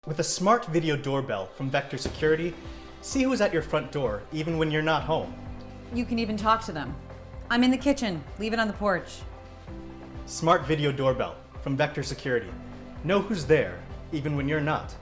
With a smart video doorbell from Vector Security, see who's at your front door even when you're not home. You can even talk to them. I'm in the kitchen. Leave it on the porch. Smart video doorbell from Vector Security. Know who's there even when you're not.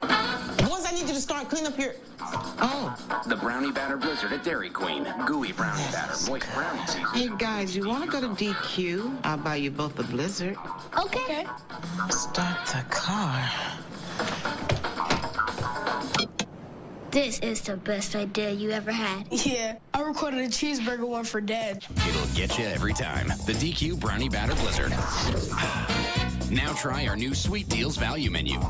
Once I need you to start clean up your... Oh. The Brownie Batter Blizzard at Dairy Queen. Gooey brownie batter, moist brownie seasoning. Hey, guys, you want to go to DQ? I'll buy you both a Blizzard. Okay. Start the car. This is the best idea you ever had. Yeah, I recorded a cheeseburger one for Dad. It'll get you every time. The DQ Brownie Batter Blizzard. Now try our new Sweet Deals value menu.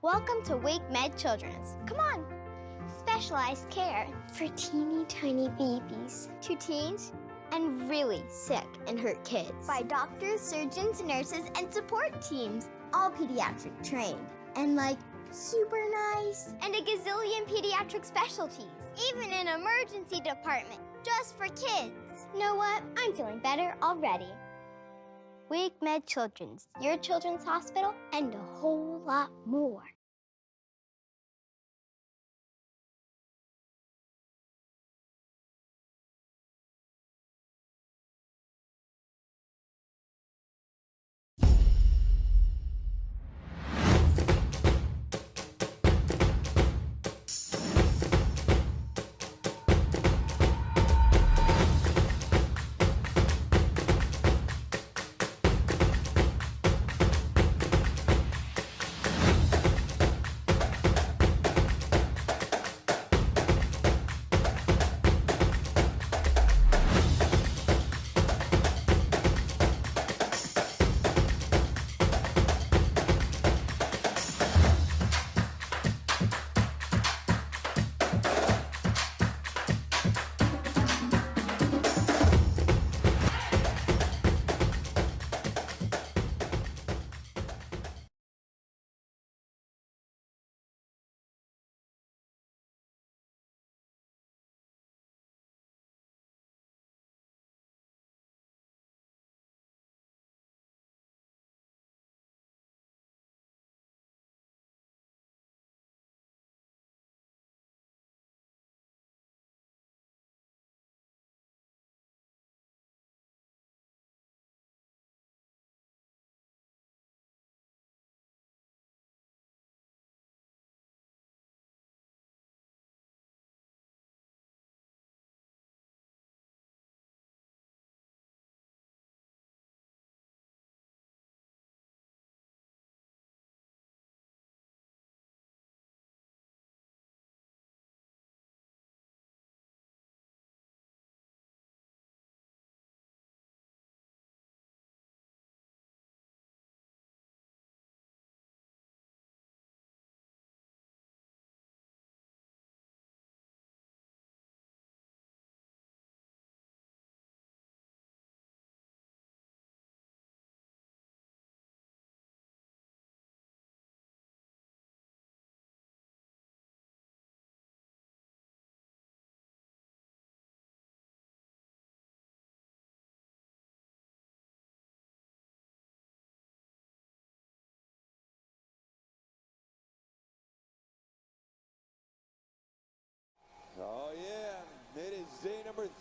Welcome to Wake Med Children's. Come on. Specialized care for teeny tiny babies, to teens, and really sick and hurt kids. By doctors, surgeons, nurses, and support teams, all pediatric trained. And like super nice. And a gazillion pediatric specialties. Even an emergency department just for kids. You know what? I'm feeling better already. Wake Med Children's, your children's hospital, and a whole lot more.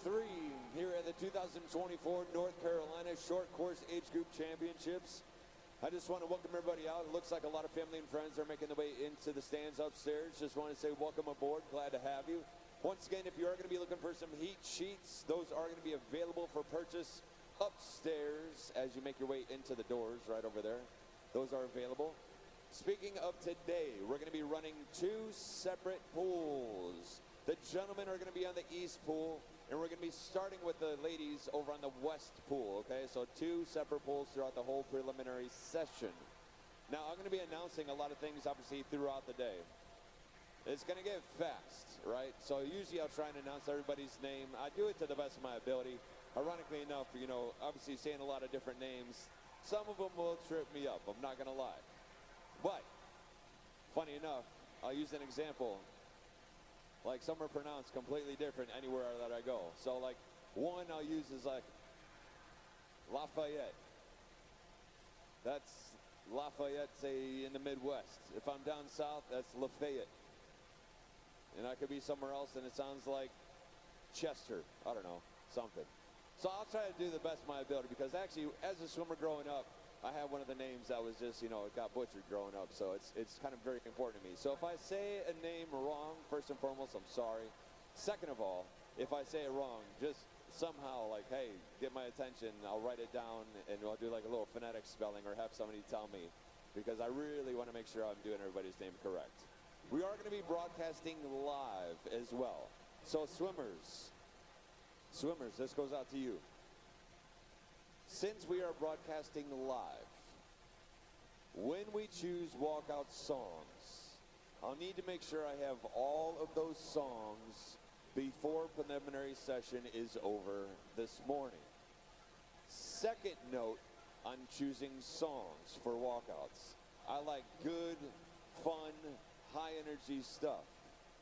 3 here at the 2024 North Carolina Short Course Age Group Championships. I just want to welcome everybody out. It looks like a lot of family and friends are making their way into the stands upstairs. Just want to say welcome aboard. Glad to have you. Once again, if you are going to be looking for some heat sheets, those are going to be available for purchase upstairs as you make your way into the doors right over there. Those are available. Speaking of today, we're going to be running 2 separate pools. The gentlemen are going to be on the east pool, and we're going to be starting with the ladies over on the west pool, okay? So 2 separate pools throughout the whole preliminary session. Now, I'm going to be announcing a lot of things, obviously, throughout the day. It's going to get fast, right? So usually I'll try and announce everybody's name. I do it to the best of my ability. Ironically enough, you know, obviously saying a lot of different names, some of them will trip me up, I'm not going to lie. But, funny enough, I'll use an example. Like, some are pronounced completely different anywhere that I go. So, like, one I'll use is like Lafayette. That's Lafayette, say, in the Midwest. If I'm down south, that's Lafayette. And I could be somewhere else and it sounds like Chester. I don't know, something. So I'll try to do the best of my ability, because actually, as a swimmer growing up, I had one of the names that was just, you know, it got butchered growing up, so it's kind of very important to me. So if I say a name wrong, first and foremost, I'm sorry. Second of all, if I say it wrong, just somehow, like, hey, get my attention, I'll write it down, and I'll do like a little phonetic spelling, or have somebody tell me, because I really want to make sure I'm doing everybody's name correct. We are going to be broadcasting live as well. So swimmers, this goes out to you. Since we are broadcasting live, when we choose walkout songs, I'll need to make sure I have all of those songs before preliminary session is over this morning. Second note on choosing songs for walkouts. I like good, fun, high energy stuff.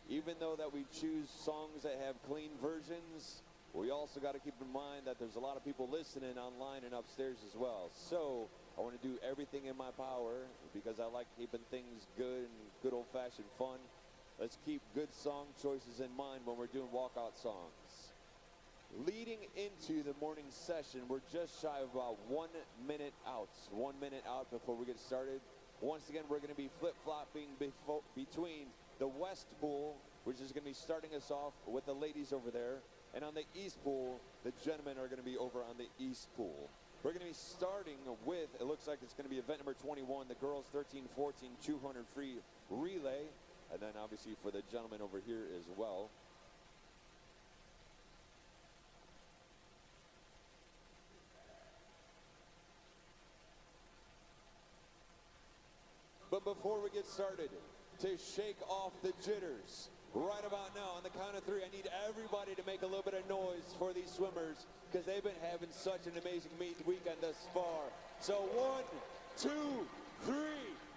Even though that we choose songs that have clean versions, we also got to keep in mind that there's a lot of people listening online and upstairs as well. So I want to do everything in my power, because I like keeping things good and good old-fashioned fun. Let's keep good song choices in mind when we're doing walkout songs. Leading into the morning session, we're just shy of about 1 minute out. 1 minute out before we get started. Once again, we're going to be flip-flopping between the west pool, which is going to be starting us off with the ladies over there. And on the east pool, the gentlemen are going to be over on the east pool. We're going to be starting with, it looks like it's going to be event number 21, the girls 13-14 200 free relay. And then obviously for the gentlemen over here as well. But before we get started, to shake off the jitters, right about now, on the count of 3, I need everybody to make a little bit of noise for these swimmers, because they've been having such an amazing weekend thus far. So 1, 2, 3,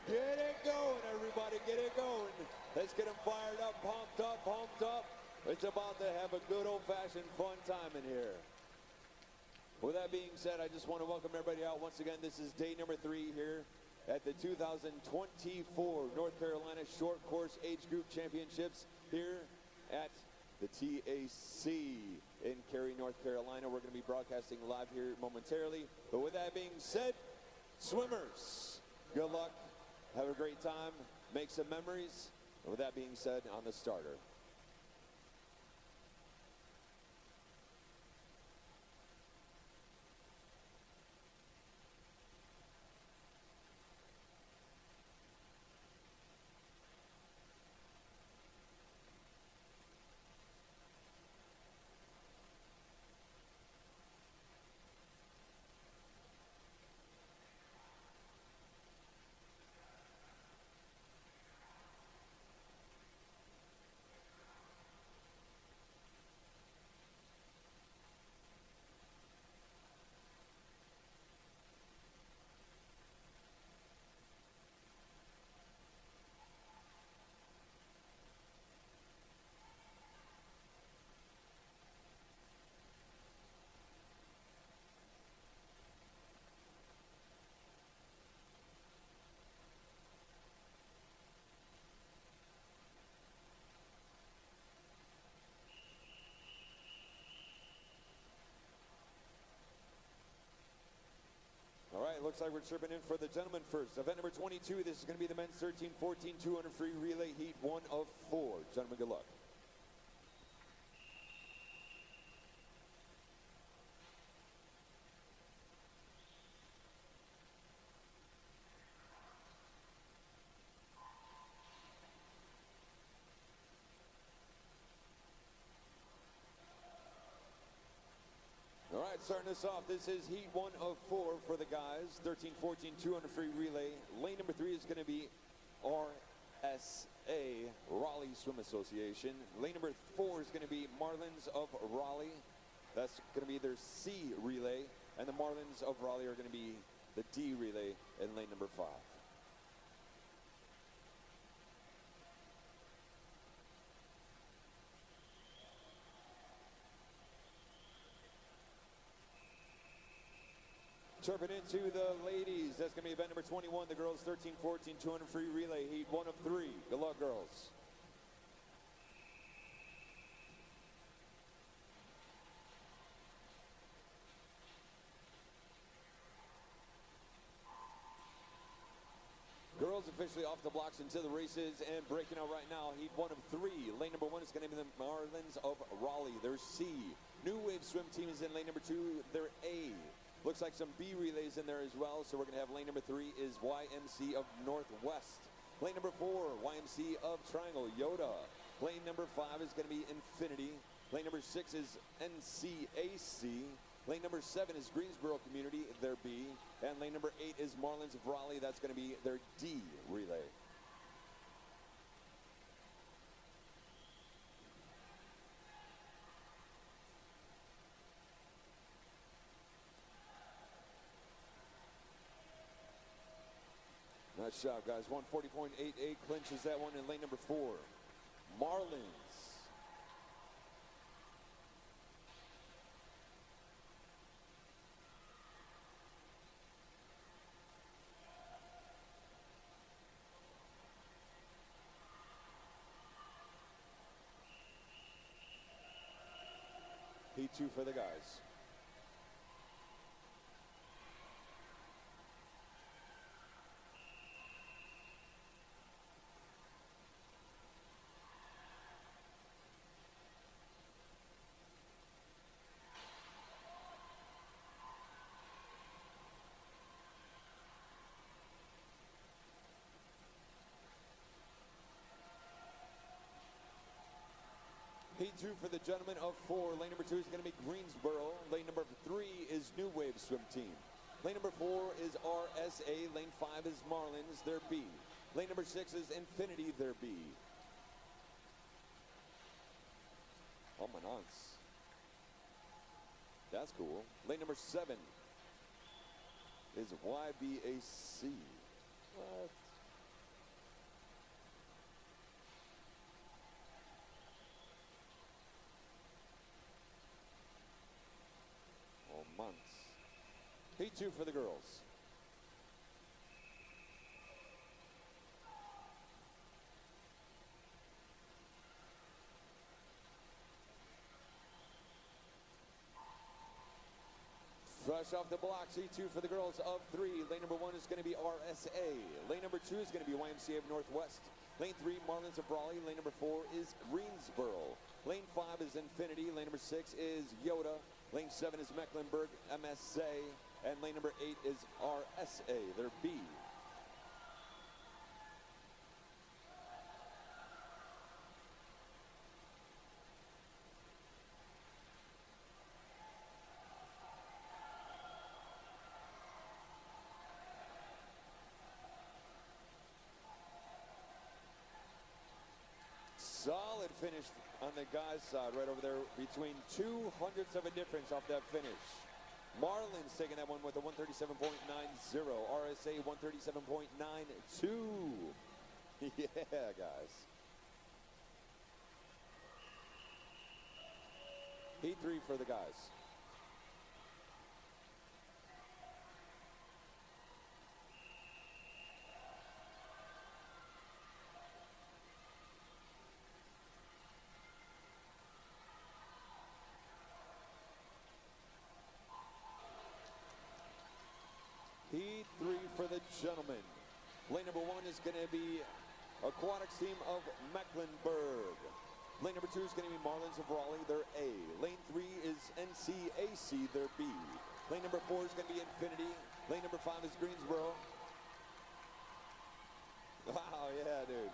get it going, everybody, get it going. Let's get them fired up, pumped up, pumped up. It's about to have a good old-fashioned fun time in here. With that being said, I just want to welcome everybody out. Once again, this is day number 3 here at the 2024 North Carolina Short Course Age Group Championships here at the TAC in Cary, North Carolina. We're going to be broadcasting live here momentarily. But with that being said, swimmers, good luck. Have a great time. Make some memories. And with that being said, on the starter. looks like we're tripping in for the gentlemen first. Event number 22, this is going to be the men's 13-14 200 free relay heat 1 of 4. Gentlemen, good luck. All right, starting us off, this is heat 1 of 4 for the guys. 13-14 200 free relay. Lane number 3 is going to be RSA, Raleigh Swim Association. Lane number 4 is going to be Marlins of Raleigh. That's going to be their C relay. And the Marlins of Raleigh are going to be the D relay in lane number 5. Turpin into the ladies. That's going to be event number 21. The girls 13-14 200 free relay heat 1 of 3. Good luck, girls. Girls officially off the blocks into the races and breaking out right now. Heat 1 of 3. Lane number 1 is going to be the Marlins of Raleigh. Their C. New Wave Swim Team is in lane number 2. Their A. Looks like some B relays in there as well. So we're going to have lane number 3 is YMC of Northwest. Lane number 4, YMC of Triangle, Yoda. Lane number 5 is going to be Infinity. Lane number 6 is NCAC. Lane number 7 is Greensboro Community, their B. And lane number 8 is Marlins of Raleigh. That's going to be their D relay. Nice job, guys. 140.88 clinches that one in lane number 4. Marlins. Heat 2 for the guys. Heat 2 for the gentlemen of 4. Lane number 2 is going to be Greensboro. Lane number 3 is New Wave Swim Team. Lane number 4 is RSA. Lane 5 is Marlins, their B. Lane number 6 is Infinity, their B. Oh, my nonce. That's cool. Lane number 7 is YBAC. What? Months. Heat 2 for the girls. Fresh off the blocks, Heat 2 for the girls of 3. Lane number 1 is going to be RSA. Lane number 2 is going to be YMCA of Northwest. Lane 3, Marlins of Raleigh. Lane number 4 is Greensboro. Lane 5 is Infinity. Lane number 6 is Yoda. Lane 7 is Mecklenburg, MSA, and lane number 8 is RSA, their B. Solid finish on the guys' side right over there, between 200ths of a difference off that finish. Marlins taking that one with a 137.90, RSA 137.92. Yeah, guys. Heat 3 for the guys. Heat gentlemen, lane number 1 is going to be Aquatics team of Mecklenburg. Lane number 2 is going to be Marlins of Raleigh, they're A. Lane 3 is NCAC, they're B. Lane number 4 is going to be Infinity. Lane number 5 is Greensboro. Wow, yeah, dude.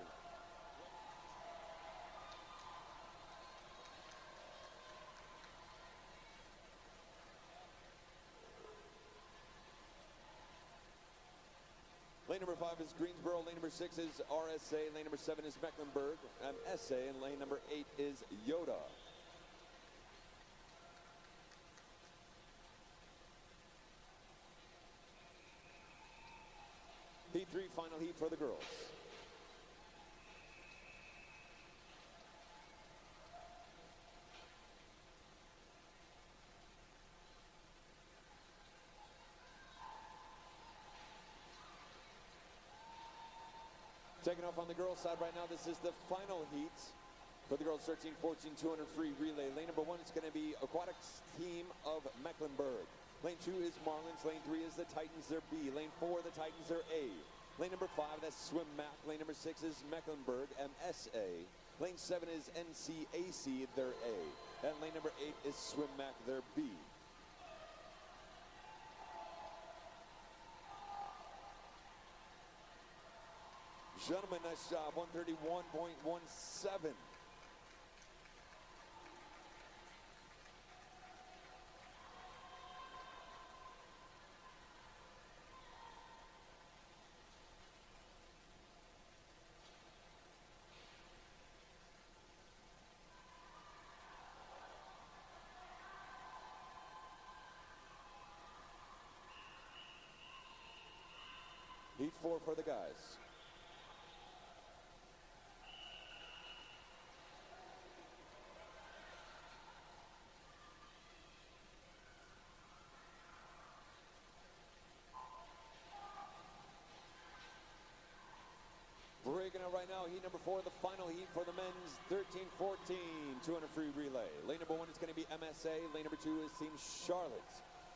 Lane number 5 is Greensboro. Lane number 6 is RSA. Lane number 7 is Mecklenburg, SA. And lane number 8 is Yoda. Heat 3, final heat for the girls. Taking off on the girls' side right now, this is the final heat for the girls 13-14 200 free relay. Lane number 1 is going to be Aquatics team of Mecklenburg. Lane 2 is Marlins. Lane 3 is the Titans, they're B. Lane 4, the Titans are A. Lane number 5, that's Swim Mac. Lane number 6 is Mecklenburg, MSA. Lane 7 is NCAC, they're A. And lane number 8 is Swim Mac, they're B. Gentlemen, nice job, 131.17. Heat 4 for the guys. Breaking it right now, heat number 4, the final heat for the men's 13-14 200 free relay. Lane number 1 is going to be MSA. Lane number 2 is Team Charlotte.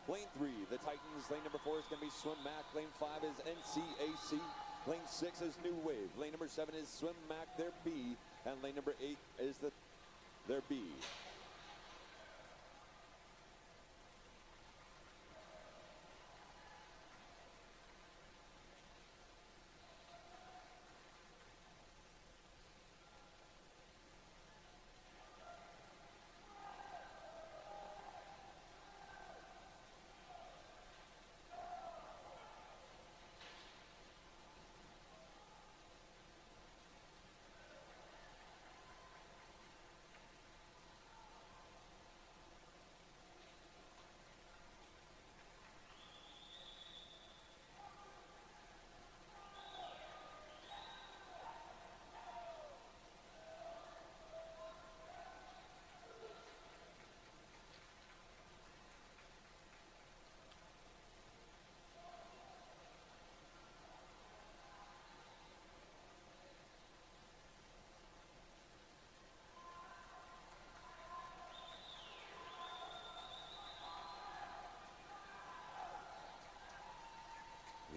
Lane 3, the Titans. Lane number 4 is going to be Swim Mac. Lane 5 is NCAC. Lane 6 is New Wave. Lane number 7 is Swim Mac, they're B. And lane number 8 is their B.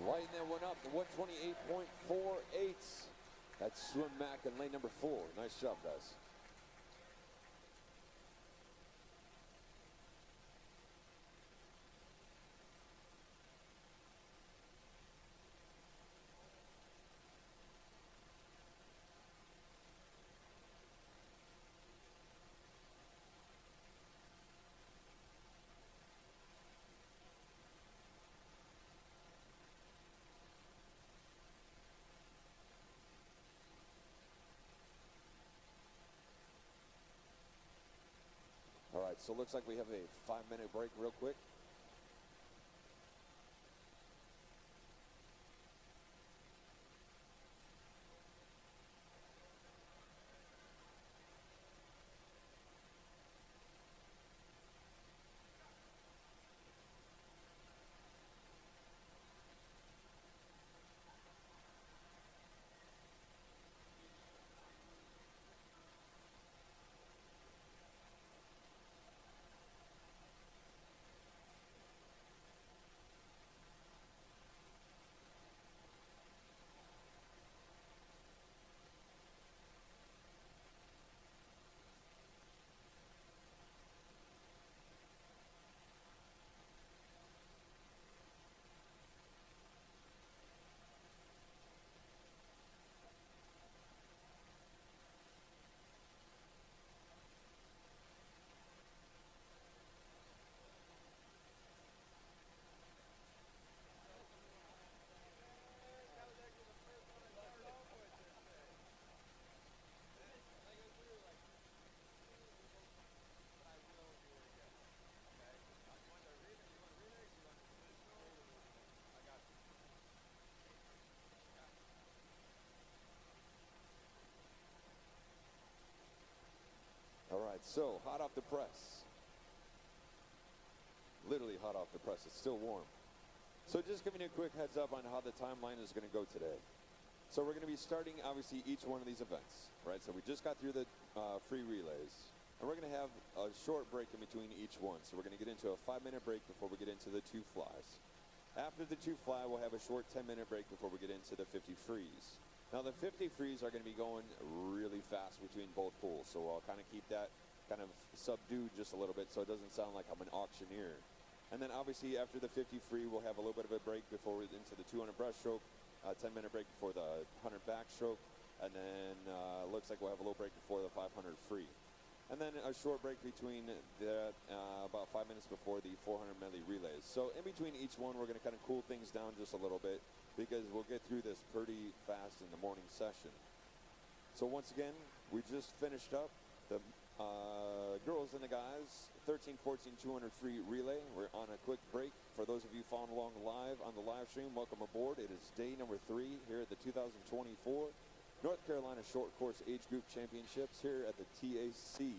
Lighting that one up, 128.48. That's Swim Mac in lane number 4. Nice job, guys. All right, so it looks like we have a 5-minute break real quick. right, so hot off the press. Literally hot off the press. It's still warm. So just giving you a quick heads up on how the timeline is going to go today. So we're going to be starting, obviously, each one of these events, right? So we just got through the free relays. And we're going to have a short break in between each one. So we're going to get into a 5-minute break before we get into the 2 flies. After the 2 fly, we'll have a short 10-minute break before we get into the 50 frees. Now the 50 frees are going to be going really fast between both pools. So I'll kind of keep that kind of subdued just a little bit so it doesn't sound like I'm an auctioneer. And then obviously after the 50 free, we'll have a little bit of a break before we're into the 200 breaststroke, 10-minute break before the 100 backstroke, and then looks like we'll have a little break before the 500 free. And then a short break between that, about 5 minutes before the 400 medley relays. So in between each one, we're going to kind of cool things down just a little bit because we'll get through this pretty fast in the morning session. So once again, we just finished up the girls and the guys 13, 14, 200 free relay. We're on a quick break. For those of you following along live on the live stream, welcome aboard. It is day number 3 here at the 2024 North Carolina Short Course Age Group Championships here at the TAC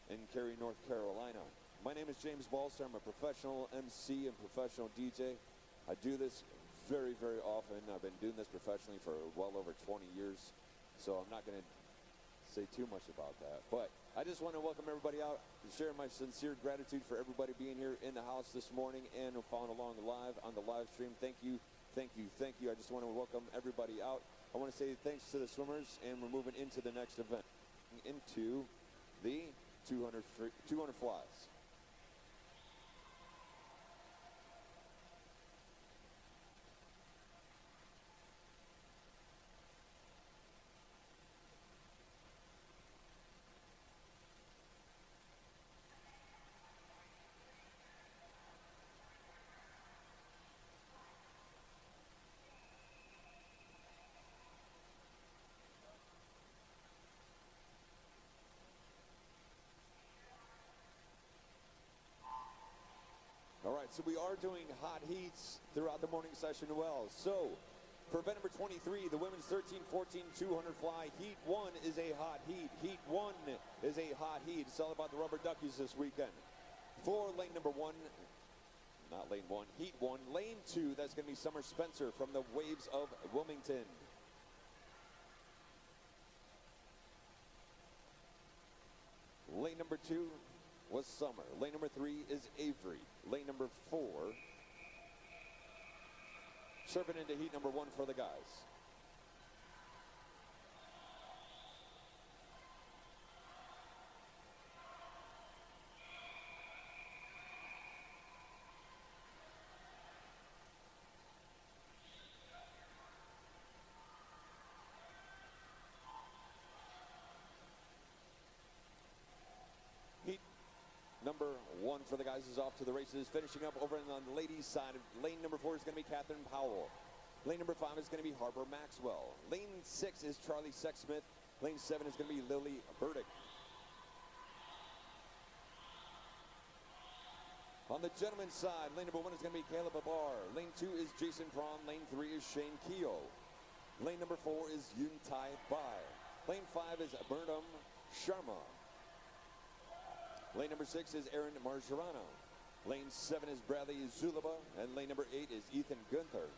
in Cary, North Carolina. My name is James Balster. I'm a professional MC and professional DJ. I do this very, very often. I've been doing this professionally for well over 20 years, so I'm not going to say too much about that. But I just want to welcome everybody out and share my sincere gratitude for everybody being here in the house this morning and following along live on the live stream. Thank you, thank you, thank you. I just want to welcome everybody out. I want to say thanks to the swimmers, and we're moving into the next event, into the 200 flies. All right, so we are doing hot heats throughout the morning session as well. So for event number 23, the women's 13, 14, 200 fly, heat 1 is a hot heat. Heat 1 is a hot heat. It's all about the rubber duckies this weekend. For lane number 1, not lane 1, heat 1. Lane 2, that's going to be Summer Spencer from the Waves of Wilmington. Lane number 2 was Summer. Lane number 3 is Avery. Lane number 4, serving into heat number 1 for the guys. Number 1 for the guys is off to the races. Finishing up over on the ladies' side. Lane number 4 is going to be Catherine Powell. Lane number 5 is going to be Harper Maxwell. Lane 6 is Charlie Sexsmith. Lane 7 is going to be Lily Burdick. On the gentlemen's side, lane number 1 is going to be Caleb Abar. Lane 2 is Jason Prawn. Lane 3 is Shane Keogh. Lane number 4 is Yun Tai Bai. Lane 5 is Burnham Sharma. Lane number 6 is Aaron Margerano. Lane 7 is Bradley Zulaba. And lane number 8 is Ethan Gunther.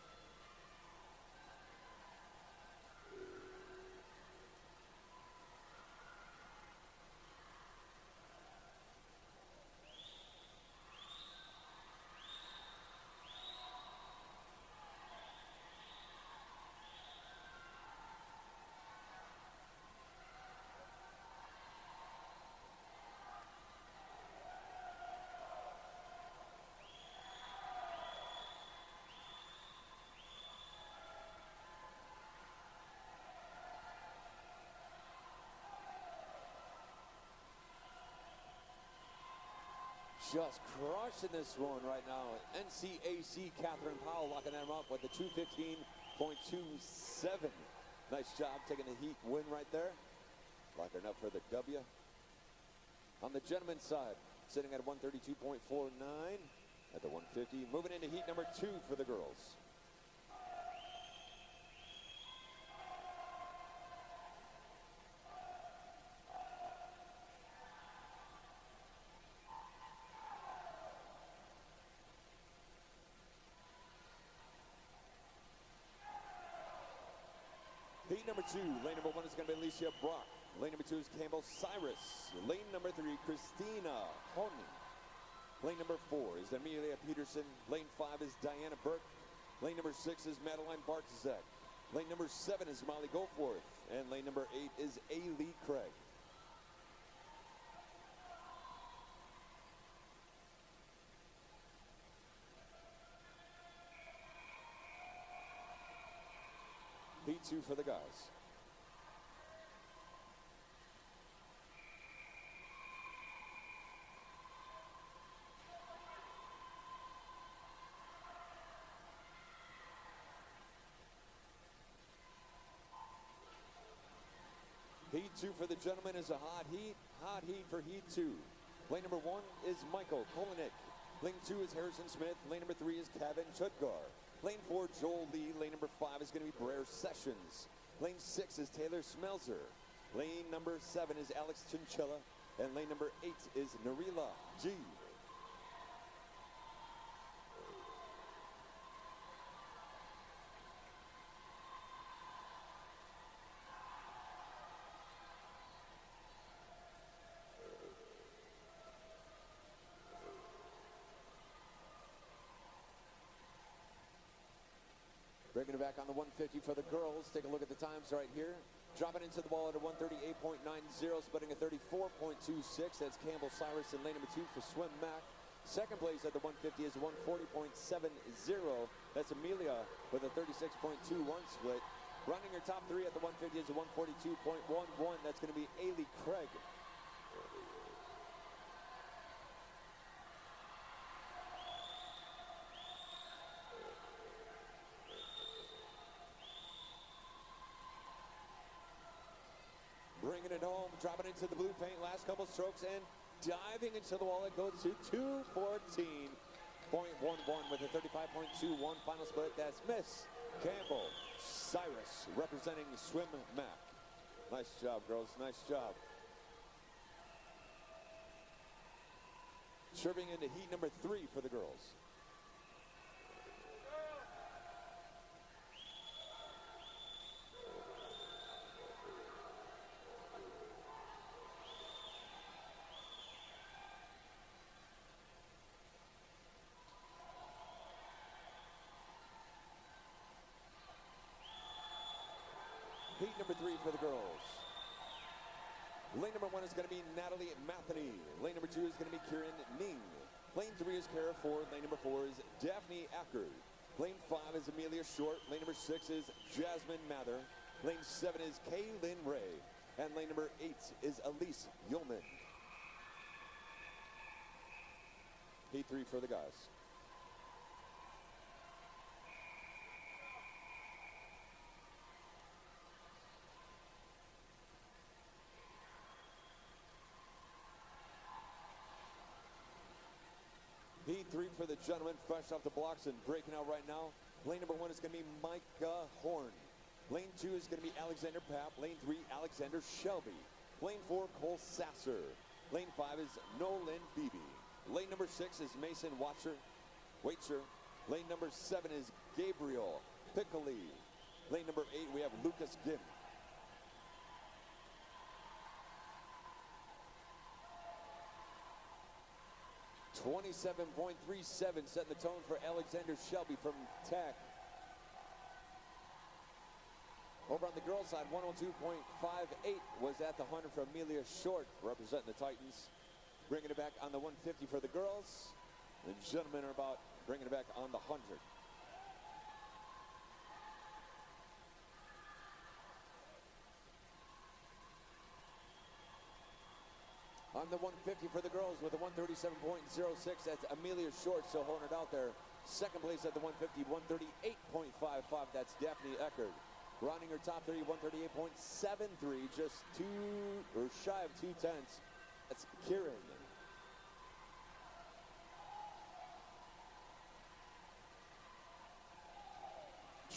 Just crushing this one right now. NCAC Catherine Powell locking them up with the 215.27. Nice job taking the heat win right there. Locking up for the W. On the gentlemen's side, sitting at 132.49 at the 150. Moving into heat number 2 for the girls. Heat number 2, lane number 1 is going to be Alicia Brock. Lane number 2 is Campbell Cyrus. Lane number 3, Christina Honey. Lane number 4 is Amelia Peterson. Lane 5 is Diana Burke. Lane number 6 is Madeline Bartzek. Lane number 7 is Molly Goforth. And lane number 8 is A. Craig. Heat 2 for the guys. Heat 2 for the gentlemen is a hot heat. Hot heat for Heat 2. Lane number 1 is Michael Kolinek. Lane 2 is Harrison Smith. Lane number 3 is Kevin Chudgar. Lane 4, Joel Lee. Lane number 5 is going to be Brer Sessions. Lane 6 is Taylor Smelzer. Lane number 7 is Alex Chinchilla. And lane number 8 is Narila G. Bringing it back on the 150 for the girls. Take a look at the times right here. Dropping into the ball at a 138.90, splitting a 34.26. That's Campbell Cyrus in lane number 2 for Swim Mac. Second place at the 150 is 140.70. That's Amelia with a 36.21 split. Running her top 3 at the 150 is a 142.11. That's going to be Ailey Craig. Bringing it home, dropping into the blue paint, last couple strokes, and diving into the wall. It goes to 214.11 with a 35.21 final split. That's Miss Campbell Cyrus representing Swim Mac. Nice job, girls. Nice job. Serving into heat number 3 for the girls. Heat number 3 for the girls. Lane number 1 is going to be Natalie Matheny. Lane number 2 is going to be Kieran Ning. Lane 3 is Kara Ford. Lane number 4 is Daphne Acker. Lane 5 is Amelia Short. Lane number 6 is Jasmine Mather. Lane 7 is Kaylin Ray. And lane number 8 is Elise Yeoman. Heat 3 for the guys. Heat 3 for the gentlemen, fresh off the blocks and breaking out right now. Lane number 1 is going to be Micah Horn. Lane 2 is going to be Alexander Papp. Lane 3, Alexander Shelby. Lane 4, Cole Sasser. Lane 5 is Nolan Beebe. Lane number 6 is Mason Waitzer. Lane number 7 is Gabriel Piccoli. Lane number 8, we have Lucas Gim. .27.37 setting the tone for Alexander Shelby from Tech. Over on the girls' side, 102.58 was at the 100 for Amelia Short, representing the Titans. Bringing it back on the 150 for the girls. The gentlemen are about bringing it back on the 100. On the 150 for the girls with a 137.06, that's Amelia Short still holding it out there. Second place at the 150, 138.55, that's Daphne Eckert. Rounding her top 30, 138.73, just shy of 2 tenths. That's Kieran.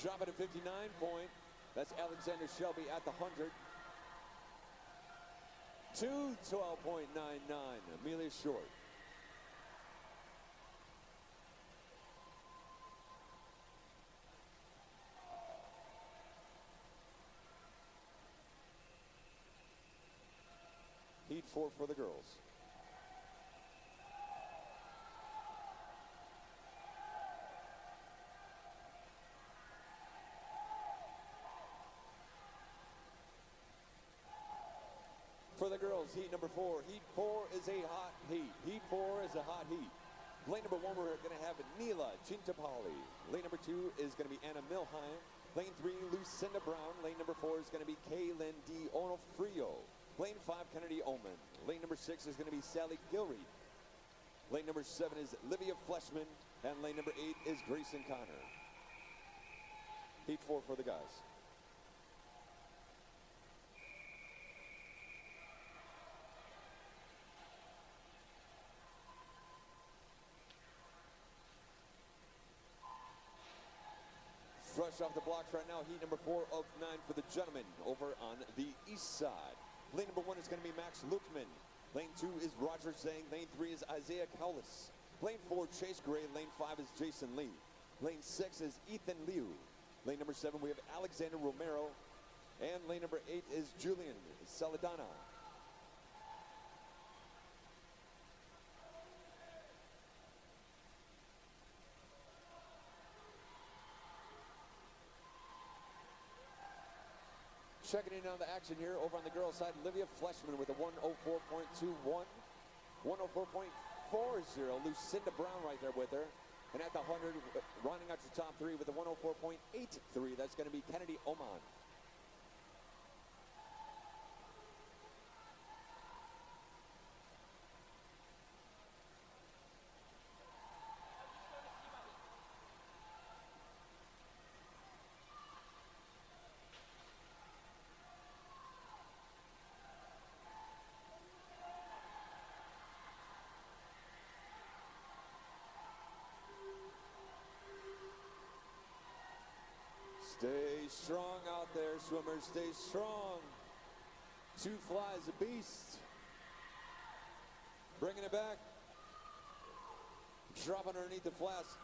Dropping to 59 point, that's Alexander Shelby at the 100. 212.99, Amelia Short. Heat 4 for the girls. For the girls, heat number 4. Heat 4 is a hot heat. Heat 4 is a hot heat. Lane number 1, we're going to have Neela Chintapalli. Lane number 2 is going to be Anna Milheim. Lane 3, Lucinda Brown. Lane number 4 is going to be Kaylin D. Onofrio. Lane 5, Kennedy Oman. Lane number 6 is going to be Sally Gilreath. Lane number 7 is Livia Fleshman. And lane number 8 is Grayson Connor. Heat 4 for the guys. Fresh off the blocks right now, heat number 4 of 9 for the gentlemen over on the east side. Lane number 1 is going to be Max Luckman. Lane 2 is Roger Zhang. Lane 3 is Isaiah Cowlis. Lane 4, Chase Gray. Lane 5 is Jason Lee. Lane 6 is Ethan Liu. Lane number 7, we have Alexander Romero. And lane number 8 is Julian Saladana. Checking in on the action here over on the girls' side, Livia Fleshman with a 104.21, 104.40, Lucinda Brown right there with her. And at the 100, rounding out your top 3 with a 104.83, that's going to be Kennedy Oman. Stay strong out there, swimmers. Stay strong. 2 flies a beast. Bringing it back. Dropping underneath the flags.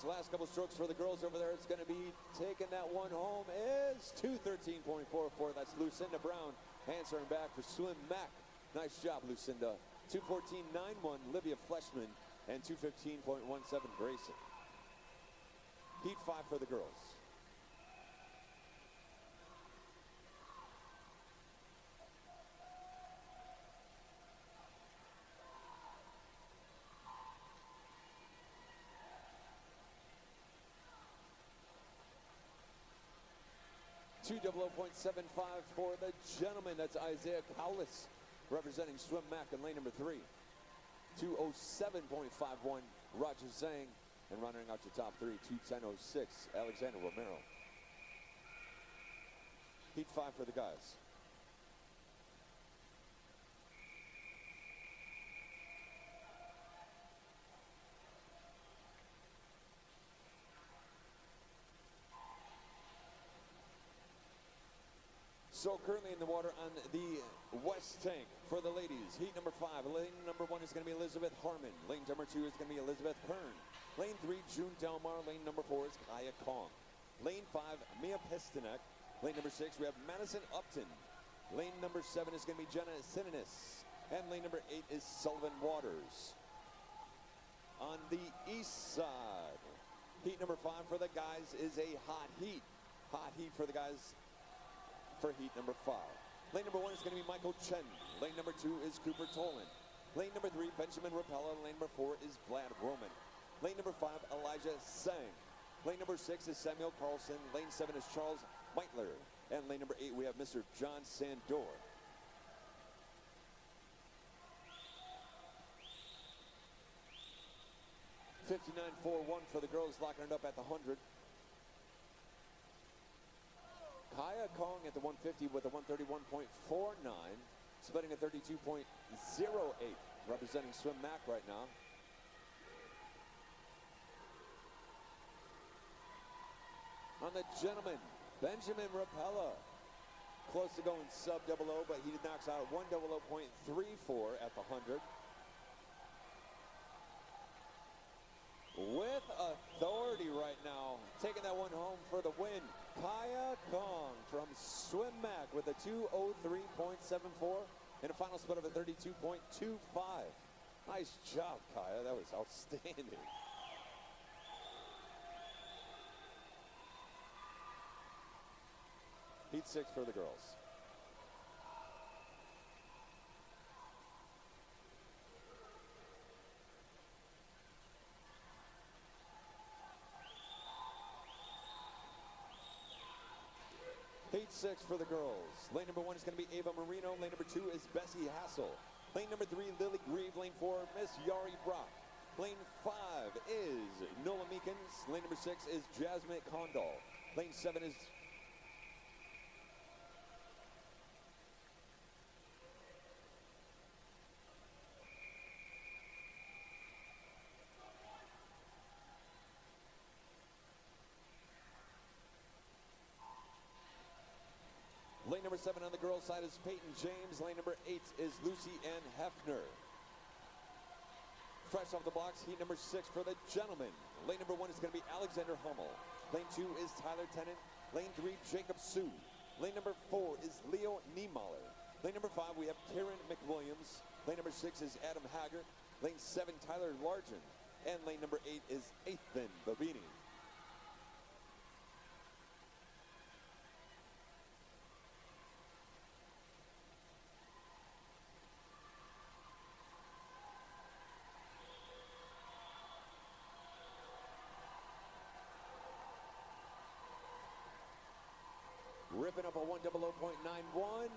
Last couple strokes for the girls over there. It's going to be taking that one home is 213.44. That's Lucinda Brown answering back for Swim Mac. Nice job, Lucinda. 214.91, Livia Fleshman, and 215.17, Grayson. Heat 5 for the girls. .75 for the gentleman. That's Isaiah Cowlis representing Swim Mac in lane number 3. 207.51, Roger Zhang. And rounding out your top 3, 210.06, Alexander Romero. Heat 5 for the guys. So currently in the water on the west tank for the ladies. Heat number 5. Lane number 1 is going to be Elizabeth Harmon. Lane number 2 is going to be Elizabeth Kern. Lane 3, June Delmar. Lane number 4 is Kaya Kong. Lane 5, Mia Pistanek. Lane number 6, we have Madison Upton. Lane number 7 is going to be Jenna Sinanis. And lane number 8 is Sullivan Waters. On the east side, heat number 5 for the guys is a hot heat. Hot heat for the guys for heat number 5. Lane number 1 is going to be Michael Chen. Lane number 2 is Cooper Tolan. Lane number 3, Benjamin Rapella. Lane number 4 is Vlad Roman. Lane number 5, Elijah Sang. Lane number 6 is Samuel Carlson. Lane 7 is Charles Meitler. And lane number 8, we have Mr. John Sandor. .59.41 for the girls, locking it up at the 100. Kaya Kong at the 150 with a 131.49, splitting a 32.08, representing Swim Mac right now. On the gentleman, Benjamin Rapella, close to going sub-00, but he knocks out 100.34 at the 100. With authority right now, taking that one home for the win. Kaya Kong from Swim Mac with a 203.74. and a final split of a 32.25. Nice job, Kaya. That was outstanding. Heat 6 for the girls. Heat 6 for the girls. Lane number 1 is going to be Ava Marino. Lane number 2 is Bessie Hassel. Lane number 3, Lily Grieve. Lane 4, Miss Yari Brock. Lane 5 is Nola Meekins. Lane number 6 is Jasmine Condal. Lane 7 is Lane number 7 on the girls' side is Peyton James. Lane number 8 is Lucy Ann Hefner. Fresh off the blocks, heat number 6 for the gentlemen. Lane number 1 is going to be Alexander Hummel. Lane 2 is Tyler Tennant. Lane 3, Jacob Sue. Lane number 4 is Leo Niemoller. Lane number 5, we have Karen McWilliams. Lane number 6 is Adam Haggart. Lane 7, Tyler Largen. And lane number 8 is Ethan Babini. Ripping up a 100.91.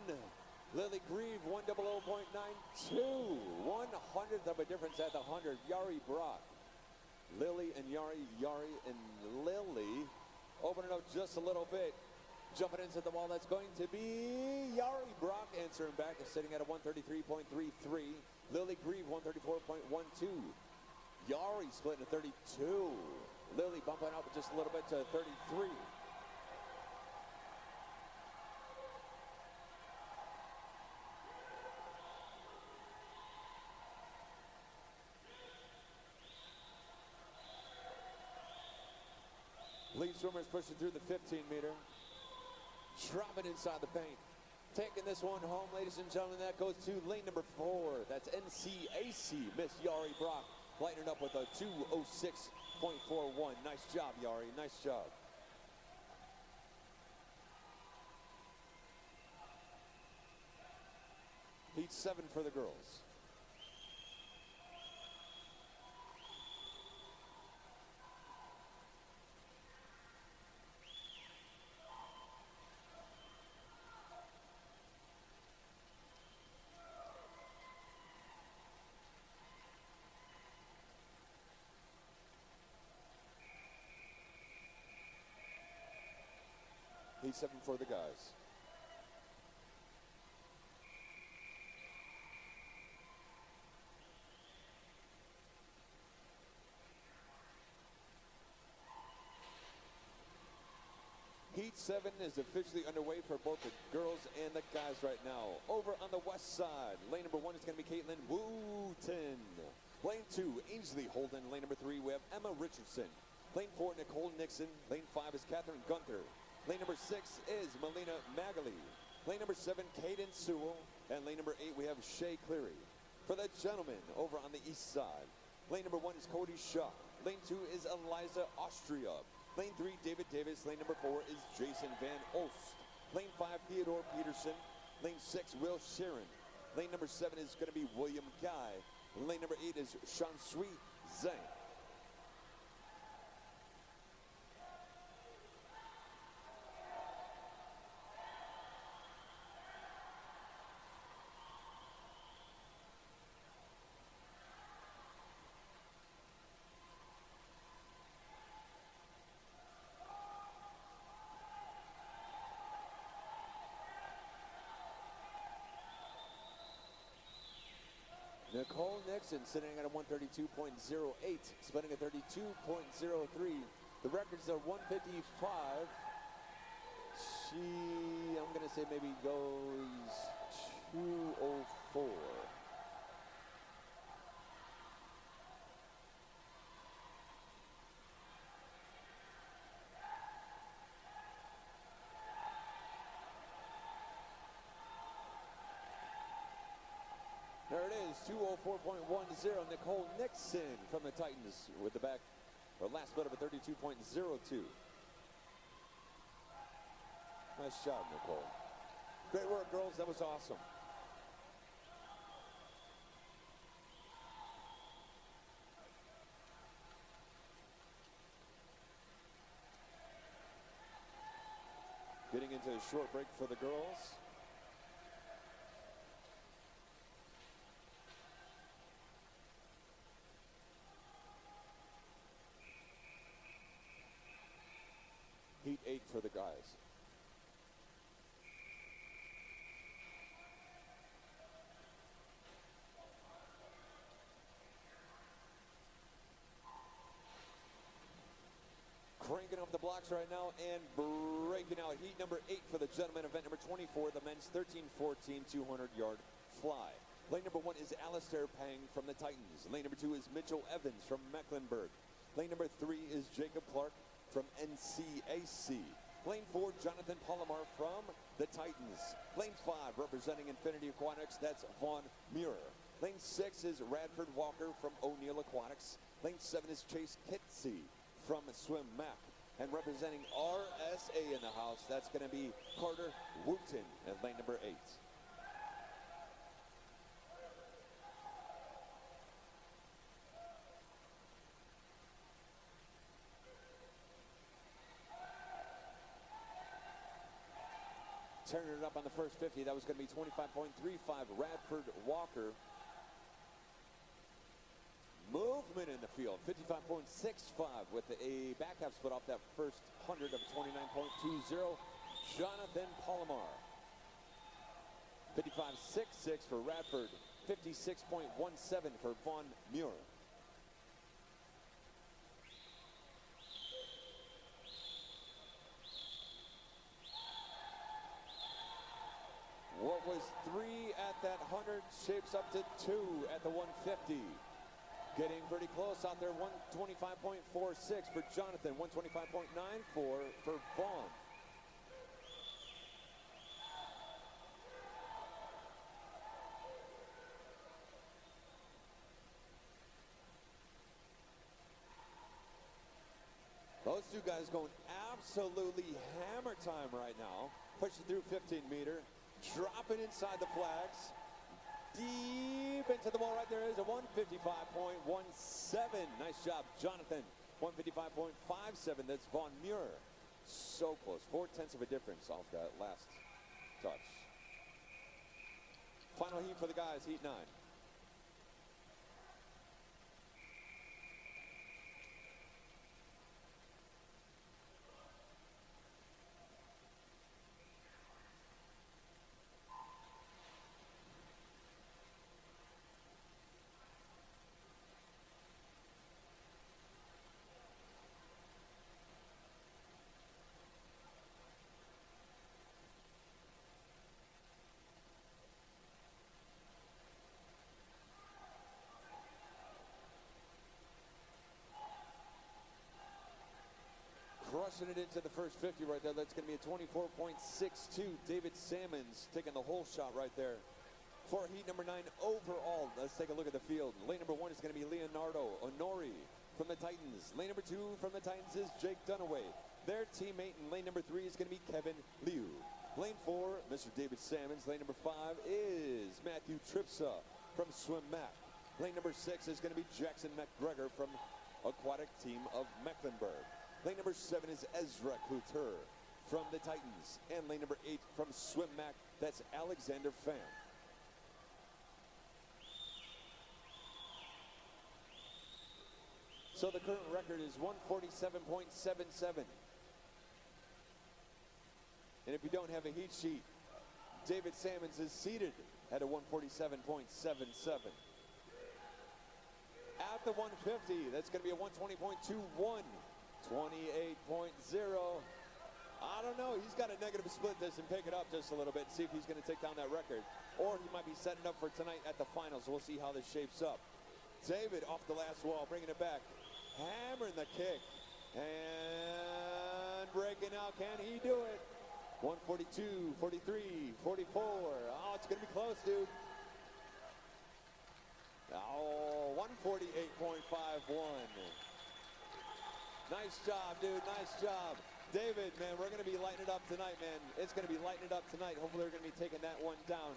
Lily Grieve, 100.92. 1/100th of a difference at the 100. Yari Brock. Lily and Yari, Yari and Lily. Opening up just a little bit. Jumping into the wall, that's going to be Yari Brock answering back and sitting at a 133.33. Lily Grieve, 134.12. Yari splitting to 32. Lily bumping up just a little bit to 33. Lead swimmers pushing through the 15-meter. Dropping inside the paint. Taking this one home, ladies and gentlemen, that goes to lane number 4. That's NCAC, Miss Yari Brock. Lighting up with a 2:06.41. Nice job, Yari. Nice job. Heat 7 for the girls. Heat 7 for the guys. Heat 7 is officially underway for both the girls and the guys right now. Over on the west side, lane number 1 is going to be Caitlin Wooten. Lane 2, Ainsley Holden. Lane number 3, we have Emma Richardson. Lane 4, Nicole Nixon. Lane 5 is Catherine Gunther. Lane number 6 is Melina Magali. Lane number 7, Caden Sewell. And lane number 8, we have Shay Cleary. For the gentlemen over on the east side, lane number 1 is Cody Shaw. Lane 2 is Eliza Austria. Lane 3, David Davis. Lane number 4 is Jason Van Olst. Lane 5, Theodore Peterson. Lane 6, Will Sharon. Lane number 7 is going to be William Guy. Lane number 8 is Shansui Zhang. Nicole Nixon sitting at a 132.08, splitting a 32.03. The records are 155. She, I'm going to say maybe goes 204. There it is, 204.10. Nicole Nixon from the Titans with the back, or last split of a 32.02. Nice job, Nicole. Great work, girls. That was awesome. Getting into a short break for the girls. Heat 8 for the guys. Cranking up the blocks right now and breaking out. Heat number 8 for the gentlemen. Event number 24, the men's 13-14 200-yard fly. Lane number 1 is Alistair Pang from the Titans. Lane number 2 is Mitchell Evans from Mecklenburg. Lane number 3 is Jacob Clark from NCAC. Lane 4, Jonathan Palomar from the Titans. Lane 5, representing Infinity Aquatics, that's Vaughn Muir. Lane 6 is Radford Walker from O'Neill Aquatics. Lane 7 is Chase Kitsey from Swim Mac. And representing RSA in the house, that's going to be Carter Wooten at lane number 8. Turning it up on the first 50, that was going to be 25.35, Radford Walker. Movement in the field, 55.65 with a back half split off that first 100 of 29.20. Jonathan Palomar. 55.66 for Radford, 56.17 for Vaughn Muir. What was 3 at that 100 shapes up to 2 at the 150. Getting pretty close out there, 125.46 for Jonathan, 125.94 for Vaughn. Those two guys going absolutely hammer time right now. Pushing through 15-meter, dropping inside the flags. Deep into the ball right there is a 155.17. Nice job, Jonathan. 155.57. That's Vaughn Muir. So close. 0.4 of a difference off that last touch. Final heat for the guys, heat 9. Crushing it into the first 50 right there. That's going to be a 24.62. David Salmons taking the whole shot right there. For heat number 9 overall, let's take a look at the field. Lane number 1 is going to be Leonardo Honori from the Titans. Lane number 2 from the Titans is Jake Dunaway. Their teammate in lane number 3 is going to be Kevin Liu. Lane 4, Mr. David Salmons. Lane number 5 is Matthew Tripsa from Swim Mac. Lane number 6 is going to be Jackson McGregor from Aquatic Team of Mecklenburg. Lane number 7 is Ezra Couture from the Titans. And lane number 8 from Swim Mac, that's Alexander Pham. So the current record is 147.77. And if you don't have a heat sheet, David Salmons is seated at a 147.77. At the 150, that's going to be a 120.21. 28.0. I don't know. He's got to negative split this and pick it up just a little bit and see if he's going to take down that record. Or he might be setting up for tonight at the finals. We'll see how this shapes up. David off the last wall, bringing it back. Hammering the kick. And breaking out. Can he do it? 142, 43, 44. Oh, it's going to be close, dude. 48.51. Nice job, dude. Nice job. David, man, we're going to be lighting it up tonight, man. It's going to be lighting it up tonight. Hopefully, we're going to be taking that one down.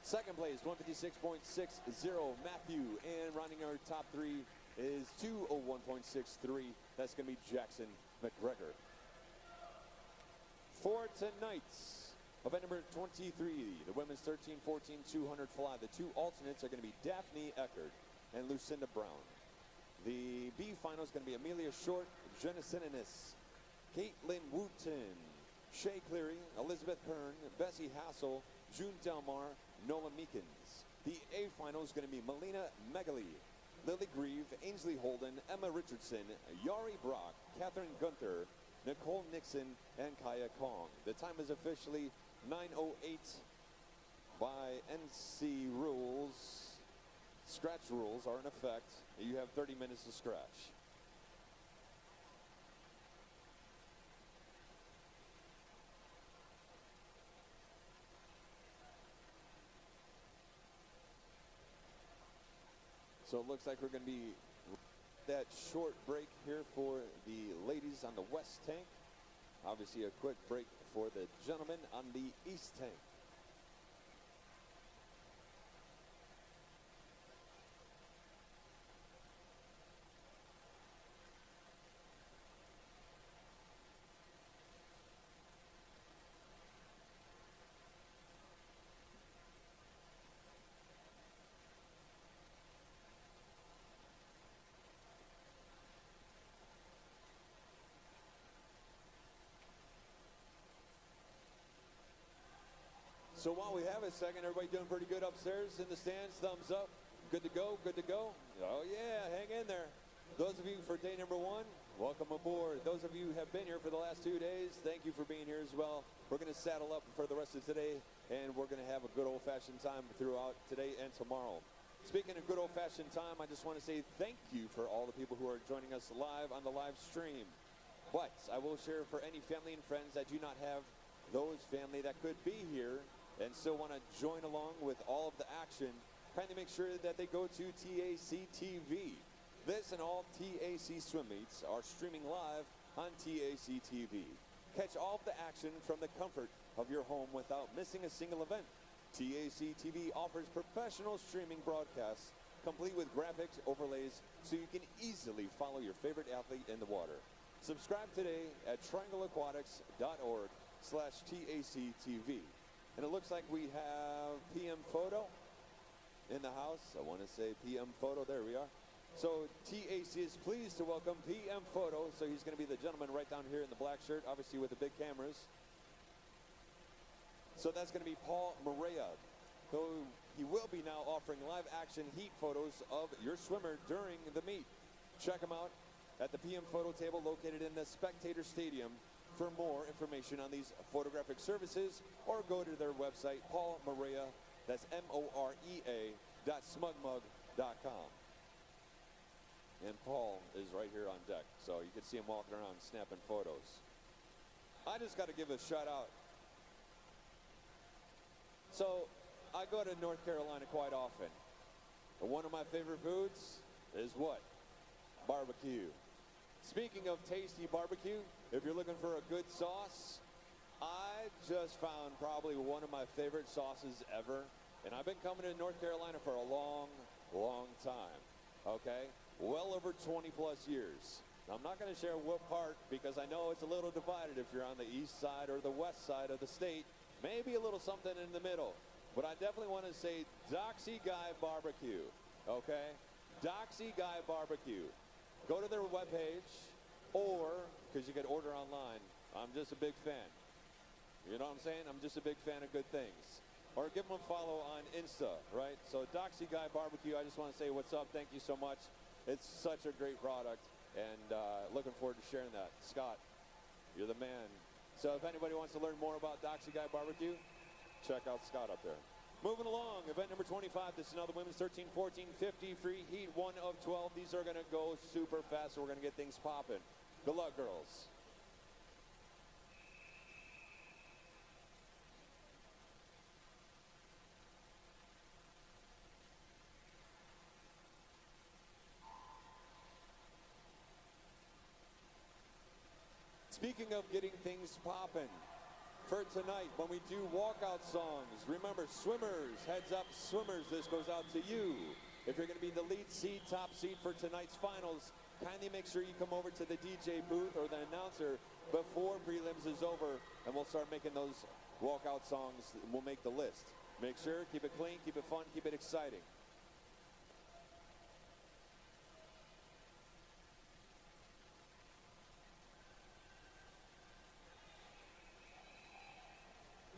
Second place, 156.60, Matthew. And rounding our top three is 201.63. That's going to be Jackson McGregor. For tonight's event number 23, the women's 13-14 200 fly. The two alternates are going to be Daphne Eckert and Lucinda Brown. The B final is going to be Amelia Short, Jenna Sinanis, Caitlin Wooten, Shay Cleary, Elizabeth Kern, Bessie Hassel, June Delmar, Nola Meekins. The A final is going to be Melina Medley, Lily Grieve, Ainsley Holden, Emma Richardson, Yari Brock, Catherine Gunther, Nicole Nixon, and Kaya Kong. The time is officially 9:08 by NC rules. Scratch rules are in effect. You have 30 minutes to scratch. So it looks like we're going to be that short break here for the ladies on the west tank. Obviously a quick break for the gentlemen on the east tank. So while we have a second, everybody doing pretty good upstairs in the stands? Thumbs up. Good to go, good to go. Oh yeah, hang in there. Those of you for day number one, welcome aboard. Those of you who have been here for the last 2 days, thank you for being here as well. We're going to saddle up for the rest of today, and we're going to have a good old-fashioned time throughout today and tomorrow. Speaking of good old-fashioned time, I just want to say thank you for all the people who are joining us live on the live stream. But I will share for any family and friends that do not have those family that could be here and still want to join along with all of the action, kindly make sure that they go to TAC TV. This and all TAC swim meets are streaming live on TAC TV. Catch all of the action from the comfort of your home without missing a single event. TAC TV offers professional streaming broadcasts, complete with graphics, overlays, so you can easily follow your favorite athlete in the water. Subscribe today at triangleaquatics.org/TAC TV. And it looks like we have PM Photo in the house. I want to say PM Photo. There we are. So TAC is pleased to welcome PM Photo. So he's going to be the gentleman right down here in the black shirt, obviously with the big cameras. So that's going to be Paul Morea. So he will be now offering live action heat photos of your swimmer during the meet. Check him out at the PM Photo table located in the Spectator Stadium. For more information on these photographic services, or go to their website, Paul Morea, that's MOREA.smugmug.com. And Paul is right here on deck, so you can see him walking around snapping photos. I just got to give a shout out. So I go to North Carolina quite often. But one of my favorite foods is what? Barbecue. Speaking of tasty barbecue, if you're looking for a good sauce, I just found probably one of my favorite sauces ever. And I've been coming to North Carolina for a long, long time, okay? Well over 20 plus years. I'm not gonna share what part because I know it's a little divided if you're on the east side or the west side of the state. Maybe a little something in the middle. But I definitely wanna say Doxy Guy Barbecue, okay? Doxy Guy Barbecue. Go to their webpage, or, because you can order online, I'm just a big fan. You know what I'm saying? I'm just a big fan of good things. Or give them a follow on Insta, right? So Doxy Guy Barbecue, I just want to say what's up. Thank you so much. It's such a great product, and looking forward to sharing that. Scott, you're the man. So if anybody wants to learn more about Doxy Guy Barbecue, check out Scott up there. Moving along, event number 25. This is now the women's 13-14 50 free heat 1 of 12. These are going to go super fast, so we're going to get things popping. Good luck, girls. Speaking of getting things popping, for tonight, when we do walkout songs, remember, swimmers, heads up, swimmers, this goes out to you. If you're going to be the lead seed, top seed for tonight's finals, kindly make sure you come over to the DJ booth or the announcer before prelims is over, and we'll start making those walkout songs. We'll make the list. Make sure, keep it clean, keep it fun, keep it exciting.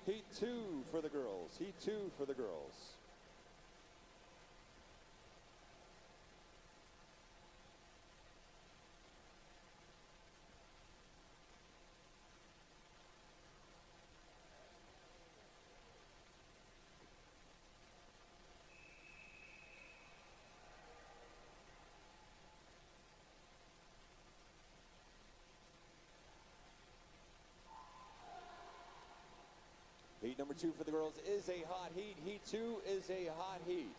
Heat 2 for the girls. Heat 2 for the girls. Heat number 2 for the girls is a hot heat. Heat 2 is a hot heat.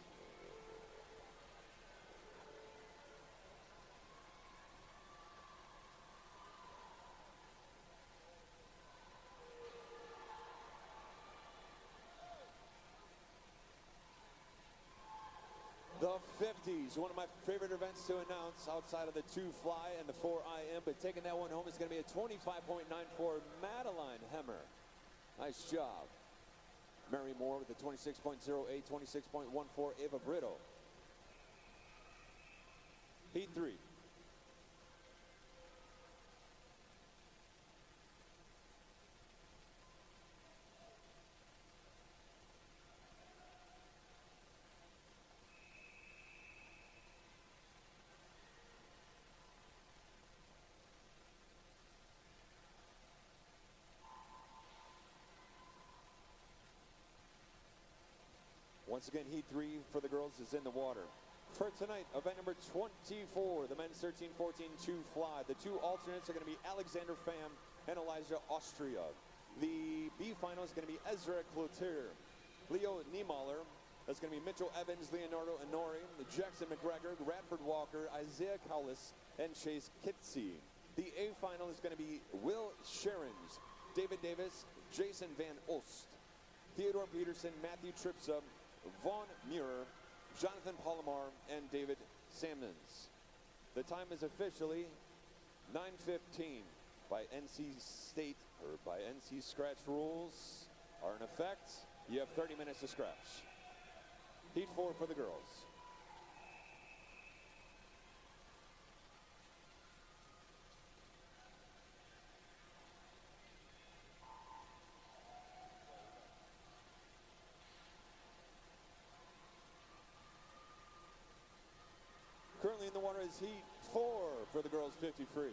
The 50s, one of my favorite events to announce outside of the 2 fly and the 4 IM, but taking that one home is going to be a 25.94 Madeline Hemmer. Nice job. Mary Moore with the 26.08, 26.14 Ava Brito. Heat 3. Once again, Heat 3 for the girls is in the water. For tonight, event number 24, the men's 13-14 2 fly. The 2 alternates are going to be Alexander Pham and Elijah Austria. The B final is going to be Ezra Cloutier, Leo Niemöller. That's going to be Mitchell Evans, Leonardo Inori, Jackson McGregor, Radford Walker, Isaiah Cowlis, and Chase Kitsey. The A final is going to be Will Sherins, David Davis, Jason Van Olst, Theodore Peterson, Matthew Tripsa, Vaughn Muir, Jonathan Palomar, and David Sammons. The time is officially 9:15 by NC State, or by NC Scratch rules are in effect. You have 30 minutes to scratch. Heat 4 for the girls. Currently in the water is Heat 4 for the girls 50 free.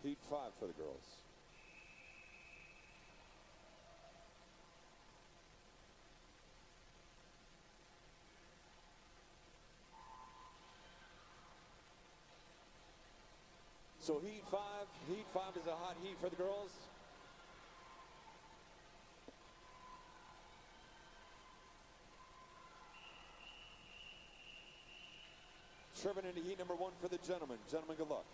Heat 5 for the girls. So Heat 5 is a hot heat for the girls. Tripping into heat number 1 for the gentlemen. Gentlemen, good luck.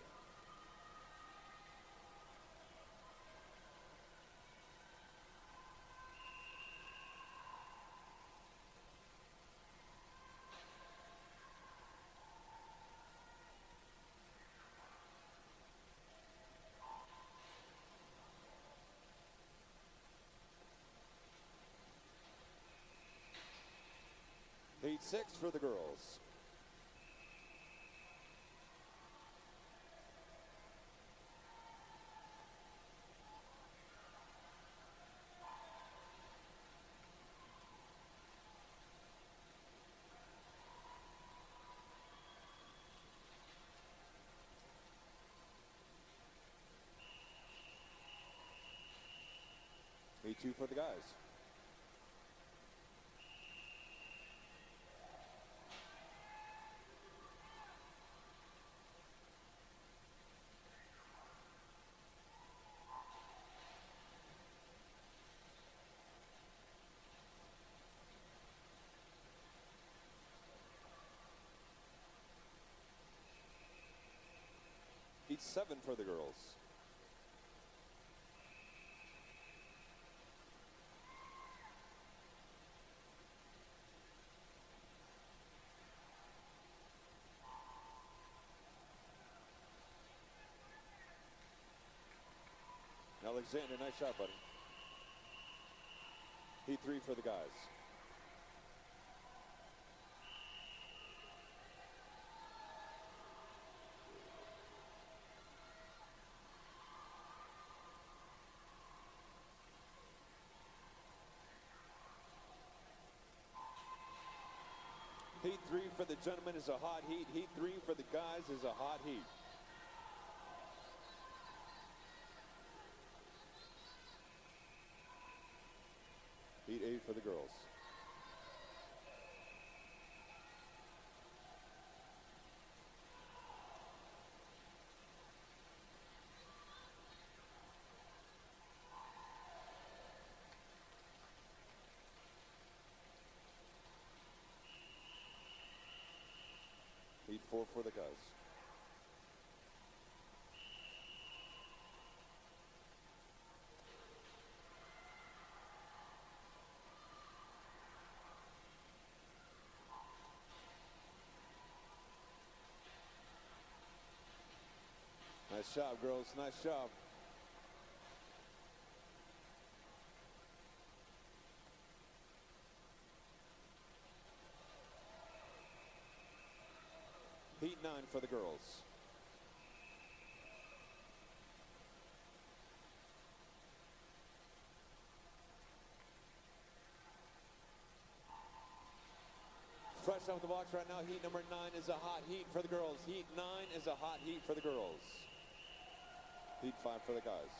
Heat 6 for the girls. 2 for the guys. Heat 7 for the girls. Alexander, nice shot, buddy. Heat 3 for the guys. Heat 3 for the gentlemen is a hot heat. Heat 3 for the guys is a hot heat. Heat 8 for the girls. Heat 4 for the guys. Nice job, girls. Nice job. Heat 9 for the girls. Fresh off the box right now, heat number 9 is a hot heat for the girls. Heat 9 is a hot heat for the girls. Heat 5 for the guys.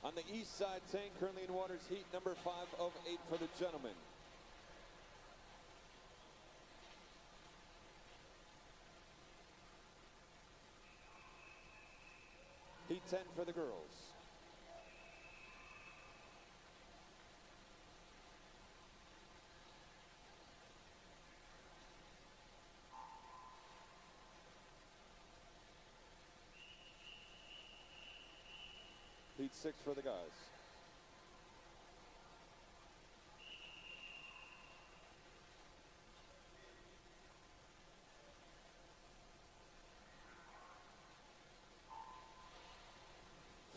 On the east side, tank currently in waters, heat number 5 of 8 for the gentlemen. Heat 10 for the girls. Heat 6 for the guys.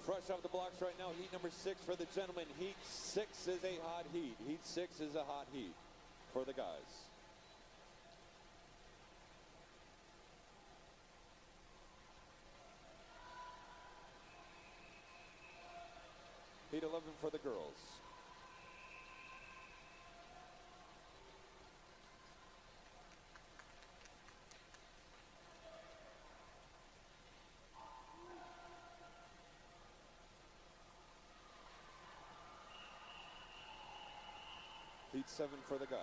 Fresh off the blocks right now, heat number 6 for the gentlemen. Heat 6 is a hot heat. Heat 6 is a hot heat for the guys. Heat 11 for the girls. Heat 7 for the guys.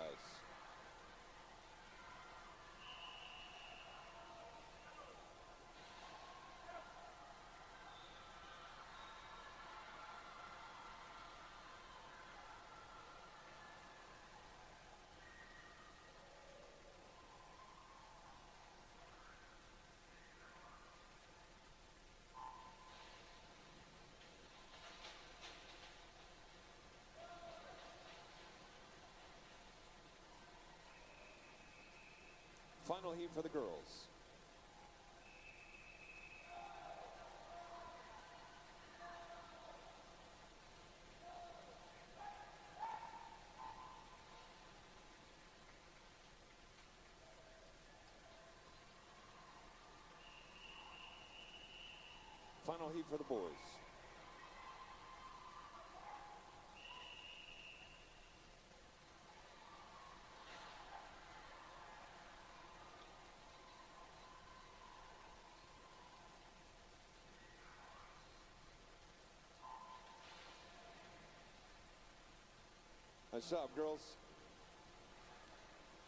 Final heat for the girls. Final heat for the boys. Nice job, girls.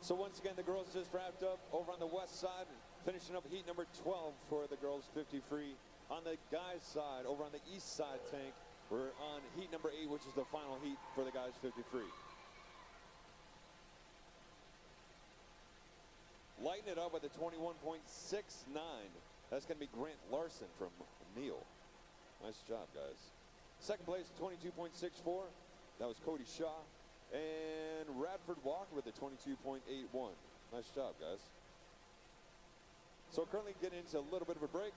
So once again, the girls just wrapped up over on the west side, finishing up heat number 12 for the girls 50 free. On the guys side, over on the east side tank, we're on heat number 8, which is the final heat for the guys 50 free. Lighting it up with a 21.69. That's going to be Grant Larson from Neal. Nice job, guys. Second place, 22.64. That was Cody Shaw. And Radford Walker with a 22.81. Nice job, guys. So currently getting into a little bit of a break.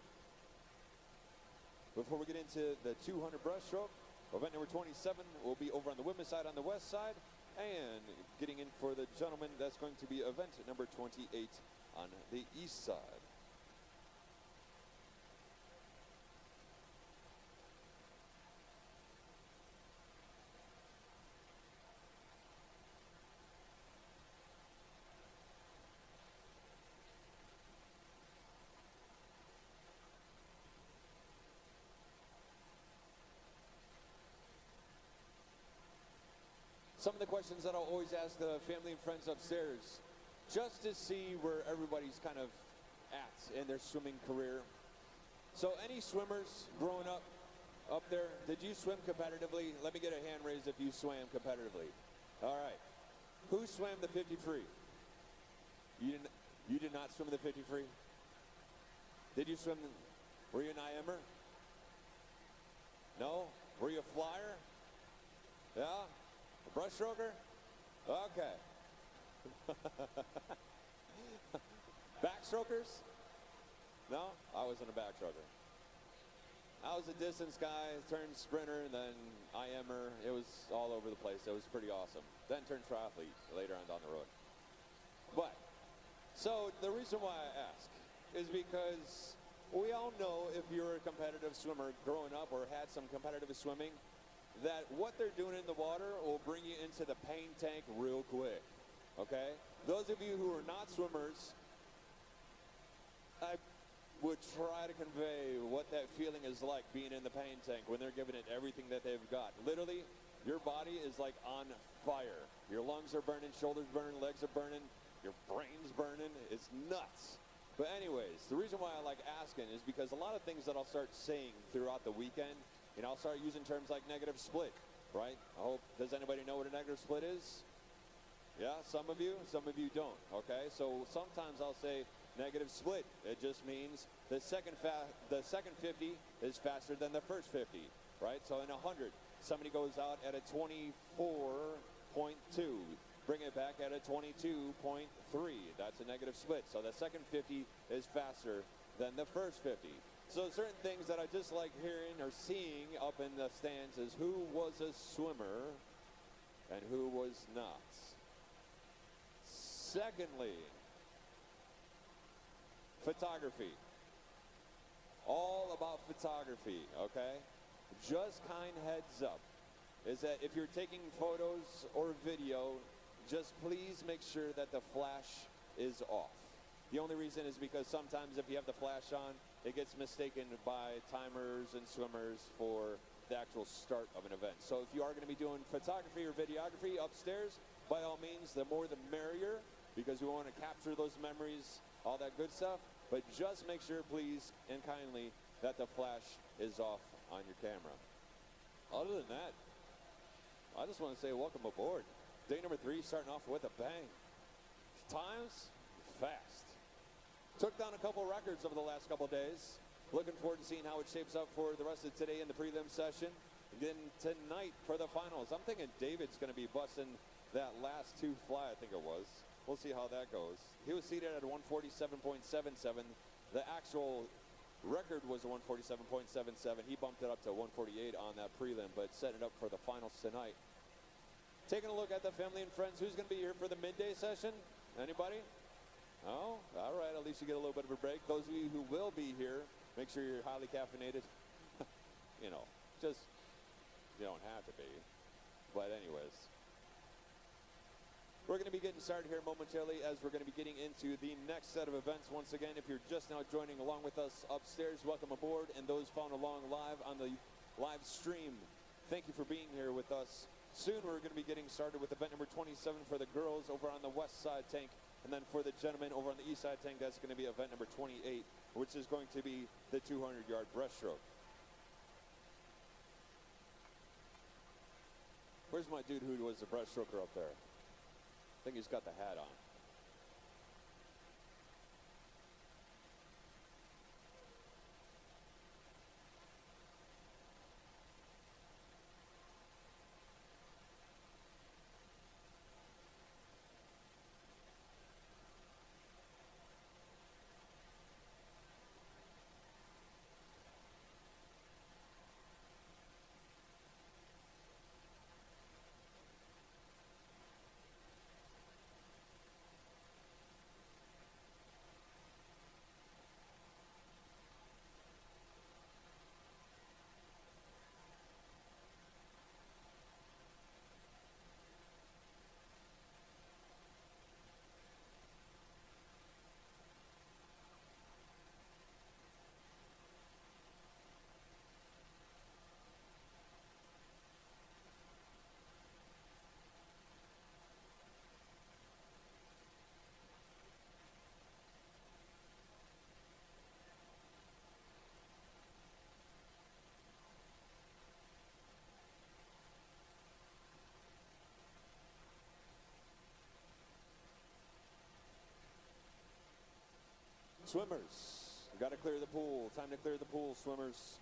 Before we get into the 200 breaststroke, event number 27 will be over on the women's side on the west side. And getting in for the gentlemen, that's going to be event number 28 on the east side. Some of the questions that I'll always ask the family and friends upstairs, just to see where everybody's kind of at in their swimming career. So any swimmers growing up there, did you swim competitively? Let me get a hand raised if you swam competitively. All right. Who swam the 50 free? You did not swim the 50 free? Did you swim? Were you an IMer? No? Were you a flyer? Yeah? A breaststroker? Okay. Backstrokers? No? I wasn't a backstroker. I was a distance guy, turned sprinter, and then IMer. It was all over the place. It was pretty awesome. Then turned triathlete later on down the road. But, so the reason why I ask is because we all know if you're a competitive swimmer growing up or had some competitive swimming, that what they're doing in the water will bring you into the pain tank real quick, okay? Those of you who are not swimmers, I would try to convey what that feeling is like being in the pain tank when they're giving it everything that they've got. Literally, your body is like on fire. Your lungs are burning, shoulders burning, legs are burning, your brain's burning. It's nuts. But anyways, the reason why I like asking is because a lot of things that I'll start saying throughout the weekend, you know, I'll start using terms like negative split, right? Does anybody know what a negative split is? Yeah, some of you don't, okay? So sometimes I'll say negative split. It just means the second 50 is faster than the first 50, right? So in 100, somebody goes out at a 24.2. Bring it back at a 22.3. That's a negative split. So the second 50 is faster than the first 50. So certain things that I just like hearing or seeing up in the stands is who was a swimmer and who was not. Secondly, photography. All about photography, okay? Just kind heads up is that if you're taking photos or video, just please make sure that the flash is off. The only reason is because sometimes if you have the flash on, it gets mistaken by timers and swimmers for the actual start of an event. So if you are going to be doing photography or videography upstairs, by all means, the more the merrier, because we want to capture those memories, all that good stuff. But just make sure, please and kindly, that the flash is off on your camera. Other than that, I just want to say welcome aboard. Day number 3 starting off with a bang. Times, fast. Took down a couple records over the last couple days. Looking forward to seeing how it shapes up for the rest of today in the prelim session. Then tonight for the finals. I'm thinking David's going to be busting that last 2 fly, I think it was. We'll see how that goes. He was seated at a 147.77. The actual record was a 147.77. He bumped it up to 148 on that prelim, but setting it up for the finals tonight. Taking a look at the family and friends. Who's going to be here for the midday session? Anybody? Oh, all right. At least you get a little bit of a break. Those of you who will be here, make sure you're highly caffeinated. You know, just, you don't have to be. But anyways, we're going to be getting started here momentarily as we're going to be getting into the next set of events. Once again, if you're just now joining along with us upstairs, welcome aboard. And those following along live on the live stream, thank you for being here with us Soon we're going to be getting started with event number 27 for the girls over on the west side tank. And then for the gentlemen over on the east side tank, that's going to be event number 28, which is going to be the 200-yard breaststroke. Where's my dude who was the breaststroker up there? I think he's got the hat on. Swimmers, got to clear the pool. Time to clear the pool, swimmers.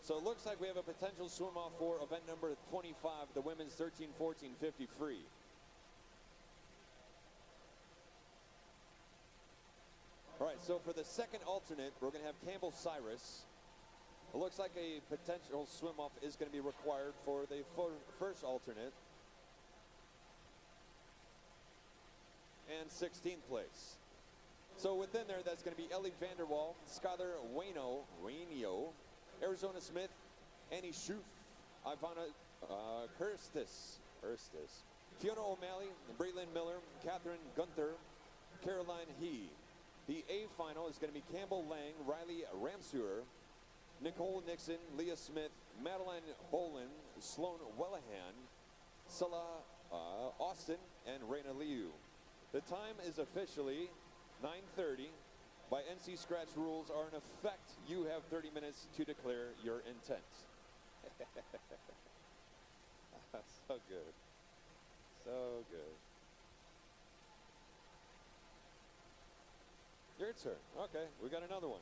So it looks like we have a potential swim off for event number 25, the women's 13-14-50 free. All right, so for the second alternate, we're going to have Campbell Cyrus. It looks like a potential swim off is going to be required for the first alternate. And 16th place. So within there, that's going to be Ellie Vanderwall, Skylar Waino, Arizona Smith, Annie Schoof, Ivana Kirstis, Fiona O'Malley, Braylon Miller, Catherine Gunther, Caroline He. The A final is going to be Campbell Lang, Riley Ramseur, Nicole Nixon, Leah Smith, Madeline Bolin, Sloan Wellahan, Salah Austin, and Raina Liu. The time is officially 9:30. By NC Scratch rules are in effect. You have 30 minutes to declare your intent. So good. So good. Your turn. Okay, we got another one.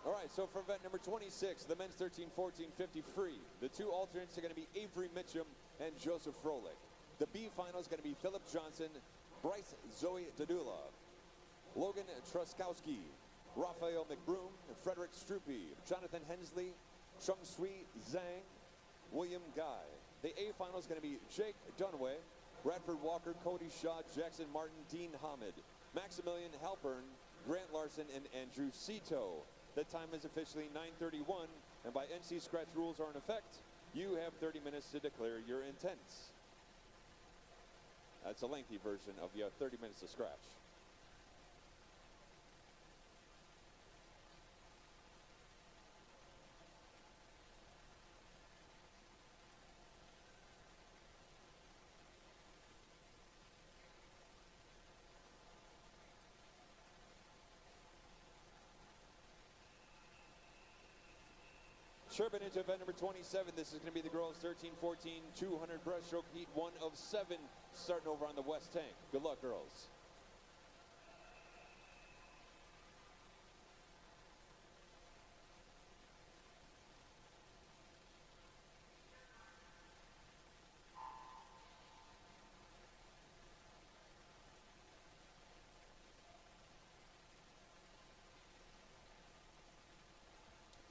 All right, so for event number 26, the men's 13-14-50 free, the two alternates are going to be Avery Mitchum and Joseph Froelich. The B final is going to be Philip Johnson, Bryce Zoe Dadula, Logan Truskowski, Raphael McBroom, Frederick Stroopy, Jonathan Hensley, Chung Sui Zhang, William Guy. The A final is going to be Jake Dunaway, Bradford Walker, Cody Shaw, Jackson Martin, Dean Hamid, Maximilian Halpern, Grant Larson, and Andrew Cito. The time is officially 9:31, and by NC Scratch rules are in effect. You have 30 minutes to declare your intent. That's a lengthy version of you have 30 minutes to scratch. Chirping into event number 27. This is going to be the girls 13-14 200 breaststroke heat 1 of 7 starting over on the west tank. Good luck, girls.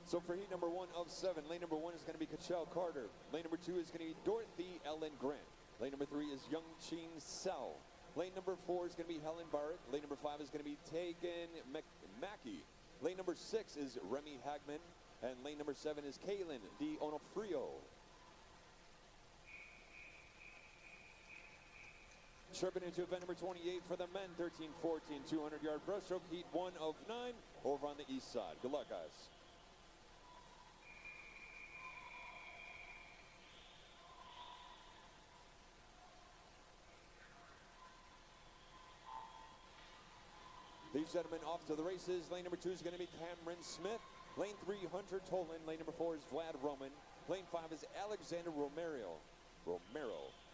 So for heat number 1 of 7, lane number 1 is going to be Kachelle Carter. Lane number 2 is going to be Dorothy Ellen Grant. Lane number 3 is Young Chin Sao. Lane number 4 is going to be Helen Barrett. Lane number 5 is going to be Tegan Mackey. Lane number 6 is Remy Hagman. And lane number 7 is Kaylin D. Onofrio. Chirping into event number 28 for the men, 13-14 200-yard breaststroke heat 1 of 9 over on the east side. Good luck, guys. These gentlemen off to the races. Lane number 2 is going to be Cameron Smith. Lane 3, Hunter Tolan. Lane number 4 is Vlad Roman. Lane 5 is Alexander Romero.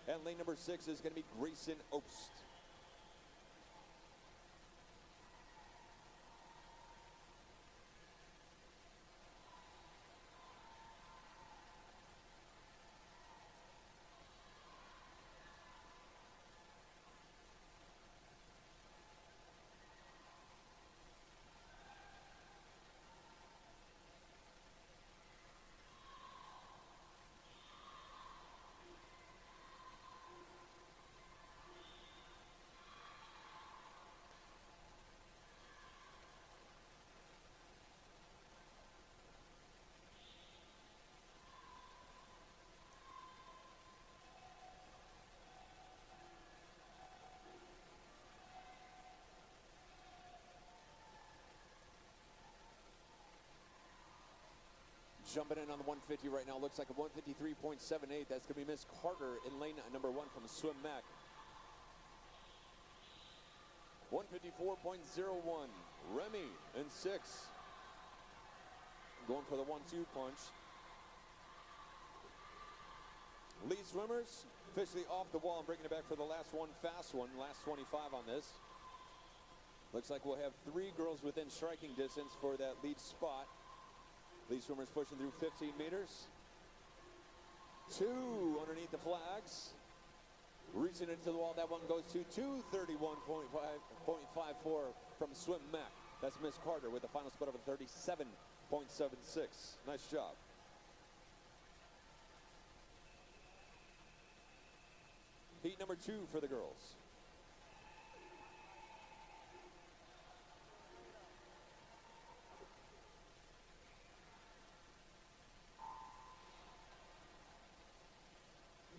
And lane number 6 is going to be Grayson Oast. Jumping in on the 150 right now. Looks like a 153.78. That's going to be Miss Carter in lane number 1 from Swim Mac. 154.01. Remy in 6. Going for the 1-2 punch. Lead swimmers officially off the wall and bringing it back for the last one, fast one. Last 25 on this. Looks like we'll have 3 girls within striking distance for that lead spot. Lead swimmers pushing through 15 meters. 2 underneath the flags. Reaching into the wall. That one goes to 231.54 from Swim Mac. That's Miss Carter with the final split of a 37.76. Nice job. Heat number 2 for the girls.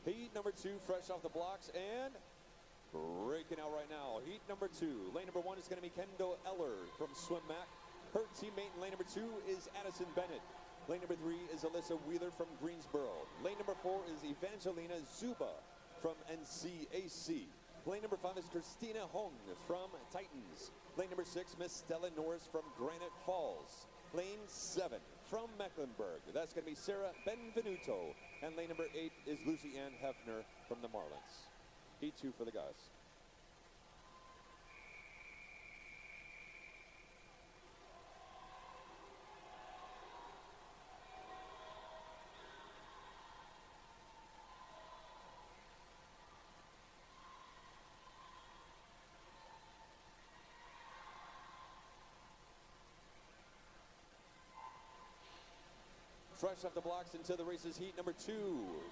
Heat number 2, fresh off the blocks and breaking out right now. Heat number 2. Lane number 1 is going to be Kendall Eller from Swim Mac. Her teammate in lane number 2 is Addison Bennett. Lane number 3 is Alyssa Wheeler from Greensboro. Lane number 4 is Evangelina Zuba from NCAC. Lane number 5 is Christina Hong from Titans. Lane number 6, Miss Stella Norris from Granite Falls. Lane 7 from Mecklenburg. That's going to be Sarah Benvenuto. And lane number 8 is Lucy Ann Hefner from the Marlins. Heat 2 for the guys. Fresh off the blocks into the races, heat number 2.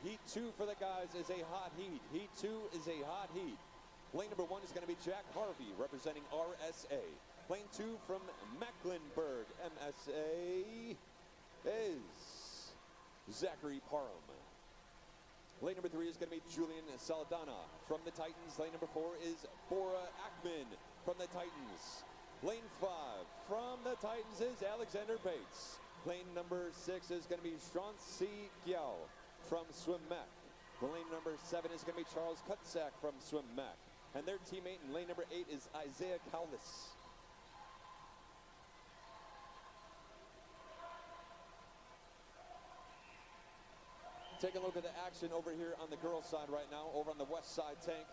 Heat 2 for the guys is a hot heat. Heat 2 is a hot heat. Lane number 1 is going to be Jack Harvey representing RSA. Lane 2 from Mecklenburg, MSA, is Zachary Parham. Lane number 3 is going to be Julian Saldana from the Titans. Lane number 4 is Bora Ackman from the Titans. Lane 5 from the Titans is Alexander Bates. Lane number 6 is going to be Strancy Giao from Swim Mac. Lane number 7 is going to be Charles Kutzak from Swim Mac. And their teammate in lane number 8 is Isaiah Caldas. Taking a look at the action over here on the girls' side right now, over on the west side tank.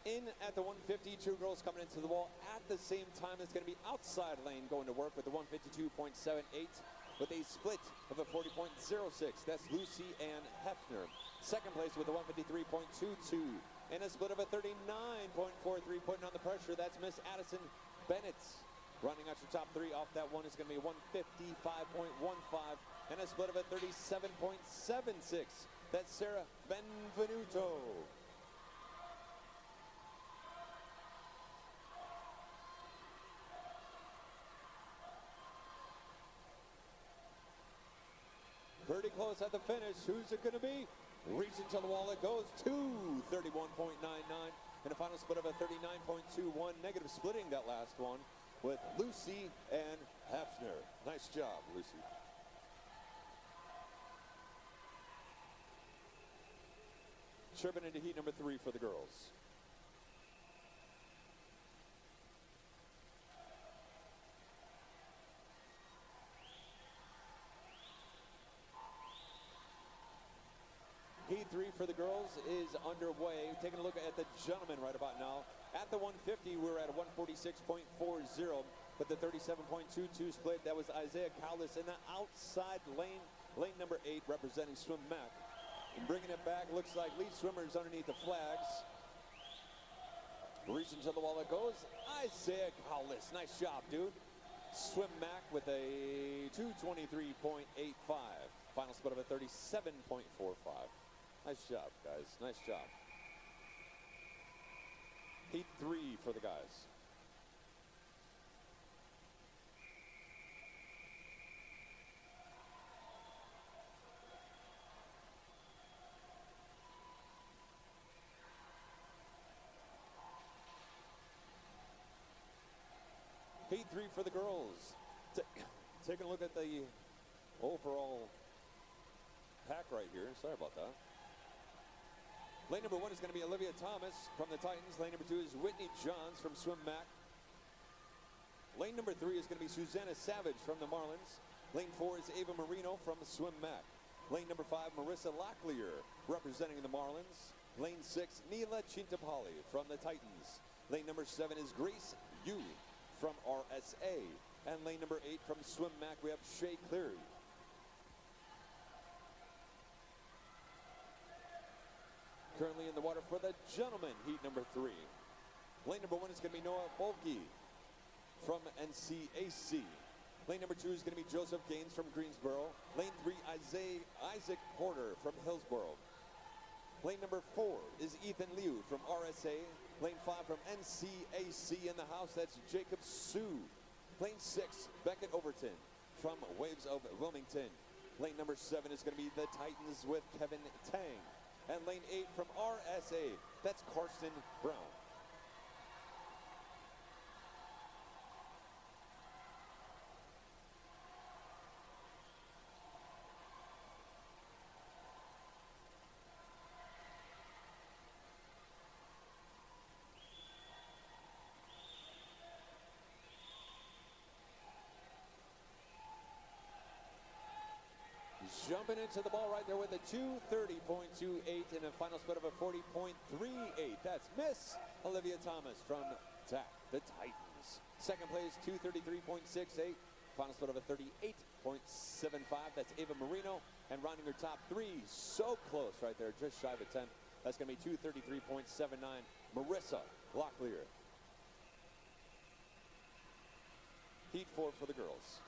In at the 150, 2 girls coming into the wall. At the same time, it's going to be outside lane going to work with the 152.78. With a split of a 40.06. That's Lucy Ann Hefner. Second place with a 153.22. And a split of a 39.43. Putting on the pressure, that's Miss Addison Bennett. Running out your top 3 off that one is going to be 155.15. And a split of a 37.76. That's Sarah Benvenuto. Pretty close at the finish. Who's it going to be? Reaching to the wall it goes to 31.99 and a final split of a 39.21. Negative splitting that last one with Lucy and Hefner. Nice job, Lucy. Chirping into heat number 3 for the girls. Heat 3 for the girls is underway. Taking a look at the gentlemen right about now. At the 150, we're at a 146.40, but the 37.22 split, that was Isaiah Callis in the outside lane, lane number 8, representing Swim Mac. And bringing it back, looks like lead swimmers underneath the flags. Reaching to the wall it goes, Isaiah Callis. Nice job, dude. Swim Mac with a 223.85. Final split of a 37.45. Nice job, guys. Nice job. Heat 3 for the guys. Heat 3 for the girls. Taking a look at the overall pack right here. Sorry about that. Lane number 1 is going to be Olivia Thomas from the Titans. Lane number 2 is Whitney Johns from Swim Mac. Lane number 3 is going to be Susanna Savage from the Marlins. Lane 4 is Ava Marino from Swim Mac. Lane number 5, Marissa Locklear representing the Marlins. Lane 6, Neela Chintapalli from the Titans. Lane number 7 is Grace Yu from RSA. And lane number 8 from Swim Mac, we have Shay Cleary. Currently in the water for the gentlemen, heat number 3. Lane number 1 is going to be Noah Bolke from NCAC. Lane number 2 is going to be Joseph Gaines from Greensboro. Lane 3, Isaac Porter from Hillsboro. Lane number 4 is Ethan Liu from RSA. Lane 5 from NCAC in the house, that's Jacob Sue. Lane 6, Beckett Overton from Waves of Wilmington. Lane number 7 is going to be the Titans with Kevin Tang. And lane 8 from RSA, that's Karsten Brown. Jumping into the ball right there with a 230.28 and a final split of a 40.38. That's Miss Olivia Thomas from TAC, the Titans. Second place, 233.68. Final split of a 38.75. That's Ava Marino. And rounding her top 3, so close right there, just shy of a 10. That's going to be 233.79. Marissa Locklear. Heat 4 for the girls.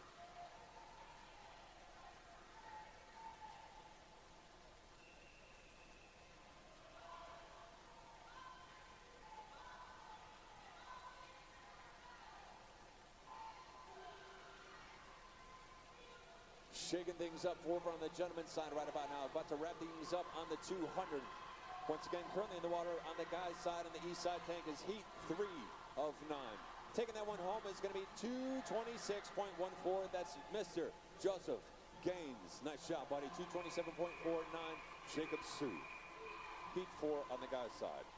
Shaking things up over on the gentleman's side right about now. About to wrap things up on the 200. Once again, currently in the water on the guy's side, on the east side tank is heat 3 of 9. Taking that one home is going to be 226.14. That's Mr. Joseph Gaines. Nice shot, buddy. 227.49. Jacob Sue. Heat 4 on the guy's side.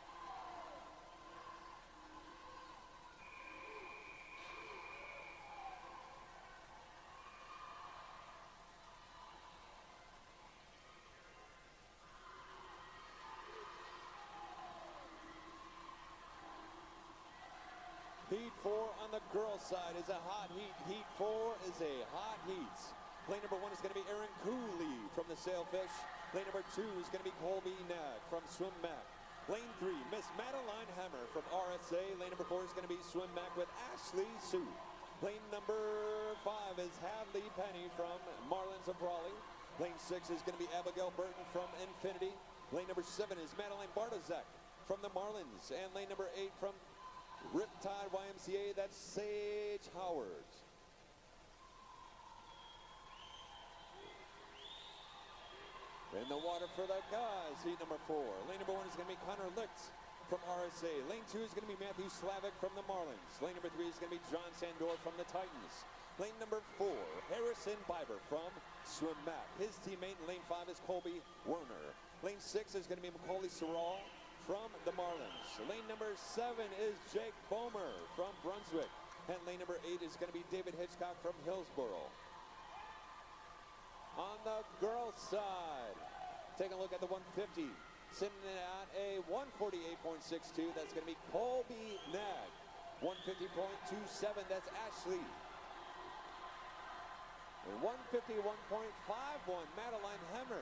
Heat 4 on the girls' side is a hot heat. Heat 4 is a hot heat. Lane number 1 is going to be Aaron Cooley from the Sailfish. Lane number 2 is going to be Colby Nag from Swim Mac. Lane 3, Miss Madeline Hammer from RSA. Lane number 4 is going to be Swim Mac with Ashley Sue. Lane number 5 is Hadley Penny from Marlins of Raleigh. Lane 6 is going to be Abigail Burton from Infinity. Lane number 7 is Madeline Bartozek from the Marlins. And lane number 8 from Riptide YMCA, that's Sage Howard. In the water for the guys, heat number 4. Lane number 1 is going to be Connor Licht from RSA. Lane 2 is going to be Matthew Slavic from the Marlins. Lane number 3 is going to be John Sandor from the Titans. Lane number 4, Harrison Biber from Swim Mac. His teammate in lane 5 is Colby Werner. Lane 6 is going to be Macaulay Sorrell from the Marlins. Lane number 7 is Jake Bomer from Brunswick. And lane number 8 is going to be David Hitchcock from Hillsboro. On the girls' side, Take a look at the 150. Sitting at a 148.62. That's going to be Colby Nag. 150.27. That's Ashley. And 151.51. Madeline Hemmer.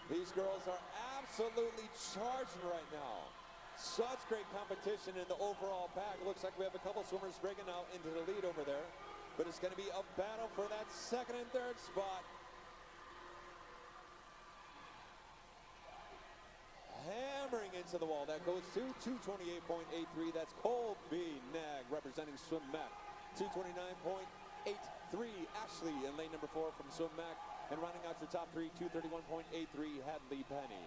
These girls are absolutely charging right now. Such great competition in the overall pack. Looks like we have a couple swimmers breaking out into the lead over there. But it's going to be a battle for that second and third spot. Hammering into the wall. That goes to 228.83. That's Colby Nag representing Swim Mac. 229.83. Ashley in lane number 4 from Swim Mac. And rounding out your top 3, 231.83, Hadley Penny.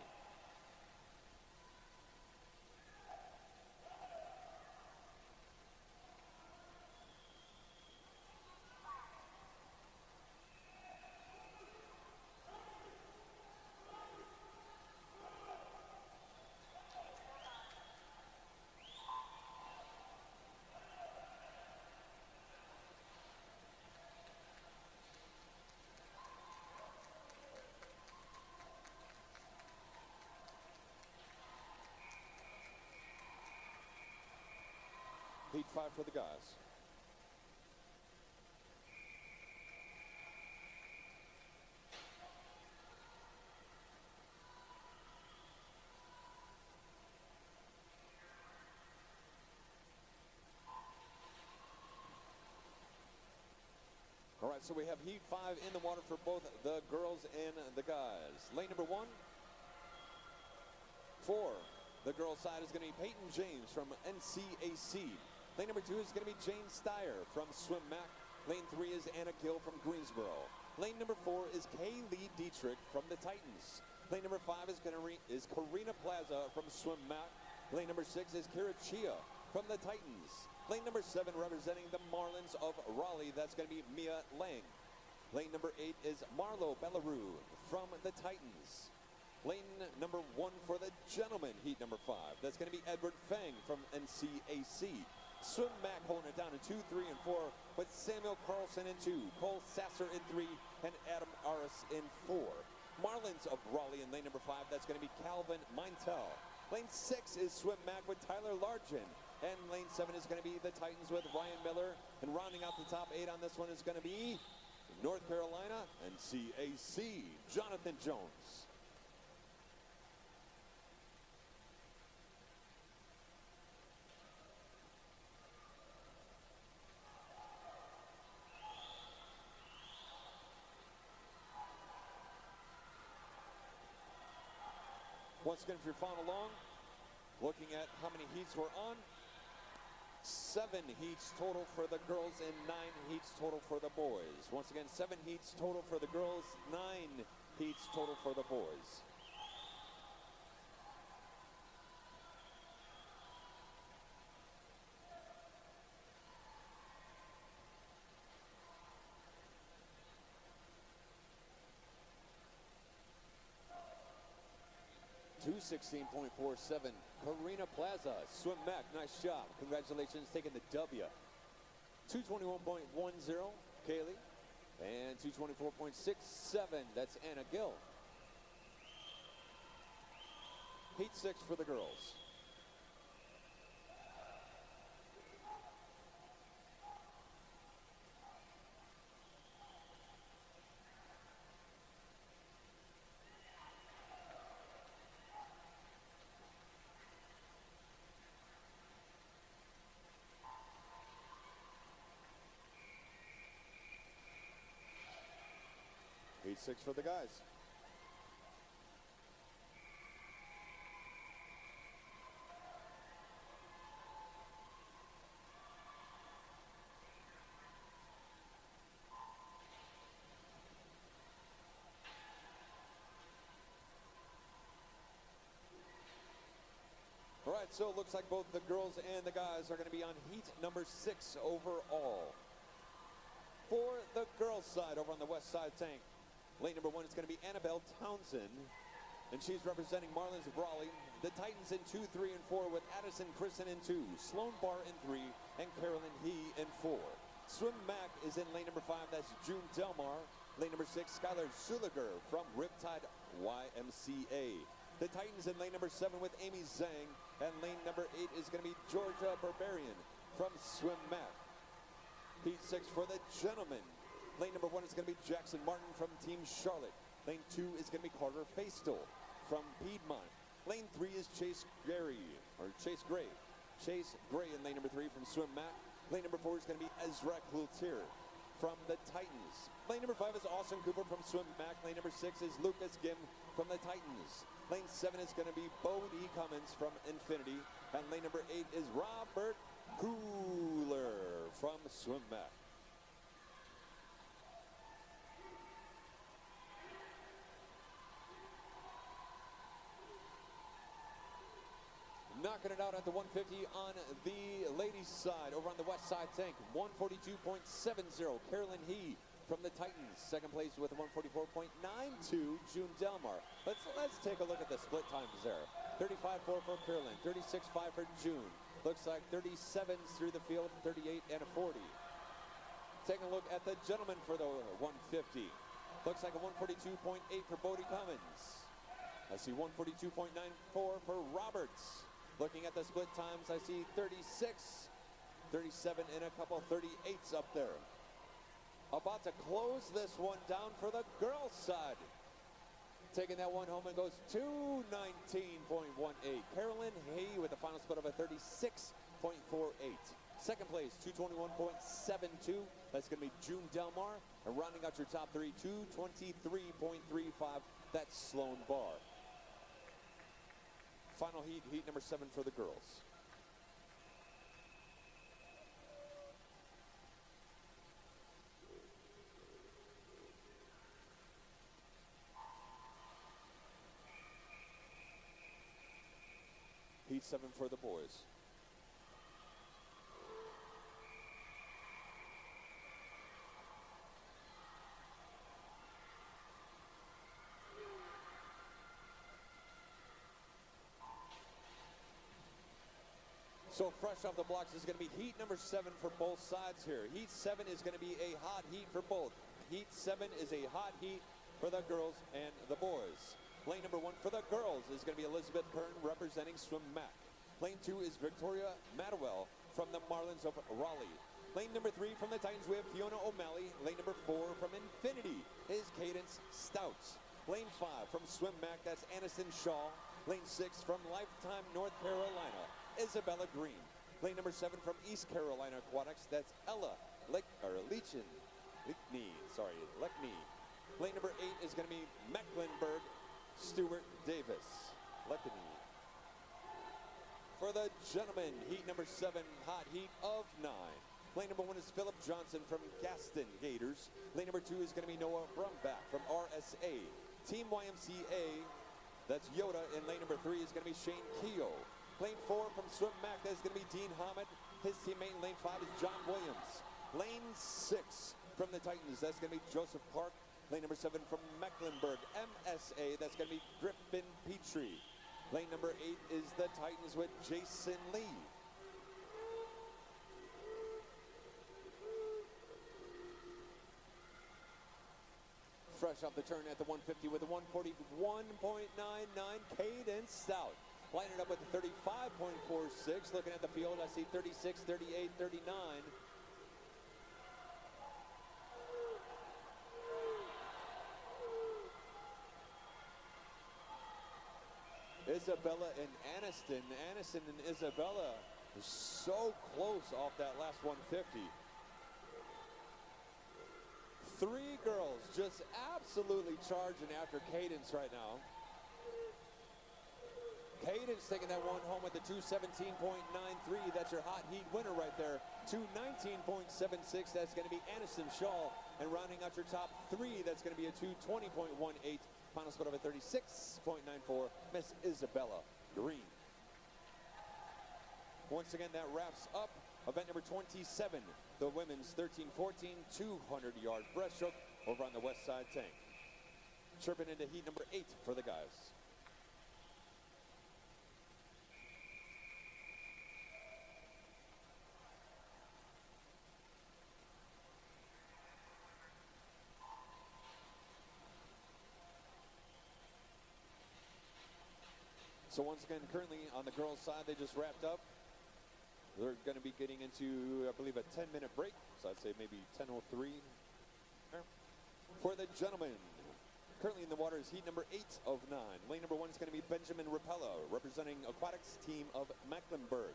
Heat 5 for the guys. All right, so we have Heat 5 in the water for both the girls and the guys. Lane number 1. For the girls' side is going to be Peyton James from NCAC. Lane number 2 is going to be Jane Steyer from Swim Mac. Lane 3 is Anna Gill from Greensboro. Lane number 4 is Kaylee Dietrich from the Titans. Lane number 5 is Karina Plaza from Swim Mac. Lane number 6 is Kira Chia from the Titans. Lane number 7 representing the Marlins of Raleigh. That's going to be Mia Lang. Lane number 8 is Marlo Bellarue from the Titans. Lane number 1 for the gentlemen, heat number 5. That's going to be Edward Fang from NCAC. Swim Mac holding it down in 2, 3, and 4 with Samuel Carlson in 2, Cole Sasser in 3, and Adam Aris in 4. Marlins of Raleigh in lane number 5. That's going to be Calvin Mintel. Lane 6 is Swim Mac with Tyler Largent. And lane 7 is going to be the Titans with Ryan Miller. And rounding out the top 8 on this one is going to be North Carolina and CAC, Jonathan Jones. Once again, if you're following along, looking at how many heats we're on, 7 heats total for the girls and 9 heats total for the boys. Once again, 7 heats total for the girls, 9 heats total for the boys. .216.47. Karina Plaza, Swim Mac, nice job. Congratulations, taking the W. 221.10, Kaylee. And 224.67, that's Anna Gill. Heat 6 for the girls. Heat 6 for the guys. All right, so it looks like both the girls and the guys are going to be on heat number 6 overall. For the girls' side over on the west side tank, lane number 1 is going to be Annabelle Townsend, and she's representing Marlins of Raleigh. The Titans in 2, 3, and 4 with Addison Christen in 2, Sloan Barr in 3, and Carolyn He in 4. Swim Mac is in lane number 5. That's June Delmar. Lane number 6, Skylar Zuliger from Riptide YMCA. The Titans in lane number 7 with Amy Zhang. And lane number 8 is going to be Georgia Barbarian from Swim Mac. Heat 6 for the gentlemen. Lane number 1 is going to be Jackson Martin from Team Charlotte. Lane 2 is going to be Carter Feistel from Piedmont. Lane 3 is Chase Gray. Chase Gray in lane number 3 from Swim Mac. Lane number 4 is going to be Ezra Cloutier from the Titans. Lane number 5 is Austin Cooper from Swim Mac. Lane number 6 is Lucas Gim from the Titans. Lane 7 is going to be Bodie Cummins from Infinity. And lane number 8 is Robert Cooler from Swim Mac. Knocking it out at the 150 on the ladies' side. Over on the west side tank, 142.70. Carolyn He from the Titans. Second place with 144.92. June Delmar. Let's take a look at the split times there. 35.4 for Carolyn, 36.5 for June. Looks like 37s through the field, 38 and a 40. Taking a look at the gentlemen for the 150. Looks like a 142.8 for Bodie Cummins. I see 142.94 for Roberts. Looking at the split times, I see 36, 37, and a couple 38s up there. About to close this one down for the girls' side. Taking that one home and goes 219.18. Carolyn Hay with a final split of a 36.48. Second place, 221.72. That's going to be June Delmar. And rounding out your top 3, 223.35. That's Sloan Barr. Final heat, heat number 7 for the girls. Heat 7 for the boys. So fresh off the blocks is going to be heat number 7 for both sides here. Heat 7 is going to be a hot heat for both. Heat 7 is a hot heat for the girls and the boys. Lane number 1 for the girls is going to be Elizabeth Kern representing Swim Mac. Lane 2 is Victoria Madwell from the Marlins of Raleigh. Lane number 3 from the Titans, we have Fiona O'Malley. Lane number 4 from Infinity is Cadence Stouts. Lane 5 from Swim Mac, that's Aniston Shaw. Lane 6 from Lifetime North Carolina, Isabella Green. Lane number 7 from East Carolina Aquatics, that's Ella Leckney. Lane number 8 is going to be Mecklenburg Stuart Davis. Leckney. For the gentlemen, heat number 7, hot heat of 9. Lane number 1 is Philip Johnson from Gaston Gators. Lane number 2 is going to be Noah Brumbach from RSA. Team YMCA, that's Yoda. And lane number 3 is going to be Shane Keogh. Lane 4 from Swim Mac, that's going to be Dean Hammond. His teammate in lane 5 is John Williams. Lane 6 from the Titans, that's going to be Joseph Park. Lane number 7 from Mecklenburg MSA, that's going to be Griffin Petrie. Lane number 8 is the Titans with Jason Lee. Fresh off the turn at the 150 with a 141.99 Cadence Stout. Lining up with the 35.46. Looking at the field, I see 36, 38, 39. Isabella and Aniston. Aniston and Isabella are so close off that last 150. 3 girls just absolutely charging after Cadence right now. Cadence taking that one home with the 217.93. That's your hot heat winner right there. 219.76. That's going to be Aniston Shaw. And rounding out your top 3, that's going to be a 220.18. Final split of a 36.94. Miss Isabella Green. Once again, that wraps up event number 27, the women's 13-14 200-yard breaststroke over on the west side tank. Chirping into heat number 8 for the guys. So once again, currently on the girls' side, they just wrapped up. They're going to be getting into, I believe, a 10-minute break. So I'd say maybe 10:03. For the gentlemen, currently in the water is heat number 8 of 9. Lane number 1 is going to be Benjamin Rapella, representing Aquatics team of Mecklenburg.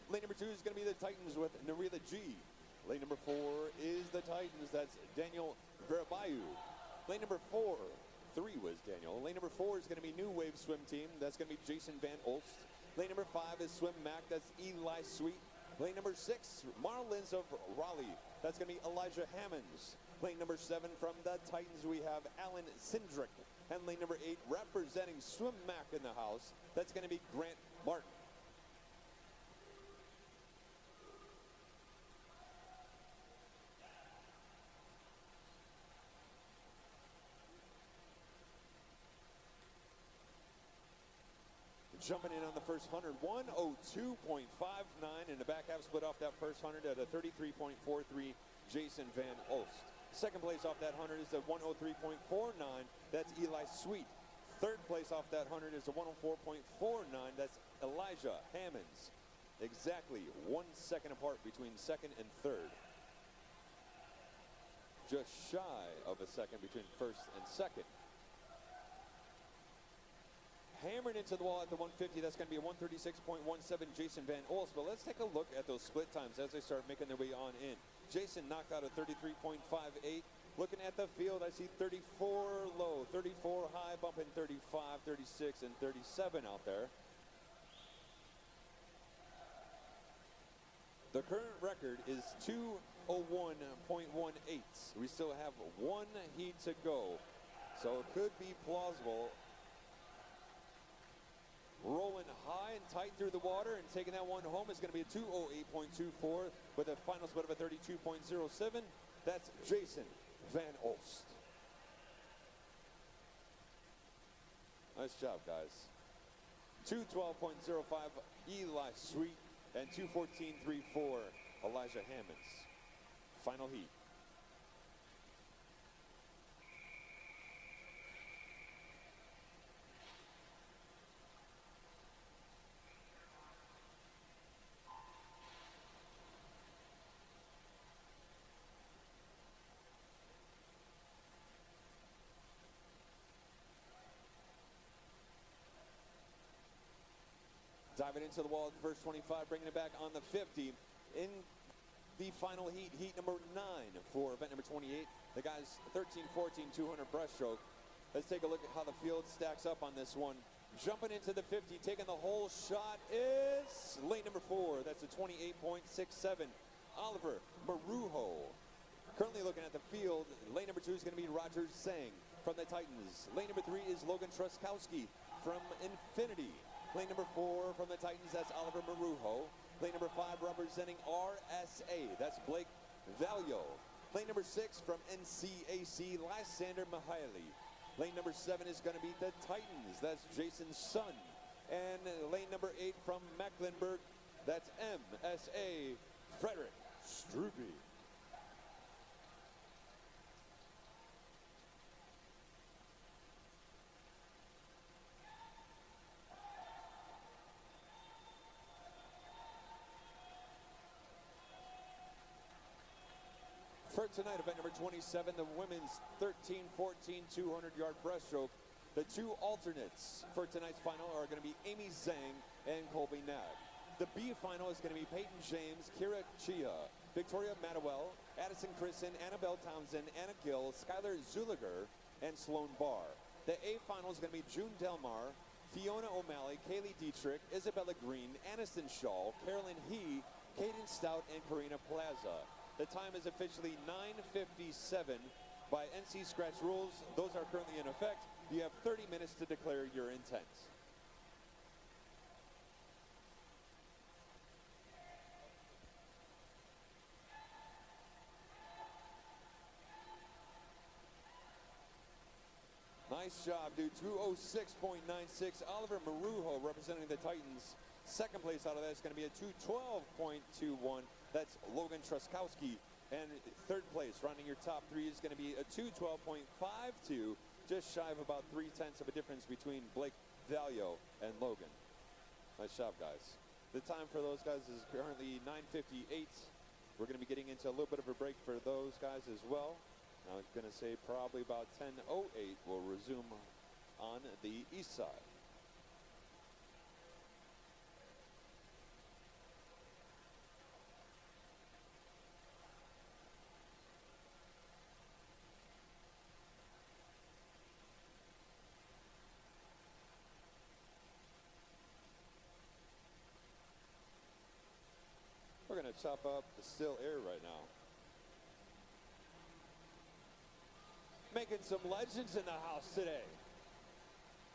Lane number 2 is going to be the Titans with Narila G. Lane number 4 is the Titans. That's Daniel Verabayu. Lane number 3 was Daniel. Lane number 4 is going to be New Wave Swim Team. That's going to be Jason Van Olst. Lane number 5 is Swim Mac. That's Eli Sweet. Lane number 6, Marlins of Raleigh. That's going to be Elijah Hammonds. Lane number 7 from the Titans, we have Alan Sindrick. And lane number 8, representing Swim Mac in the house, that's going to be Grant Martin. Jumping in on the first 100, 102.59 in the back half, split off that first 100 at a 33.43 Jason Van Olst. Second place off that 100 is a 103.49, that's Eli Sweet. Third place off that 100 is a 104.49, that's Elijah Hammonds. Exactly 1 second apart between second and third. Just shy of a second between first and second. Hammered into the wall at the 150, that's going to be a 136.17 Jason Van Olst. But let's take a look at those split times as they start making their way on in. Jason knocked out a 33.58. Looking at the field, I see 34 low, 34 high, bumping 35, 36, and 37 out there. The current record is 201.18. We still have 1 heat to go, so it could be plausible. Rolling high and tight through the water and taking that one home is going to be a 208.24 with a final split of a 32.07. That's Jason Van Olst. Nice job, guys. 212.05 Eli Sweet and 214.34 Elijah Hammonds. Final heat. Diving into the wall at the first 25, bringing it back on the 50. In the final heat, heat number 9 for event number 28. The guys 13-14, 200 breaststroke. Let's take a look at how the field stacks up on this one. Jumping into the 50, taking the whole shot is lane number 4. That's a 28.67. Oliver Marujo. Currently looking at the field, lane number 2 is going to be Roger Zhang from the Titans. Lane number 3 is Logan Truskowski from Infinity. Lane number 4 from the Titans, that's Oliver Marujo. Lane number 5 representing RSA, that's Blake Valio. Lane number 6 from NCAC, Lysander Mihaly. Lane number 7 is going to be the Titans, that's Jason Sun. And lane number 8 from Mecklenburg, that's MSA Frederick Struby. For tonight, event number 27, the women's 13-14 200-yard breaststroke. The 2 alternates for tonight's final are going to be Amy Zhang and Colby Nag. The B final is going to be Peyton James, Kira Chia, Victoria Madewell, Addison Christen, Annabelle Townsend, Anna Gill, Skylar Zuliger, and Sloan Barr. The A final is going to be June Delmar, Fiona O'Malley, Kaylee Dietrich, Isabella Green, Aniston Shaw, Carolyn He, Kaden Stout, and Karina Plaza. The time is officially 9:57 by NC Scratch rules. Those are currently in effect. You have 30 minutes to declare your intent. Nice job, dude. 206.96. Oliver Marujo representing the Titans. Second place out of that is going to be a 212.21. That's Logan Truskowski. And third place, rounding your top 3, is going to be a 212.52. just shy of about 3/10 of a difference between Blake Valio and Logan. Nice job, guys. The time for those guys is currently 9:58. We're going to be getting into a little bit of a break for those guys as well. Now I'm going to say probably about 10:08 we'll resume on the east side. We're going to chop up the still air right now. Making some legends in the house today.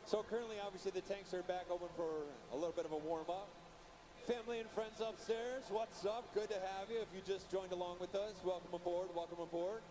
So currently, obviously, the tanks are back open for a little bit of a warm-up. Family and friends upstairs, what's up? Good to have you. If you just joined along with us, welcome aboard, welcome aboard.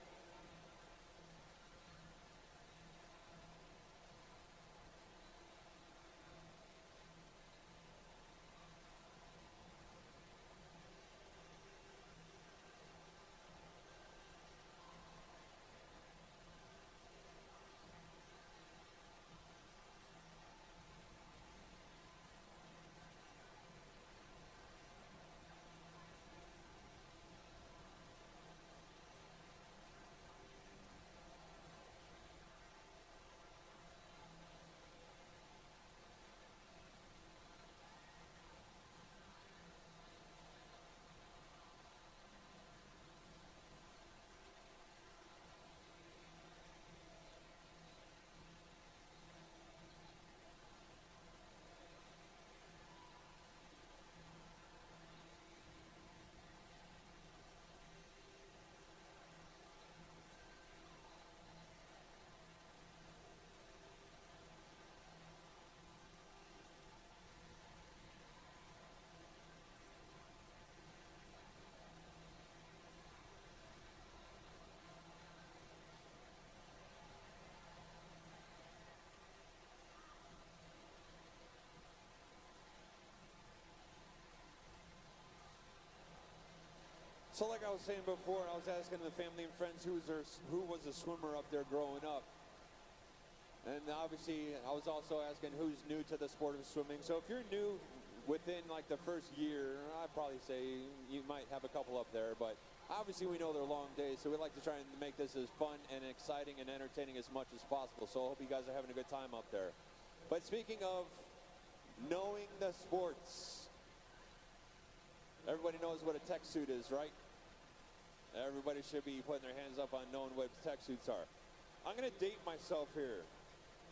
So like I was saying before, I was asking the family and friends who was a swimmer up there growing up. And obviously, I was also asking who's new to the sport of swimming. So if you're new within like the first year, I'd probably say you might have a couple up there. But obviously, we know they're long days, so we like to try and make this as fun and exciting and entertaining as much as possible. So I hope you guys are having a good time up there. But speaking of knowing the sports, everybody knows what a tech suit is, right? Everybody should be putting their hands up on knowing what tech suits are. I'm going to date myself here.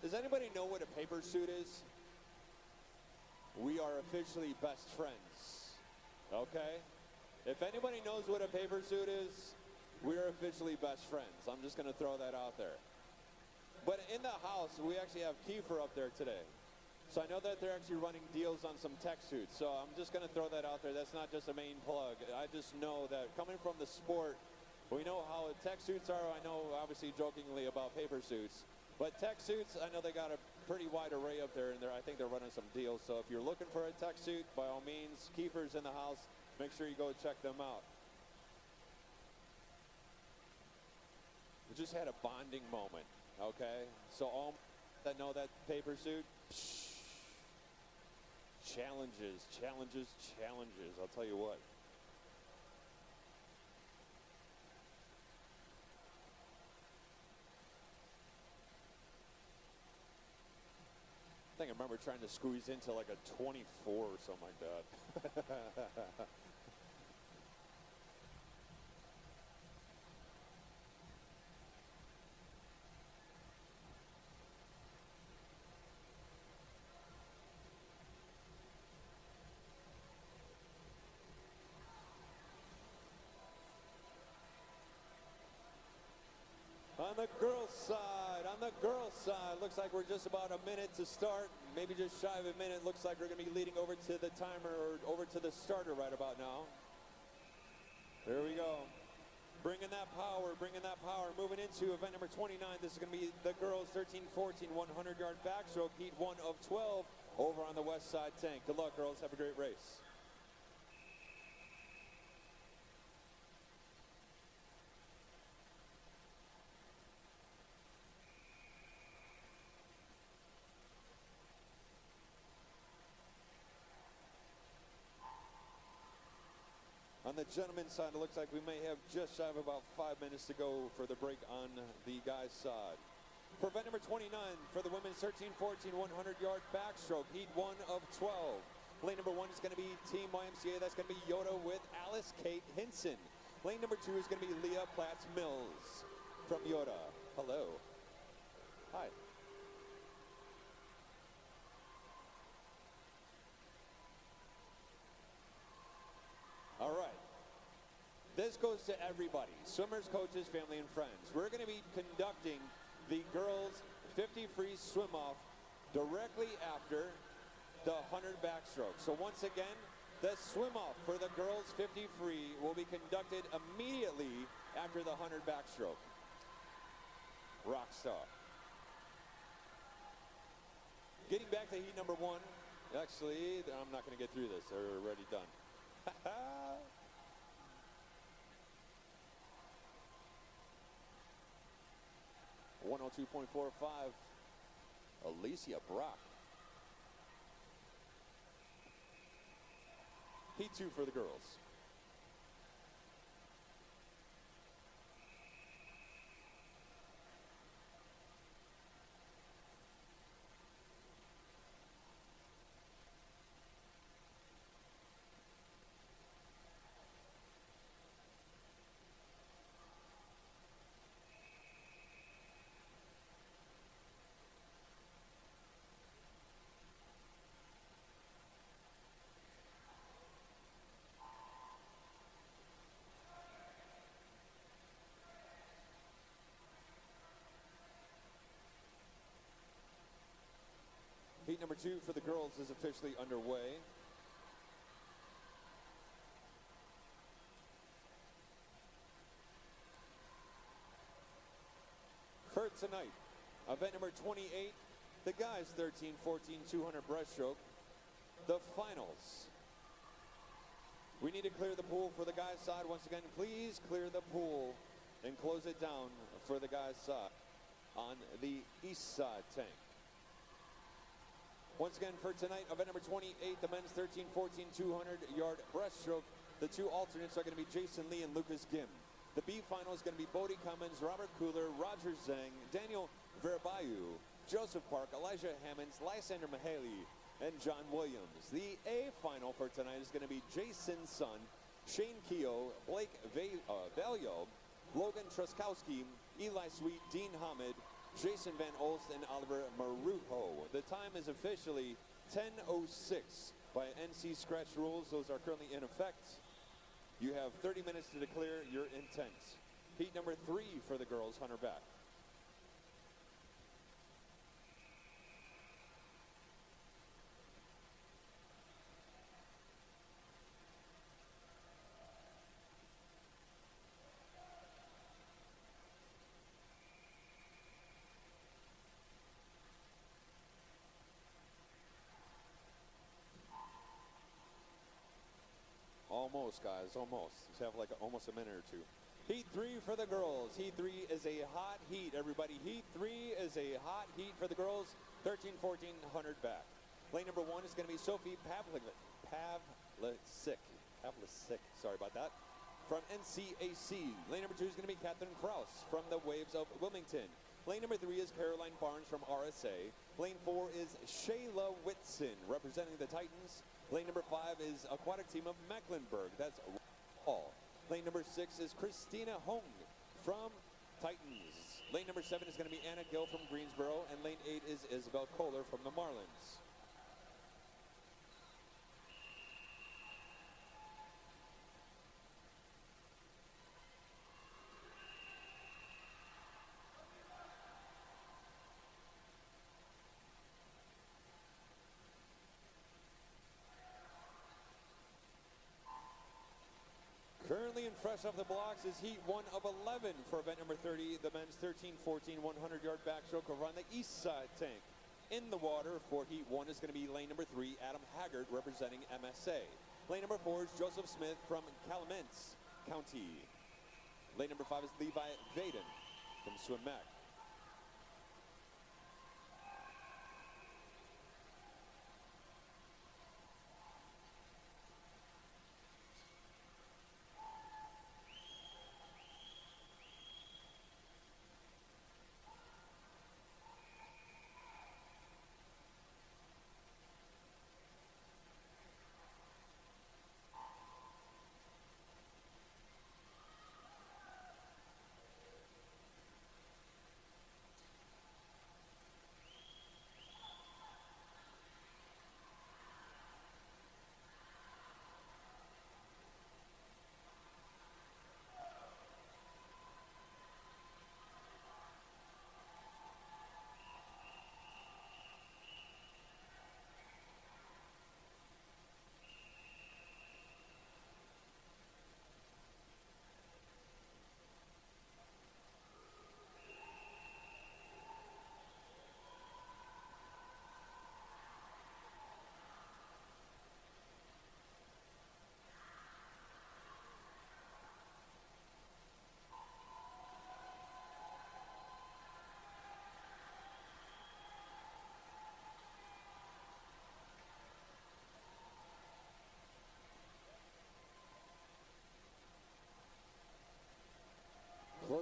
Does anybody know what a paper suit is? We are officially best friends. Okay? If anybody knows what a paper suit is, we're officially best friends. I'm just going to throw that out there. But in the house, we actually have Kiefer up there today. So I know that they're actually running deals on some tech suits. So I'm just going to throw that out there. That's not just a main plug. I just know that coming from the sport, we know how tech suits are. I know, obviously, jokingly about paper suits. But tech suits, I know they got a pretty wide array up there, and I think they're running some deals. So if you're looking for a tech suit, by all means, Kiefer's in the house. Make sure you go check them out. We just had a bonding moment, okay? So all that know that paper suit, challenges, challenges, challenges. I'll tell you what. I think I remember trying to squeeze into like a 24 or something like that. On the girls' side, looks like we're just about a minute to start, maybe just shy of a minute. Looks like we're going to be leading over to the timer or over to the starter right about now. There we go. Bringing that power, moving into event number 29. This is going to be the girls 13-14 100-yard backstroke, heat 1 of 12 over on the west side tank. Good luck, girls. Have a great race. On the gentlemen's side, it looks like we may have just shy of about 5 minutes to go for the break on the guys' side. For event number 29, for the women's 13-14 100-yard backstroke, heat 1 of 12. Lane number 1 is going to be Team YMCA. That's going to be Yoda with Alice Kate Hinson. Lane number 2 is going to be Leah Platts Mills from Yoda. Hello. Hi. All right. This goes to everybody, swimmers, coaches, family, and friends. We're going to be conducting the girls' 50 free swim-off directly after the 100 backstroke. So once again, the swim-off for the girls' 50 free will be conducted immediately after the 100 backstroke. Rock star. Getting back to heat number 1. Actually, I'm not going to get through this. They're already done. 102.45, Alicia Brock. Heat 2 for the girls. Heat number 2 for the girls is officially underway. For tonight, event number 28, the guys 13-14 200 breaststroke, the finals. We need to clear the pool for the guys' side. Once again, please clear the pool and close it down for the guys' side on the east side tank. Once again, for tonight, event number 28, the men's 13-14 200-yard breaststroke. The two alternates are going to be Jason Lee and Lucas Gim. The B final is going to be Bodie Cummins, Robert Cooler, Roger Zhang, Daniel Verbayu, Joseph Park, Elijah Hammonds, Lysander Mahaley, and John Williams. The A final for tonight is going to be Jason Sun, Shane Keogh, Blake Valio, Logan Truskowski, Eli Sweet, Dean Hamid, Jason Van Olst, and Oliver Marujo. The time is officially 10:06 by NC scratch rules. Those are currently in effect. You have 30 minutes to declare your intent. Heat number 3 for the girls, 100 back. Almost, guys, almost. Just have like almost a minute or two. Heat 3 for the girls. Heat 3 is a hot heat, everybody. Heat 3 is a hot heat for the girls. 13-14 100 back. Lane number 1 is going to be Sophie Pavlicic. Sorry about that. From NCAC. Lane number 2 is going to be Catherine Kraus from the Waves of Wilmington. Lane number 3 is Caroline Barnes from RSA. Lane 4 is Shayla Whitson representing the Titans. Lane number 5 is Aquatic Team of Mecklenburg. That's all. Lane number 6 is Christina Hong from Titans. Lane number 7 is going to be Anna Gill from Greensboro. And lane 8 is Isabel Kohler from the Marlins. Currently and fresh off the blocks is heat 1 of 11 for event number 30, the men's 13-14 100-yard backstroke over on the east side tank. In the water for heat 1 is going to be lane number 3, Adam Haggard representing MSA. Lane number 4 is Joseph Smith from Calumet County. Lane number 5 is Levi Vaden from Swim-Mac.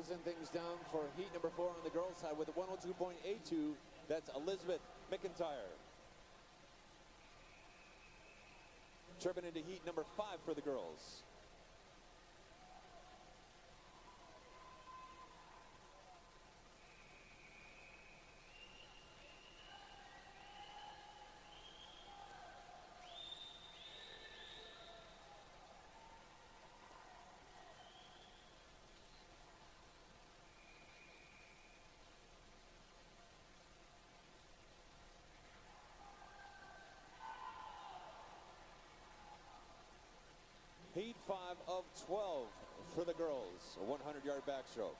Closing things down for heat number 4 on the girls' side with a 102.82. That's Elizabeth McIntyre. Tripping into heat number 5 for the girls. Heat 5 of 12 for the girls, a 100-yard backstroke.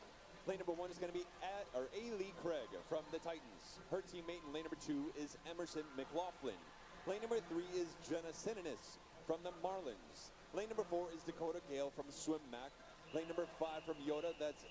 Lane number 1 is going to be Ailey Craig from the Titans. Her teammate in lane number 2 is Emerson McLaughlin. Lane number 3 is Jenna Sinanis from the Marlins. Lane number 4 is Dakota Gale from Swim Mac. Lane number 5 from Yoda, that's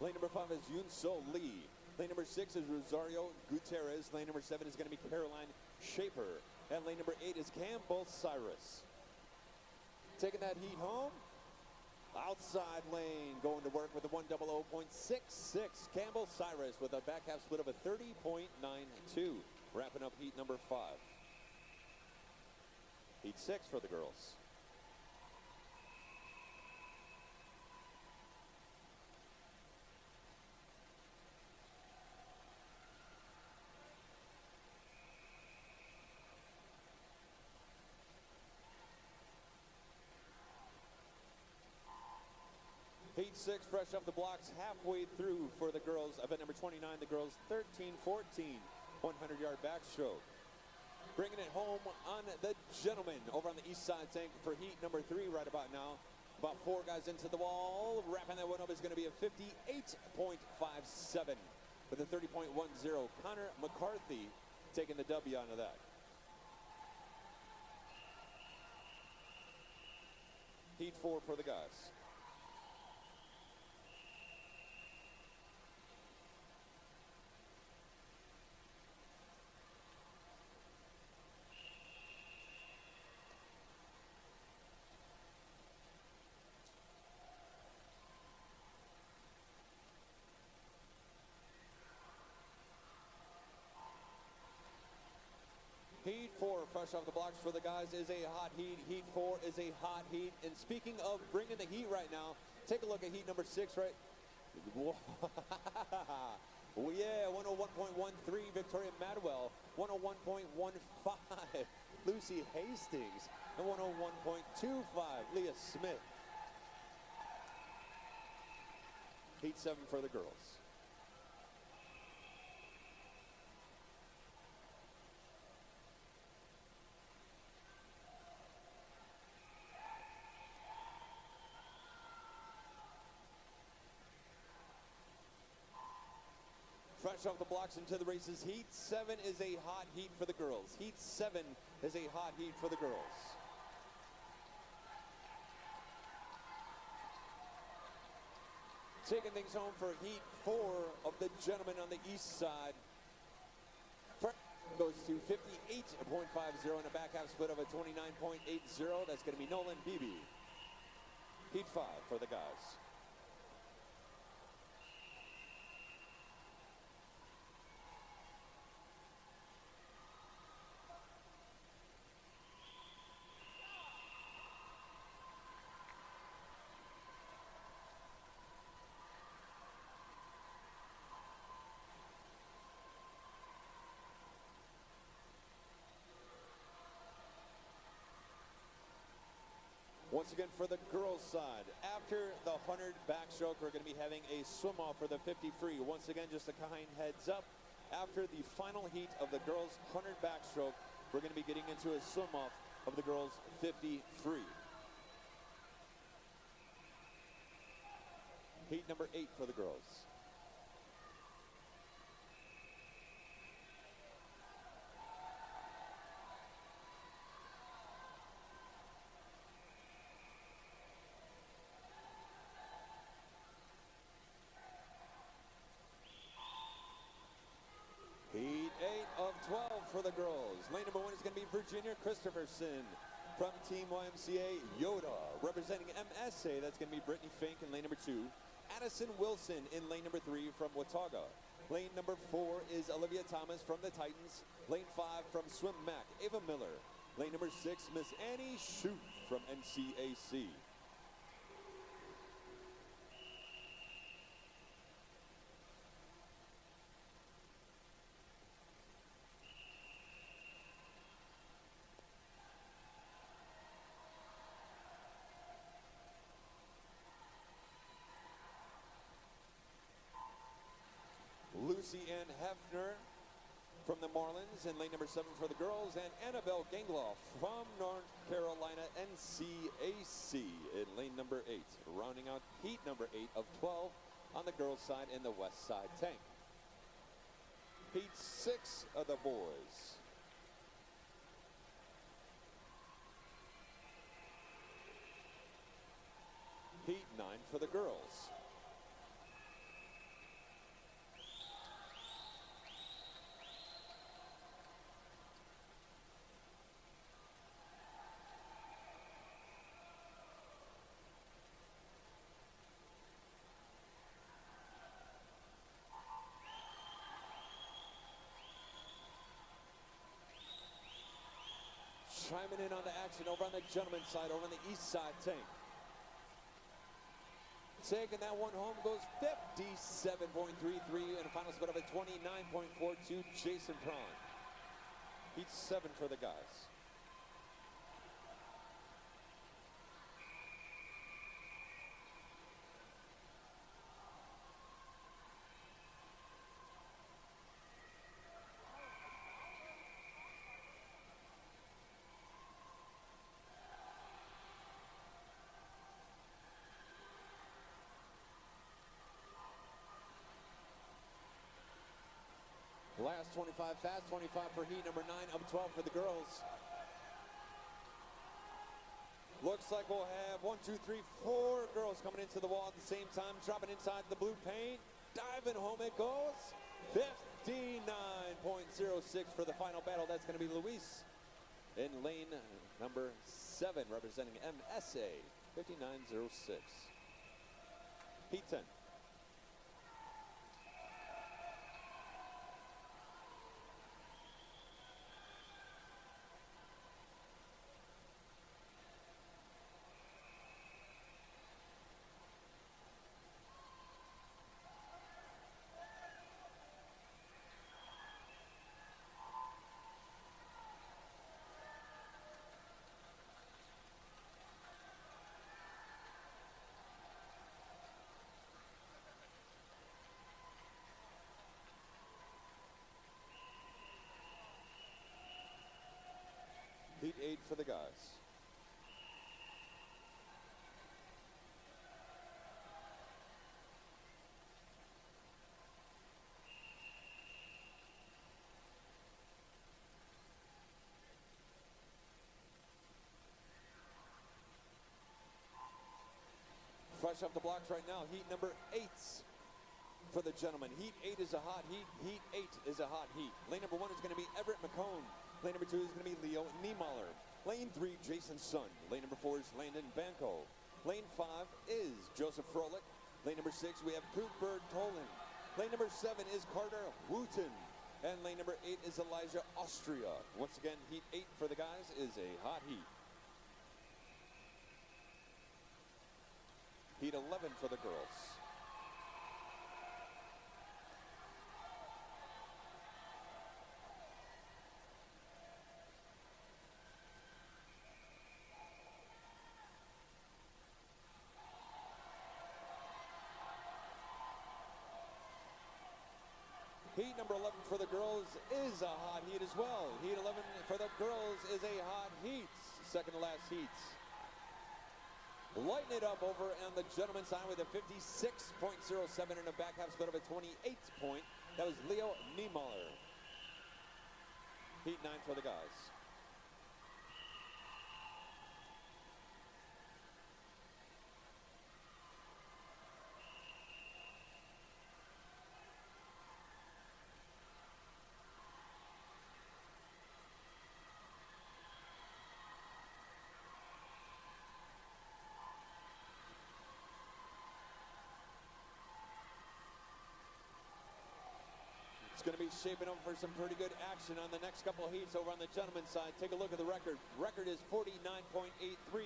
lane number 5 is Yunso Lee. Lane number 6 is Rosario Gutierrez. Lane number 7 is going to be Caroline Shaper. And lane number 8 is Campbell Cyrus. Taking that heat home. Outside lane going to work with a 100.66. Campbell Cyrus with a back half split of a 30.92. Wrapping up heat number 5. Heat 6 for the girls. Heat 6 fresh off the blocks halfway through for the girls. Event number 29, the girls 13-14, 100-yard backstroke. Bringing it home on the gentlemen over on the east side tank for heat number 3 right about now. About 4 guys into the wall. Wrapping that one up is going to be a 58.57 with a 30.10. Connor McCarthy taking the W out of that. Heat 4 for the guys. Heat 4 fresh off the blocks for the guys is a hot heat. Heat 4 is a hot heat. And speaking of bringing the heat right now, take a look at heat number 6, right? Well, yeah, 101.13 Victoria Madwell, 101.15 Lucy Hastings, and 101.25 Leah Smith. Heat 7 for the girls. Fresh off the blocks into the races. Heat 7 is a hot heat for the girls. Heat 7 is a hot heat for the girls. Taking things home for heat 4 of the gentlemen on the east side. First goes to 58.50 and a back half split of a 29.80. That's going to be Nolan Beebe. Heat 5 for the guys. Once again for the girls' side, after the 100 backstroke, we're going to be having a swim-off for the 50 free. Once again, just a kind heads up, after the final heat of the girls' 100 backstroke, we're going to be getting into a swim-off of the girls' 50 free. Heat number 8 for the girls. the girls. Lane number 1 is going to be Virginia Christopherson from Team YMCA Yoda. Representing MSA, that's going to be Brittany Fink in lane number 2. Addison Wilson in lane number 3 from Watauga. Lane number 4 is Olivia Thomas from the Titans. Lane 5 from Swim Mac, Ava Miller. Lane number 6, Miss Annie Shute from NCAC. Lucy Ann Hefner from the Marlins in lane number 7 for the girls, and Annabelle Gangloff from North Carolina NCAC in lane number 8, rounding out heat number 8 of 12 on the girls' side in the west side tank. Heat 6 of the boys. Heat 9 for the girls. Chiming in on the action over on the gentleman's side, over on the east side tank. Taking that one home goes 57.33 and a final split of a 29.42, Jason Prawn. Heat 7 for the guys. Last 25 fast, 25 for heat number 9, up 12 for the girls. Looks like we'll have 1, 2, 3, 4 girls coming into the wall at the same time, dropping inside the blue paint. Diving home it goes. 59.06 for the final battle. That's going to be Luis in lane number 7, representing MSA. 59.06. Heat 10. Heat 8 for the guys. Fresh off the blocks right now, heat number 8 for the gentlemen. Heat 8 is a hot heat. Heat 8 is a hot heat. Lane number 1 is going to be Everett McCone. Lane number 2 is going to be Leo Niemoller. Lane 3, Jason Sun. Lane number 4 is Landon Banco. Lane 5 is Joseph Froelich. Lane number 6, we have Cooper Tolan. Lane number 7 is Carter Wooten. And lane number 8 is Elijah Austria. Once again, heat 8 for the guys is a hot heat. Heat 11 for the girls. Heat number 11 for the girls is a hot heat as well. Heat 11 for the girls is a hot heat. Second to last heats. Lighten it up over on the gentleman's side with a 56.07 and a back half split of a 28 point. That was Leo Niemoller. Heat 9 for the guys. be shaping up for some pretty good action on the next couple of heats over on the gentlemen's side. Take a look at the record. Record is 49.83.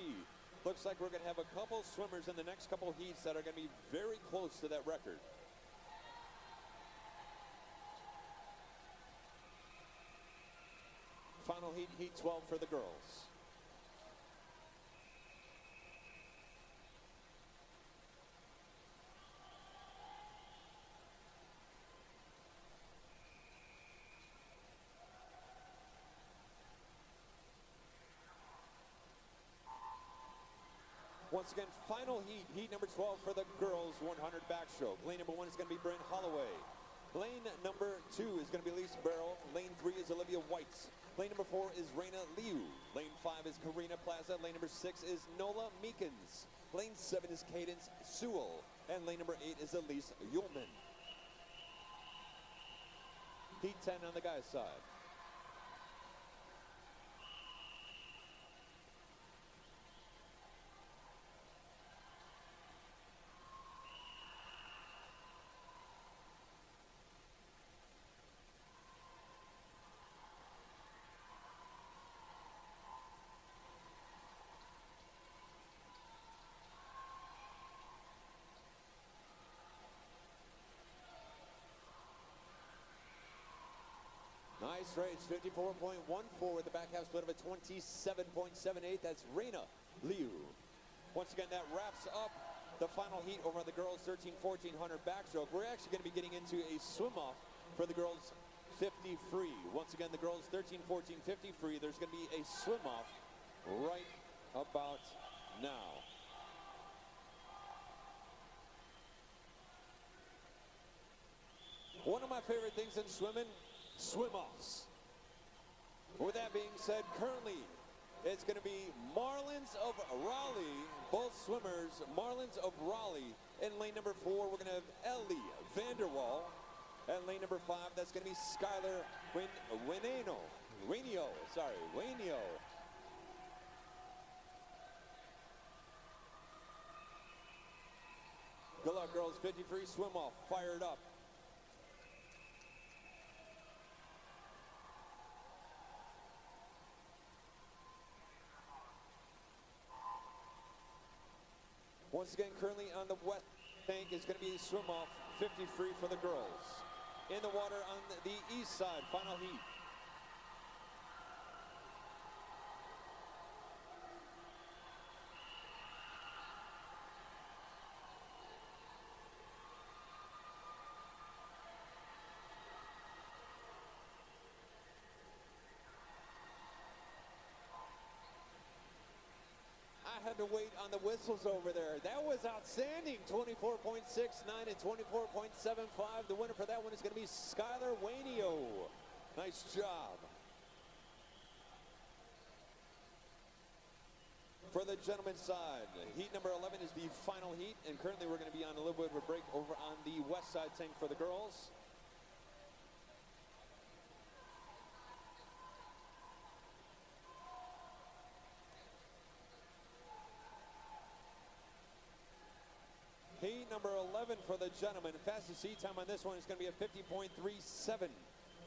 Looks like we're going to have a couple swimmers in the next couple of heats that are going to be very close to that record. Final heat, heat 12 for the girls. Once again, final heat, heat number 12 for the girls, 100 backstroke. Lane number 1 is going to be Bryn Holloway. Lane number 2 is going to be Lisa Barrow. Lane 3 is Olivia Whites. Lane number 4 is Raina Liu. Lane 5 is Karina Plaza. Lane number 6 is Nola Meekins. Lane 7 is Cadence Sewell. And lane number 8 is Elise Yulman. Heat 10 on the guys' side. Nice race, 54.14 with the back half split of a 27.78. That's Raina Liu. Once again, that wraps up the final heat over on the girls 13-1400 backstroke. We're actually going to be getting into a swim-off for the girls 50 free. Once again, the girls 13-14 50 free. There's going to be a swim-off right about now. One of my favorite things in swimming, swim-offs. With that being said, currently it's going to be Marlins of Raleigh, both swimmers, Marlins of Raleigh. In lane number 4, we're going to have Ellie Vanderwall. And lane number 5, that's going to be Skylar Wainio. Good luck, girls. 50 free swim-off, fired up. Once again, currently on the west bank is going to be swim-off, 50 free for the girls. In the water on the east side, final heat. I had to wait on the whistles over there. That was outstanding. 24.69 and 24.75. The winner for that one is going to be Skylar Wainio. Nice job. For the gentlemen's side, heat number 11 is the final heat, and currently we're going to be on a little bit of a break over on the west side tank for the girls. Heat number 11 for the gentlemen. Fastest seat time on this one is going to be a 50.37.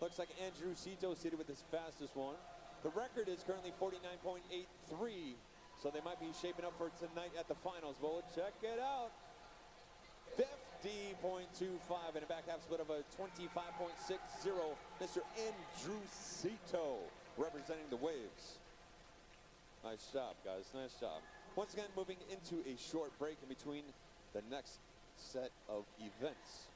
Looks like Andrew Cito seated with his fastest one. The record is currently 49.83, so they might be shaping up for tonight at the finals. But we'll check it out. 50.25 and a back half split of a 25.60. Mr. Andrew Cito representing the Waves. Nice job, guys. Nice job. Once again, moving into a short break in between the next set of events.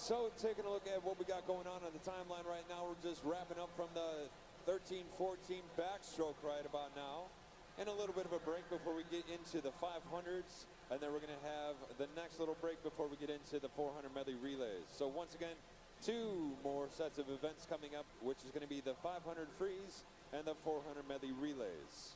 So taking a look at what we got going on the timeline right now, we're just wrapping up from the 13-14 backstroke right about now. And a little bit of a break before we get into the 500s. And then we're going to have the next little break before we get into the 400 medley relays. So once again, 2 more sets of events coming up, which is going to be the 500 freeze and the 400 medley relays.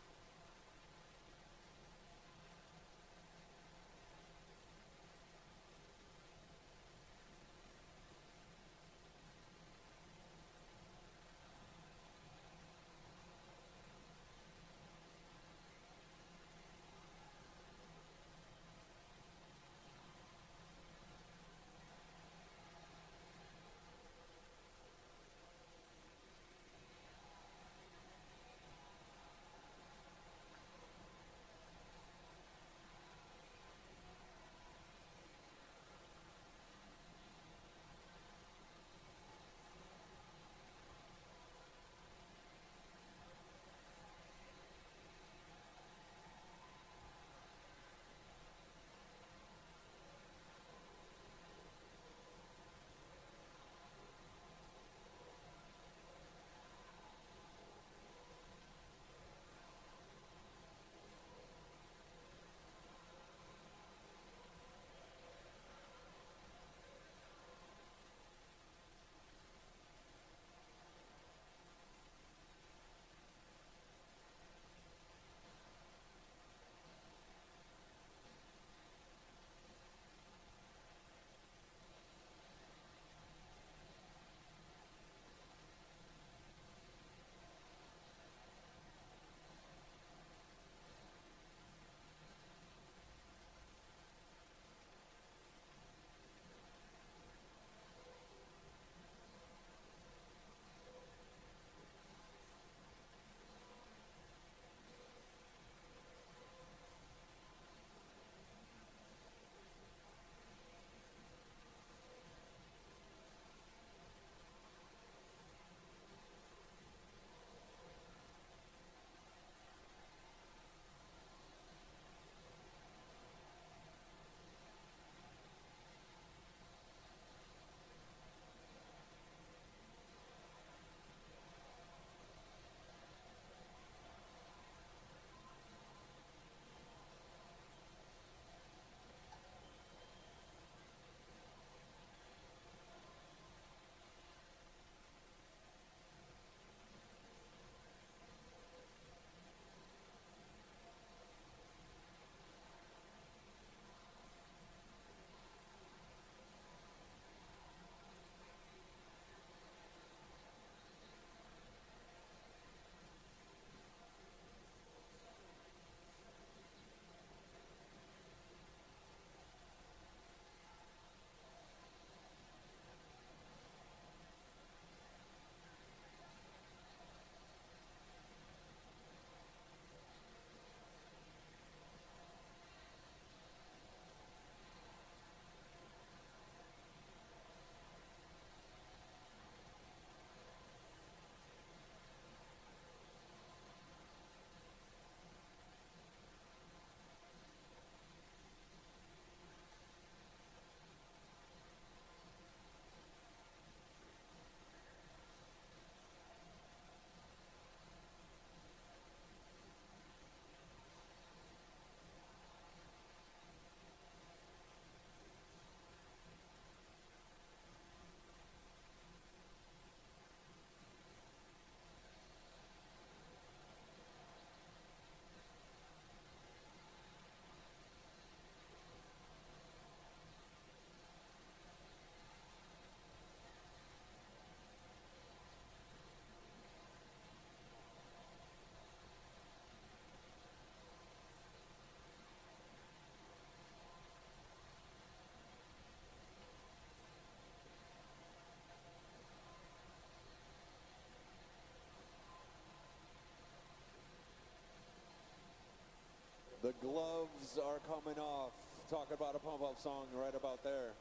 The gloves are coming off. Talk about a pump-up song right about there.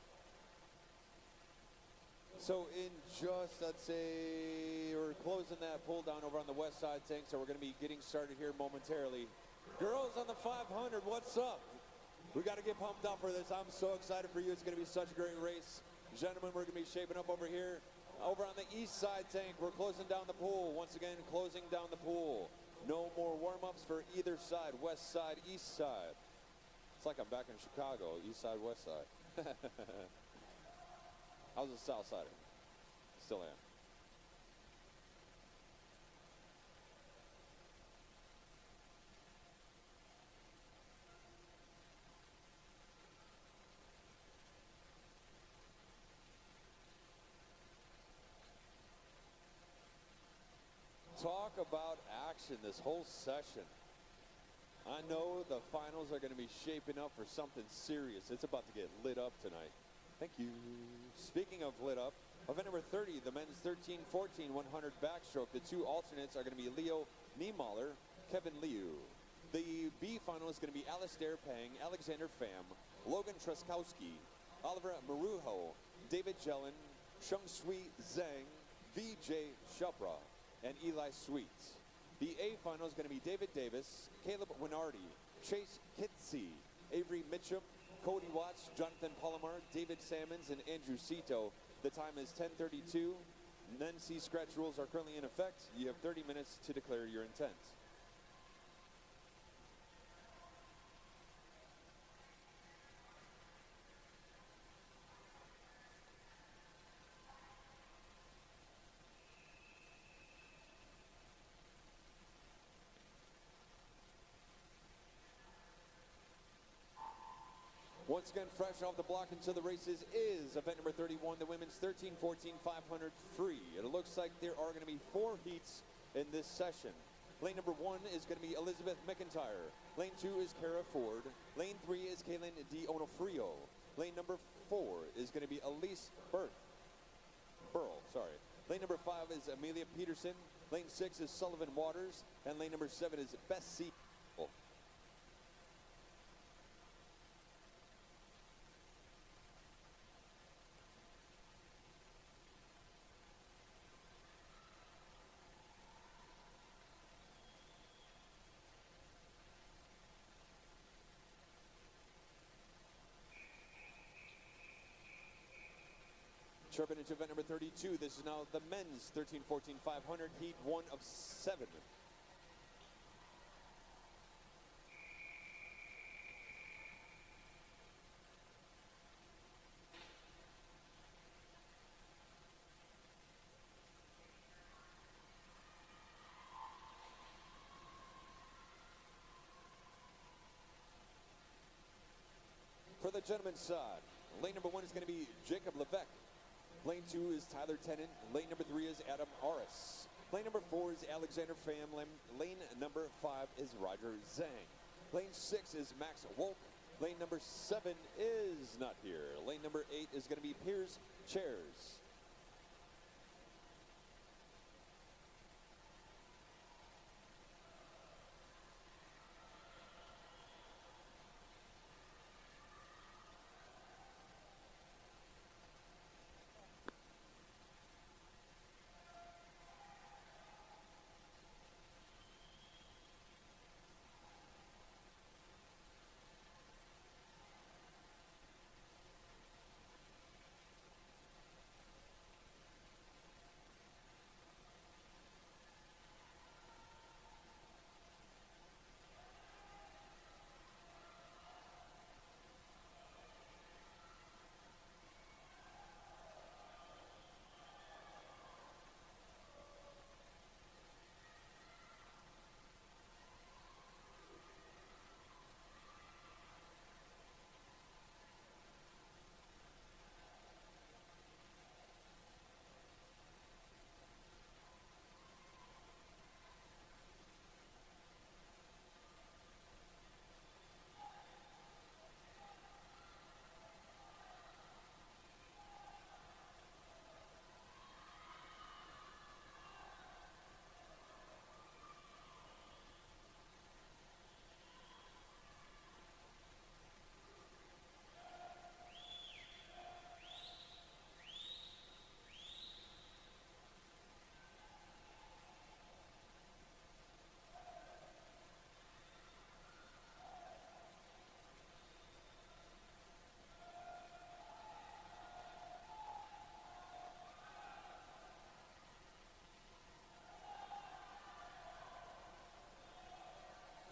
So in just, let's say, we're closing that pull down over on the west side tank, so we're going to be getting started here momentarily. Girls on the 500, what's up? We got to get pumped up for this. I'm so excited for you. It's going to be such a great race. Gentlemen, we're going to be shaping up over here. Over on the east side tank, we're closing down the pool. Once again, closing down the pool. No more warm-ups for either side, west side, east side. It's like I'm back in Chicago, east side, west side. I was a south sider. Still am. Talk about action this whole session. I know the finals are going to be shaping up for something serious. It's about to get lit up tonight. Thank you. Speaking of lit up, event number 30, the men's 13-14 100 backstroke. The two alternates are going to be Leo Niemöller, Kevin Liu. The B final is going to be Alistair Pang, Alexander Pham, Logan Truskowski, Oliver Marujo, David Jellin, Chung Sui Zhang, VJ Chopra, and Eli Sweets. The A final is going to be David Davis, Caleb Winardi, Chase Kitsey, Avery Mitchum, Cody Watts, Jonathan Palomar, David Sammons, and Andrew Cito. The time is 10:32. NC scratch rules are currently in effect. You have 30 minutes to declare your intent. Once again, fresh off the block into the races is event number 31, the women's 13-14 500 free. It looks like there are going to be 4 heats in this session. Lane number 1 is going to be Elizabeth McIntyre. Lane 2 is Kara Ford. Lane 3 is Kaylin Di Onofrio. Lane number 4 is going to be Elise Burl. Lane number 5 is Amelia Peterson. Lane 6 is Sullivan Waters. And lane number 7 is Bessie. Chirping into event number 32. This is now the men's 13-14 500 heat 1 of 7. For the gentlemen's side, lane number 1 is going to be Jacob Levesque. Lane 2 is Tyler Tennant. Lane number 3 is Adam Aris. Lane number 4 is Alexander Pham. Lane number 5 is Roger Zhang. Lane 6 is Max Wolk. Lane number 7 is not here. Lane number 8 is going to be Piers Chairs.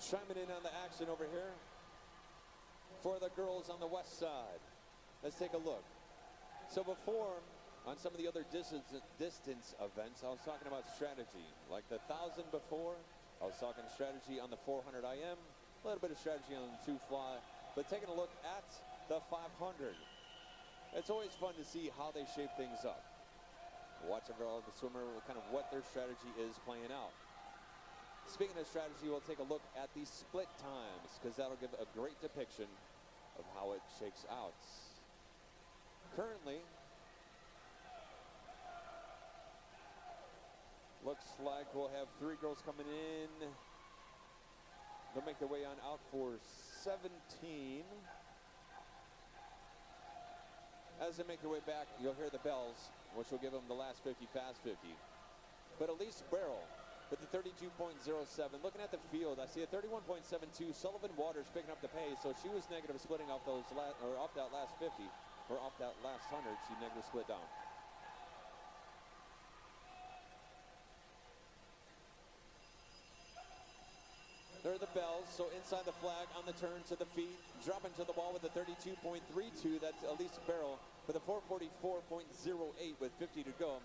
chiming in on the action over here for the girls on the west side. Let's take a look. So before, on some of the other distance events, I was talking about strategy. Like the 1,000 before, I was talking strategy on the 400 IM, a little bit of strategy on the 2 fly, but taking a look at the 500. It's always fun to see how they shape things up. Watch overall the swimmer, kind of what their strategy is playing out. Speaking of strategy, we'll take a look at the split times, because that'll give a great depiction of how it shakes out. Currently, looks like we'll have 3 girls coming in. They'll make their way on out for 17. As they make their way back, you'll hear the bells, which will give them the last 50, fast 50. But Elise Barrel with the 32.07. Looking at the field, I see a 31.72. Sullivan Waters picking up the pace, so she was negative splitting off those off that last 50, or off that last 100. She negative split down. There are the bells, so inside the flag on the turn to the feet, dropping to the ball with a 32.32. That's Elise Barrel with a 444.08 with 50 to go.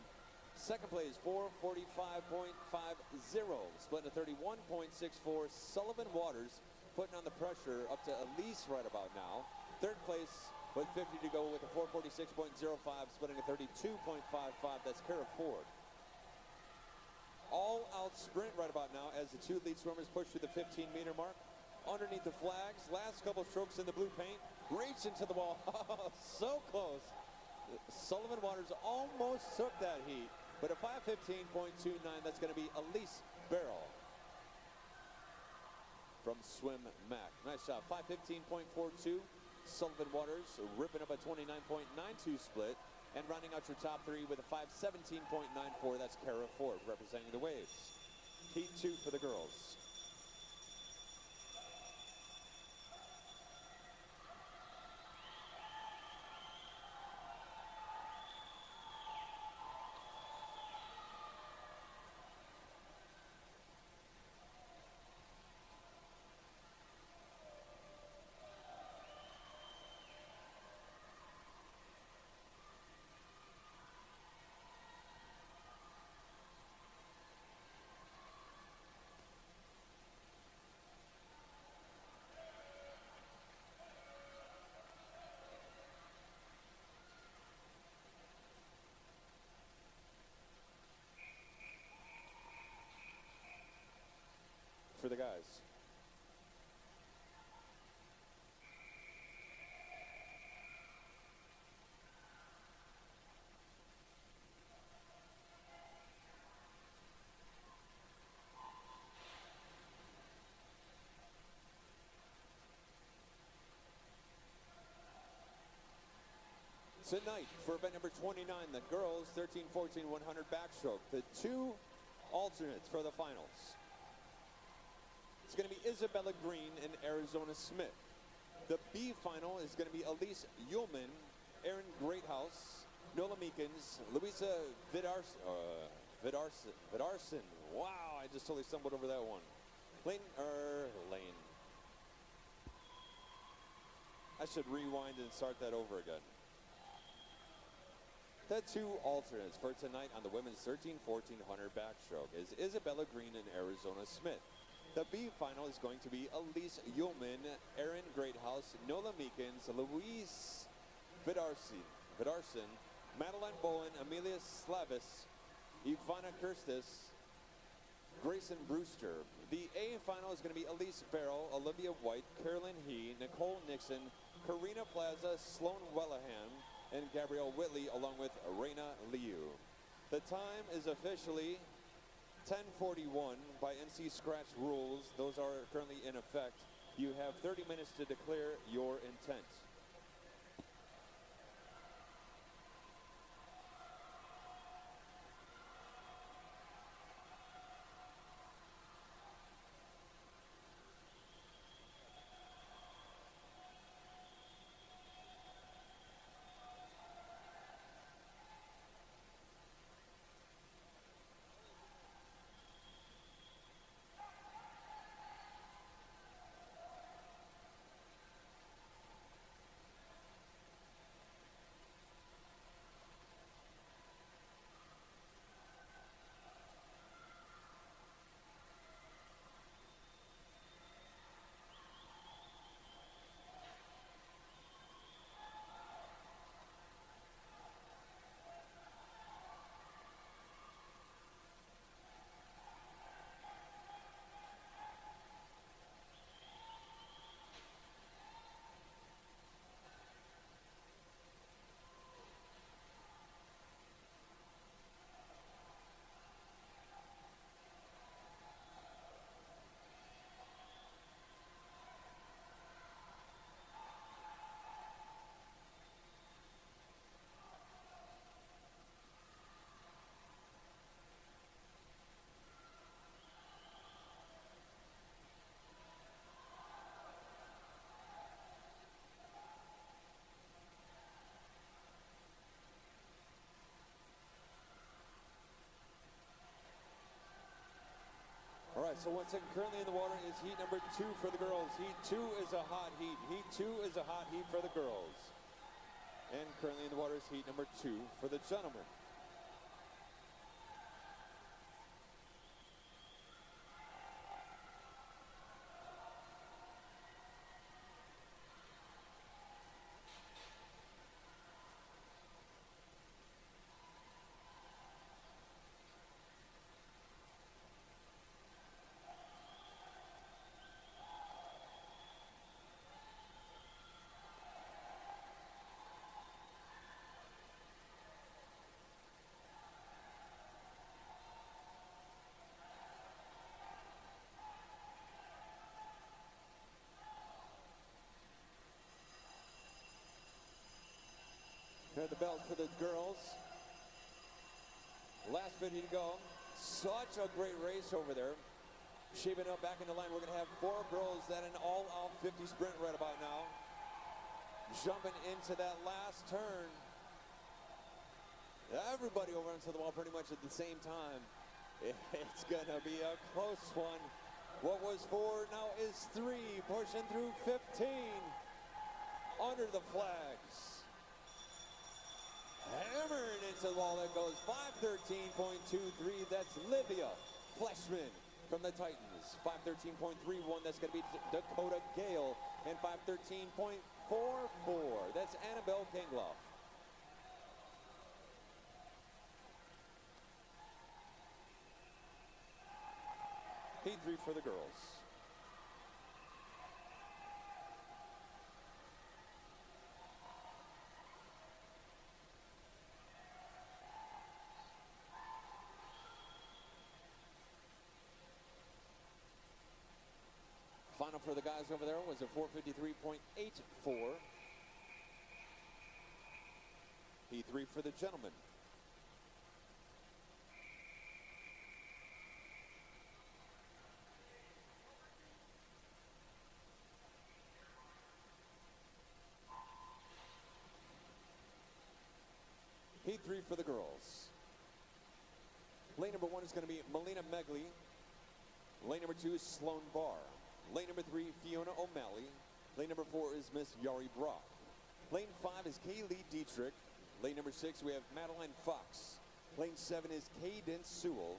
Second place, 445.50, splitting a 31.64. Sullivan Waters putting on the pressure up to Elise right about now. Third place with 50 to go with a 446.05, splitting a 32.55. That's Kara Ford. All-out sprint right about now as the 2 lead swimmers push to the 15-meter mark. Underneath the flags, last couple strokes in the blue paint, reach into the ball. So close. Sullivan Waters almost took that heat, but a 5:15.29, that's going to be Elise Barrel from Swim Mac. Nice shot. 5:15.42. Sullivan Waters ripping up a 29.92 split. And rounding out your top 3 with a 5:17.94, that's Kara Ford representing the Waves. Heat 2 for the girls. For the guys. Tonight, for event number 29, the girls 13, 14, 100 backstroke. The 2 alternates for the finals. It's going to be Isabella Green and Arizona Smith. The B final is going to be Elise Ullman, Erin Greathouse, Nola Meekins, Louisa Vidarson. Wow, I just totally stumbled over that one. Lane. I should rewind and start that over again. The 2 alternates for tonight on the women's 13, 14, 100 backstroke is Isabella Green and Arizona Smith. The B final is going to be Elise Ullman, Erin Greathouse, Nola Meekins, Louise Vidarson, Madeline Bowen, Amelia Slavis, Ivana Kirstis, Grayson Brewster. The A final is going to be Elise Barrel, Olivia White, Carolyn He, Nicole Nixon, Karina Plaza, Sloan Wellahan, and Gabrielle Whitley, along with Raina Liu. The time is officially 10:41 by NC Scratch rules. Those are currently in effect. You have 30 minutes to declare your intent. right, so what's currently in the water is heat number 2 for the girls. Heat 2 is a hot heat. Heat 2 is a hot heat for the girls. And currently in the water is heat number 2 for the gentlemen. Here the belt for the girls. Last 50 to go. Such a great race over there. Shaping up back in the line. We're going to have 4 girls at an all-out 50 sprint right about now. Jumping into that last turn. Everybody over onto the wall pretty much at the same time. It's going to be a close one. What was 4 now is 3. Pushing through 15. Under the flags. Hammered into the wall. That goes 513.23. That's Livia Fleshman from the Titans. 513.31. That's going to be Dakota Gale. And 513.44. That's Annabelle Kingloff. Heat 3 for the girls. Final for the guys over there was a 453.84. Heat 3 for the gentlemen. Heat 3 for the girls. Lane number 1 is going to be Melina Medley. Lane number 2 is Sloan Barr. Lane number 3, Fiona O'Malley. Lane number 4 is Miss Yari Brock. Lane 5 is Kaylee Dietrich. Lane number 6, we have Madeline Fox. Lane 7 is Caden Sewell.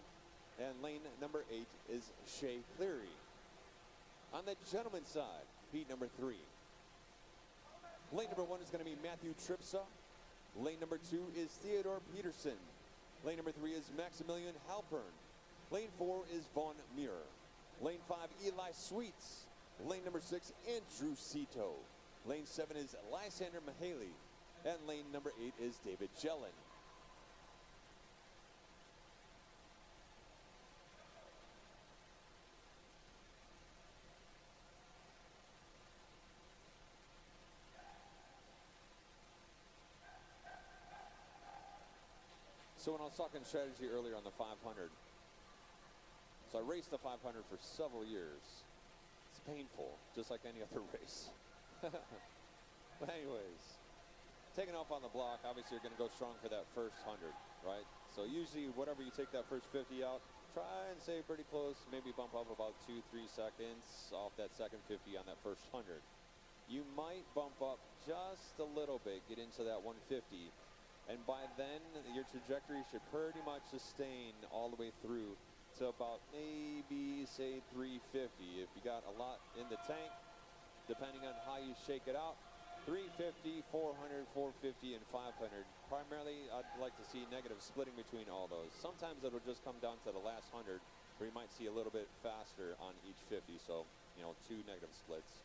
And lane number 8 is Shay Cleary. On the gentleman's side, heat number 3. Lane number 1 is going to be Matthew Tripsa. Lane number 2 is Theodore Peterson. Lane number 3 is Maximilian Halpern. Lane 4 is Vaughn Muir. Lane 5, Eli Sweets. Lane number 6, Andrew Cito. Lane 7 is Lysander Mahaley. And lane number 8 is David Jellin. So when I was talking strategy earlier on the 500, so I raced the 500 for several years. It's painful, just like any other race. But anyways, taking off on the block, obviously you're going to go strong for that first 100, right? So usually whatever you take that first 50 out, try and stay pretty close, maybe bump up about 2-3 seconds off that second 50 on that first 100. You might bump up just a little bit, get into that 150. And by then, your trajectory should pretty much sustain all the way through to about maybe, say, 350. If you got a lot in the tank, depending on how you shake it out, 350, 400, 450, and 500. Primarily, I'd like to see negative splitting between all those. Sometimes it'll just come down to the last 100, where you might see a little bit faster on each 50. So, 2 negative splits.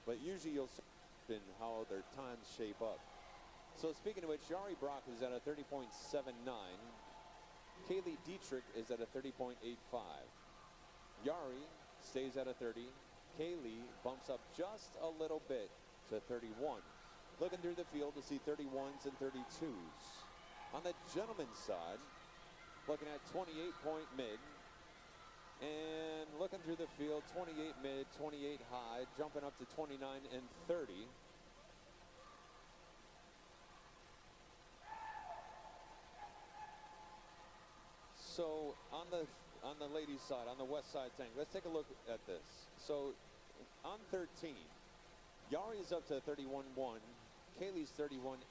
But usually you'll see in how their times shape up. So speaking of which, Yari Brock is at a 30.79. Kaylee Dietrich is at a 30.85. Yari stays at a 30. Kaylee bumps up just a little bit to 31. Looking through the field to see 31s and 32s. On the gentleman's side, looking at 28 point mid. And looking through the field, 28 mid, 28 high, jumping up to 29 and 30. So on the ladies' side, on the west side tank, let's take a look at this. So on 13, Yari is up to 31-1. Kaylee's 31-8.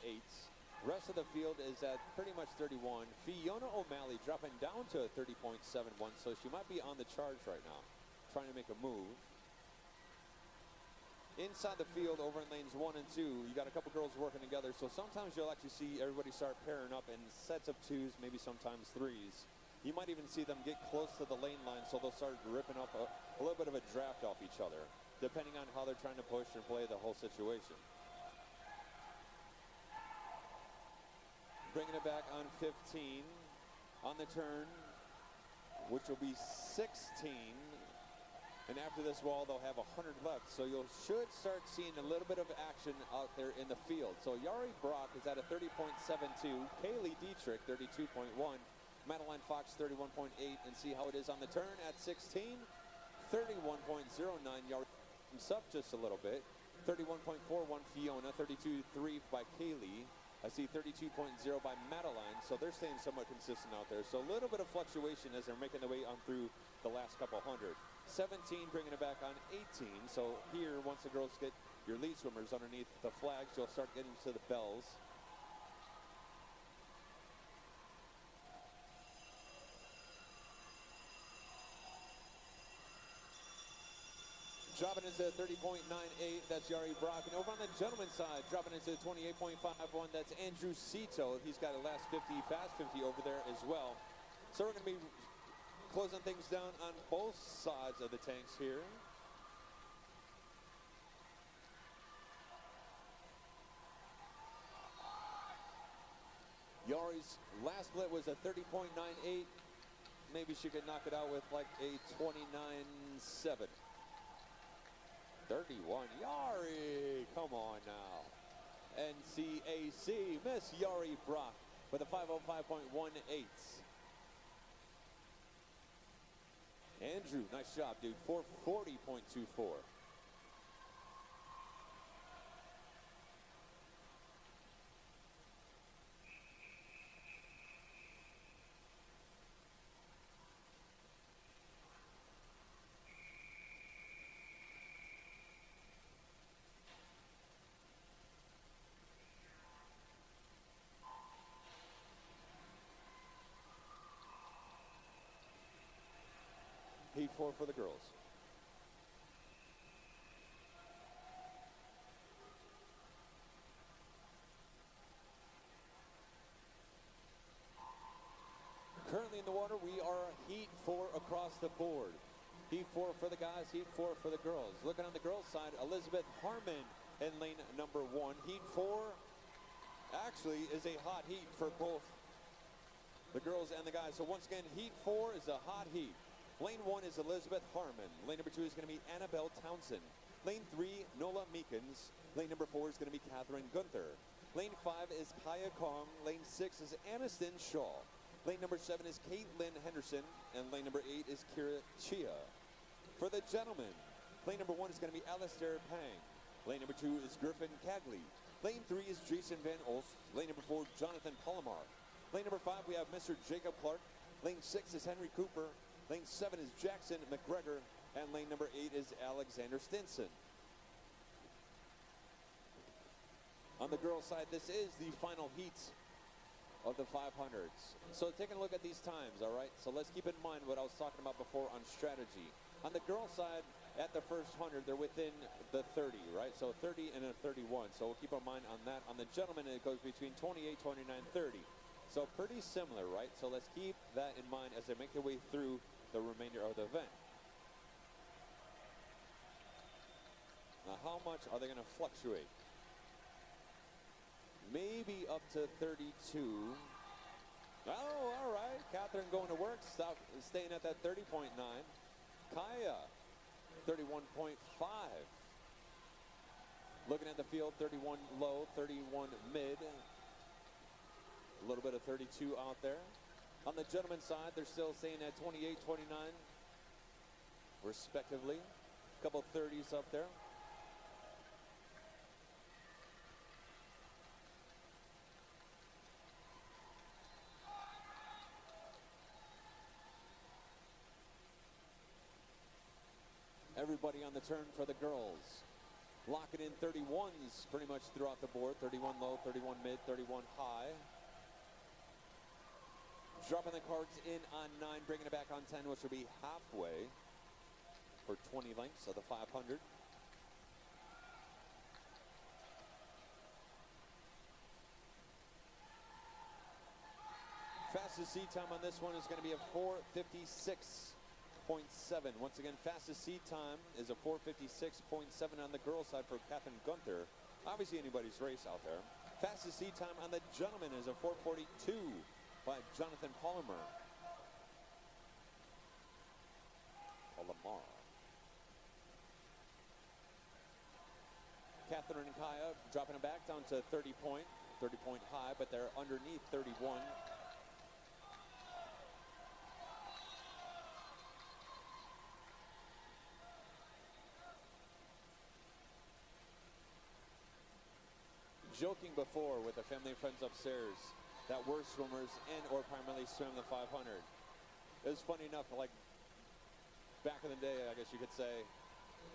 Rest of the field is at pretty much 31. Fiona O'Malley dropping down to 30.71, so she might be on the charge right now, trying to make a move. Inside the field, over in lanes 1 and 2, you got a couple girls working together, so sometimes you'll actually see everybody start pairing up in sets of 2s, maybe sometimes 3s. You might even see them get close to the lane line, so they'll start ripping up a little bit of a draft off each other, depending on how they're trying to push and play the whole situation. Bringing it back on 15, on the turn, which will be 16. And after this wall, they'll have 100 left. So you should start seeing a little bit of action out there in the field. So Yari Brock is at a 30.72. Kaylee Dietrich, 32.1. Madeline Fox, 31.8. And see how it is on the turn at 16. 31.09. Yari comes up just a little bit. 31.41 Fiona. 32.3 by Kaylee. I see 32.0 by Madeline, so they're staying somewhat consistent out there. So a little bit of fluctuation as they're making their way on through the last couple hundred. 17 bringing it back on 18. So here, once the girls get your lead swimmers underneath the flags, you'll start getting to the bells. Dropping into 30.98, that's Yari Brock. And over on the gentleman's side, dropping into 28.51, that's Andrew Cito. He's got a last 50, fast 50 over there as well. So we're going to be closing things down on both sides of the tanks here. Yari's last split was a 30.98. Maybe she could knock it out with like a 29.7. 31, Yari, come on now. NCAC, Miss Yari Brock with a 505.18. Andrew, nice job, dude, 440.24. Heat 4 for the girls. Currently in the water, we are Heat 4 across the board. Heat 4 for the guys, Heat 4 for the girls. Looking on the girls' side, Elizabeth Harmon in lane number 1. Heat 4 actually is a hot heat for both the girls and the guys. So once again, Heat 4 is a hot heat. Lane 1 is Elizabeth Harmon. Lane number 2 is going to be Annabelle Townsend. Lane 3, Nola Meekins. Lane number 4 is going to be Catherine Gunther. Lane 5 is Kaya Kong. Lane 6 is Aniston Shaw. Lane number 7 is Caitlin Henderson. And lane number 8 is Kira Chia. For the gentlemen, lane number 1 is going to be Alistair Pang. Lane number 2 is Griffin Cagley. Lane 3 is Jason Van Olst. Lane number 4, Jonathan Palomar. Lane number 5, we have Mr. Jacob Clark. Lane 6 is Henry Cooper. Lane 7 is Jackson McGregor, and lane number 8 is Alexander Stinson. On the girls' side, this is the final heat of the 500s. So taking a look at these times, all right? So let's keep in mind what I was talking about before on strategy. On the girls' side, at the first 100, they're within the 30, right? So 30 and a 31. So we'll keep our mind on that. On the gentlemen, it goes between 28, 29, 30. So pretty similar, right? So let's keep that in mind as they make their way through the remainder of the event. Now, how much are they going to fluctuate? Maybe up to 32. Oh, all right. Catherine going to work, staying at that 30.9. Kaya, 31.5. Looking at the field, 31 low, 31 mid. A little bit of 32 out there. On the gentlemen's side, they're still staying at 28, 29, respectively. A couple 30s up there. Everybody on the turn for the girls. Locking in 31s pretty much throughout the board. 31 low, 31 mid, 31 high. Dropping the cards in on 9, bringing it back on 10, which will be halfway for 20 lengths of the 500. Fastest seed time on this one is going to be a 4:56.7. Once again, fastest seed time is a 4:56.7 on the girls' side for Captain Gunther. Obviously anybody's race out there. Fastest seed time on the gentlemen is a 4:42 by Jonathan Palmer. Catherine and Kaya dropping it back down to 30 point high, but they're underneath 31. Joking before with the family and friends upstairs that were swimmers and or primarily swim the 500. It was funny enough, like back in the day, I guess you could say,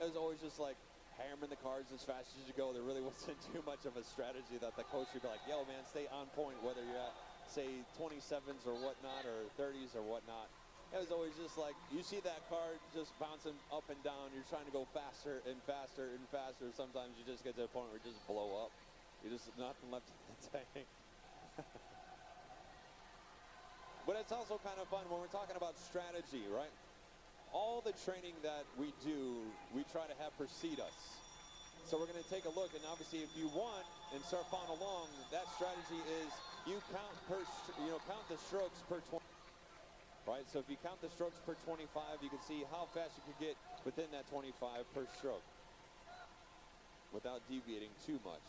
it was always just like hammering the cards as fast as you go. There really wasn't too much of a strategy that the coach would be like, yo man, stay on point, whether you're at say 27s or whatnot or 30s or whatnot. It was always just like, you see that card just bouncing up and down, you're trying to go faster and faster and faster. Sometimes you just get to a point where you just blow up. You just nothing left in the tank. But it's also kind of fun when we're talking about strategy, right? All the training that we do, we try to have precede us. So we're going to take a look, and obviously if you want and start following along, that strategy is you count count the strokes per 20. Right, so if you count the strokes per 25, you can see how fast you could get within that 25 per stroke without deviating too much.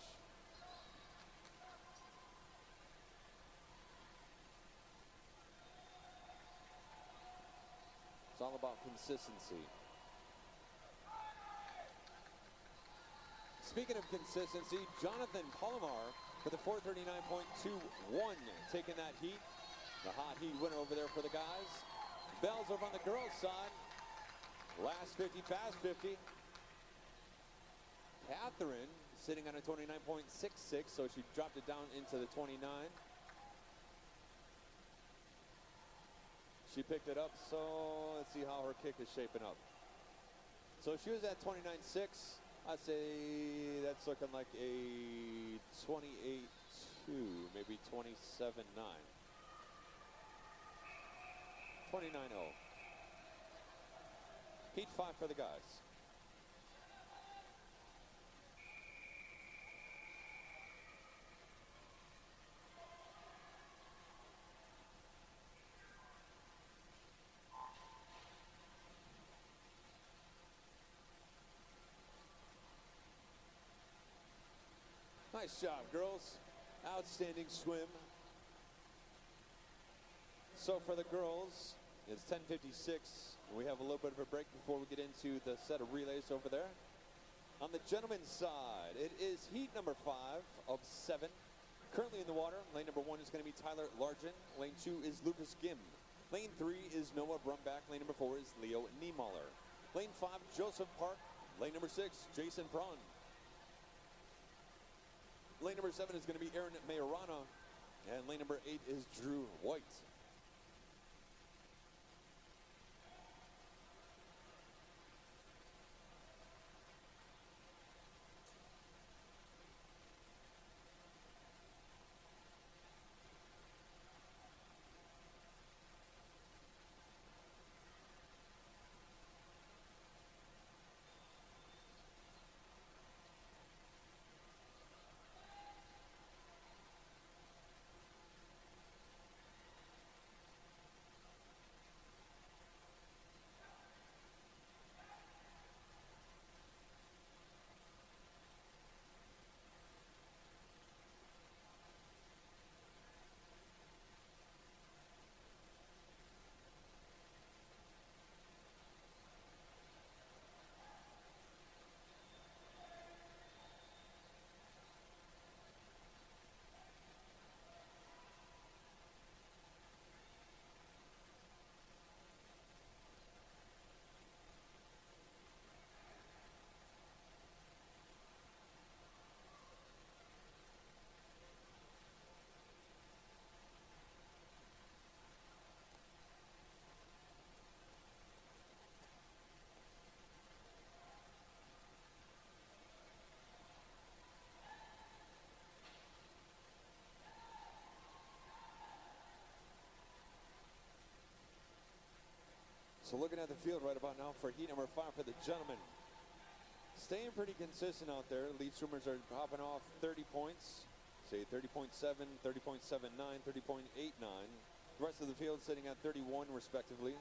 It's all about consistency. Speaking of consistency, Jonathan Palomar with a 439.21 taking that heat. The hot heat winner over there for the guys. Bells over on the girls' side. Last 50, fast 50. Catherine sitting on a 29.66, so she dropped it down into the 29. She picked it up, so let's see how her kick is shaping up. So she was at 29.6. I'd say that's looking like a 28.2, maybe 27.9. 29.0. Heat 5 for the guys. Nice job, girls. Outstanding swim. So for the girls, it's 10:56. We have a little bit of a break before we get into the set of relays over there. On the gentlemen's side, it is heat number 5 of 7. Currently in the water, lane number 1 is going to be Tyler Largent. Lane 2 is Lucas Gim. Lane 3 is Noah Brumback. Lane number 4 is Leo Niemöller. Lane 5, Joseph Park. Lane number 6, Jason Braun. Lane number 7 is going to be Aaron Majorana. And lane number 8 is Drew White. So looking at the field right about now for heat number 5 for the gentlemen. Staying pretty consistent out there. Lead swimmers are hopping off 30 points. Say 30.7, 30.79, 30.89. The rest of the field sitting at 31 respectively.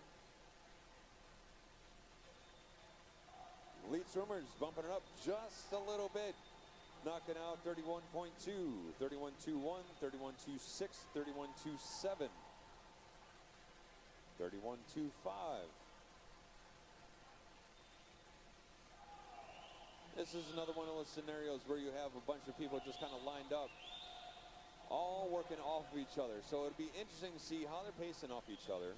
Lead swimmers bumping it up just a little bit. Knocking out 31.2, 31.21, 31.26, 31.27, 31.25. This is another one of those scenarios where you have a bunch of people just kind of lined up, all working off of each other. So it'd be interesting to see how they're pacing off each other.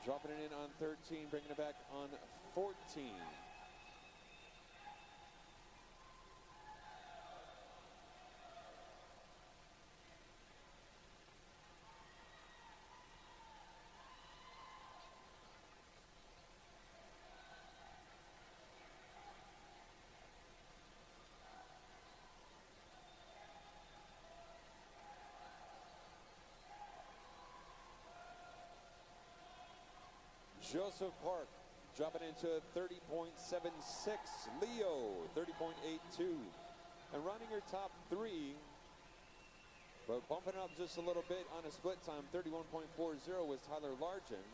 Dropping it in on 13, bringing it back on 14. Joseph Park dropping into 30.76. Leo 30.82. And running your top 3, but bumping up just a little bit on a split time. 31.40 was Tyler Largen.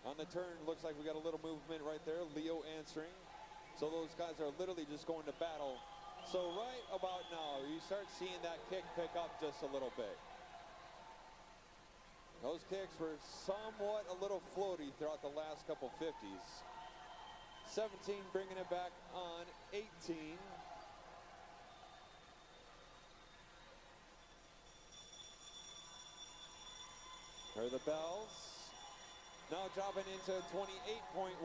On the turn, looks like we got a little movement right there. Leo answering. So those guys are literally just going to battle. So right about now, you start seeing that kick pick up just a little bit. Those kicks were somewhat a little floaty throughout the last couple 50s. 17 bringing it back on 18. Heard the bells. Now dropping into 28.15.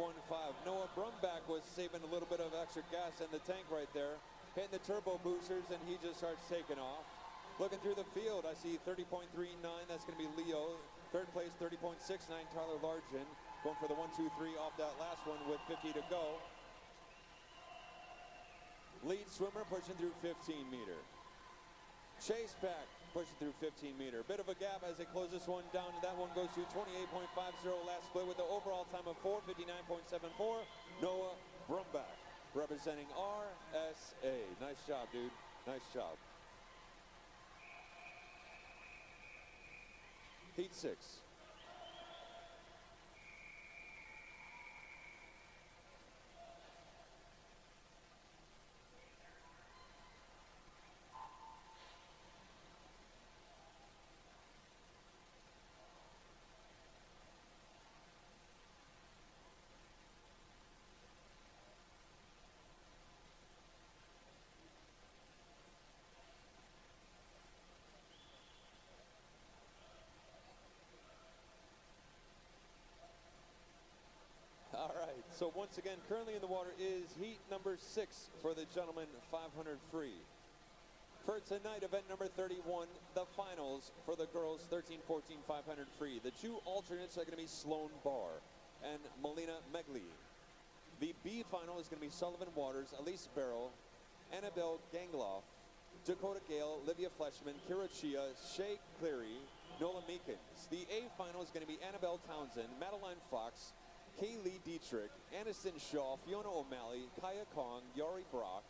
Noah Brumback was saving a little bit of extra gas in the tank right there. Hitting the turbo boosters and he just starts taking off. Looking through the field, I see 30.39, that's going to be Leo. Third place, 30.69, Tyler Largen. Going for the 1-2-3 off that last one with 50 to go. Lead swimmer pushing through 15 meter. Chase pack pushing through 15 meter. Bit of a gap as they close this one down. That one goes to 28.50 last split with the overall time of 4:59.74. Noah Brumback representing RSA. Nice job, dude. Nice job. Heat 6. All right, so once again, currently in the water is heat number 6 for the gentlemen 500 free. For tonight, event number 31, the finals for the girls 13, 14, 500 free. The 2 alternates are going to be Sloan Barr and Melina Medley. The B final is going to be Sullivan Waters, Elise Barrow, Annabelle Gangloff, Dakota Gale, Livia Fleshman, Kira Chia, Shay Cleary, Nola Meekins. The A final is going to be Annabelle Townsend, Madeline Fox, Kaylee Dietrich, Aniston Shaw, Fiona O'Malley, Kaya Kong, Yari Brock,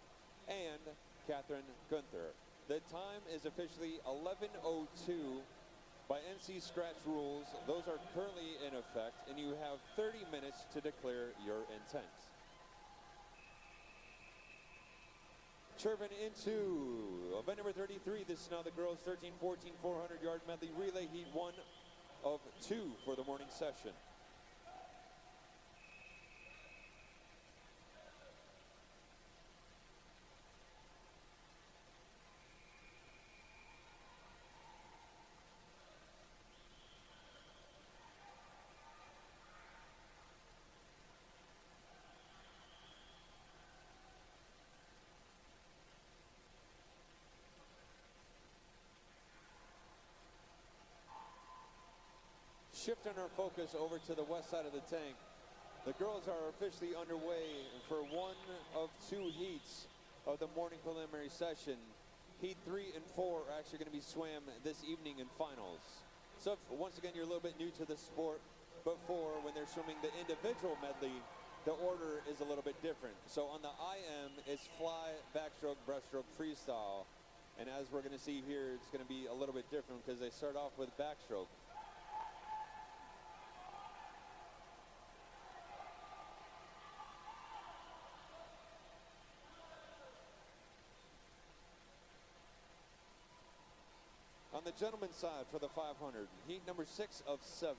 and Catherine Gunther. The time is officially 11:02 by NC Scratch rules. Those are currently in effect, and you have 30 minutes to declare your intent. Chirping into event number 33. This is now the girls 13, 14, 400-yard medley relay heat 1 of 2 for the morning session. Shifting our focus over to the west side of the tank, the girls are officially underway for one of two heats of the morning preliminary session. Heat 3 and 4 are actually going to be swam this evening in finals. So if, once again, you're a little bit new to the sport, before when they're swimming the individual medley, the order is a little bit different. So on the IM, it's fly, backstroke, breaststroke, freestyle. And as we're going to see here, it's going to be a little bit different because they start off with backstroke. On the gentleman's side for the 500, heat number 6 of 7,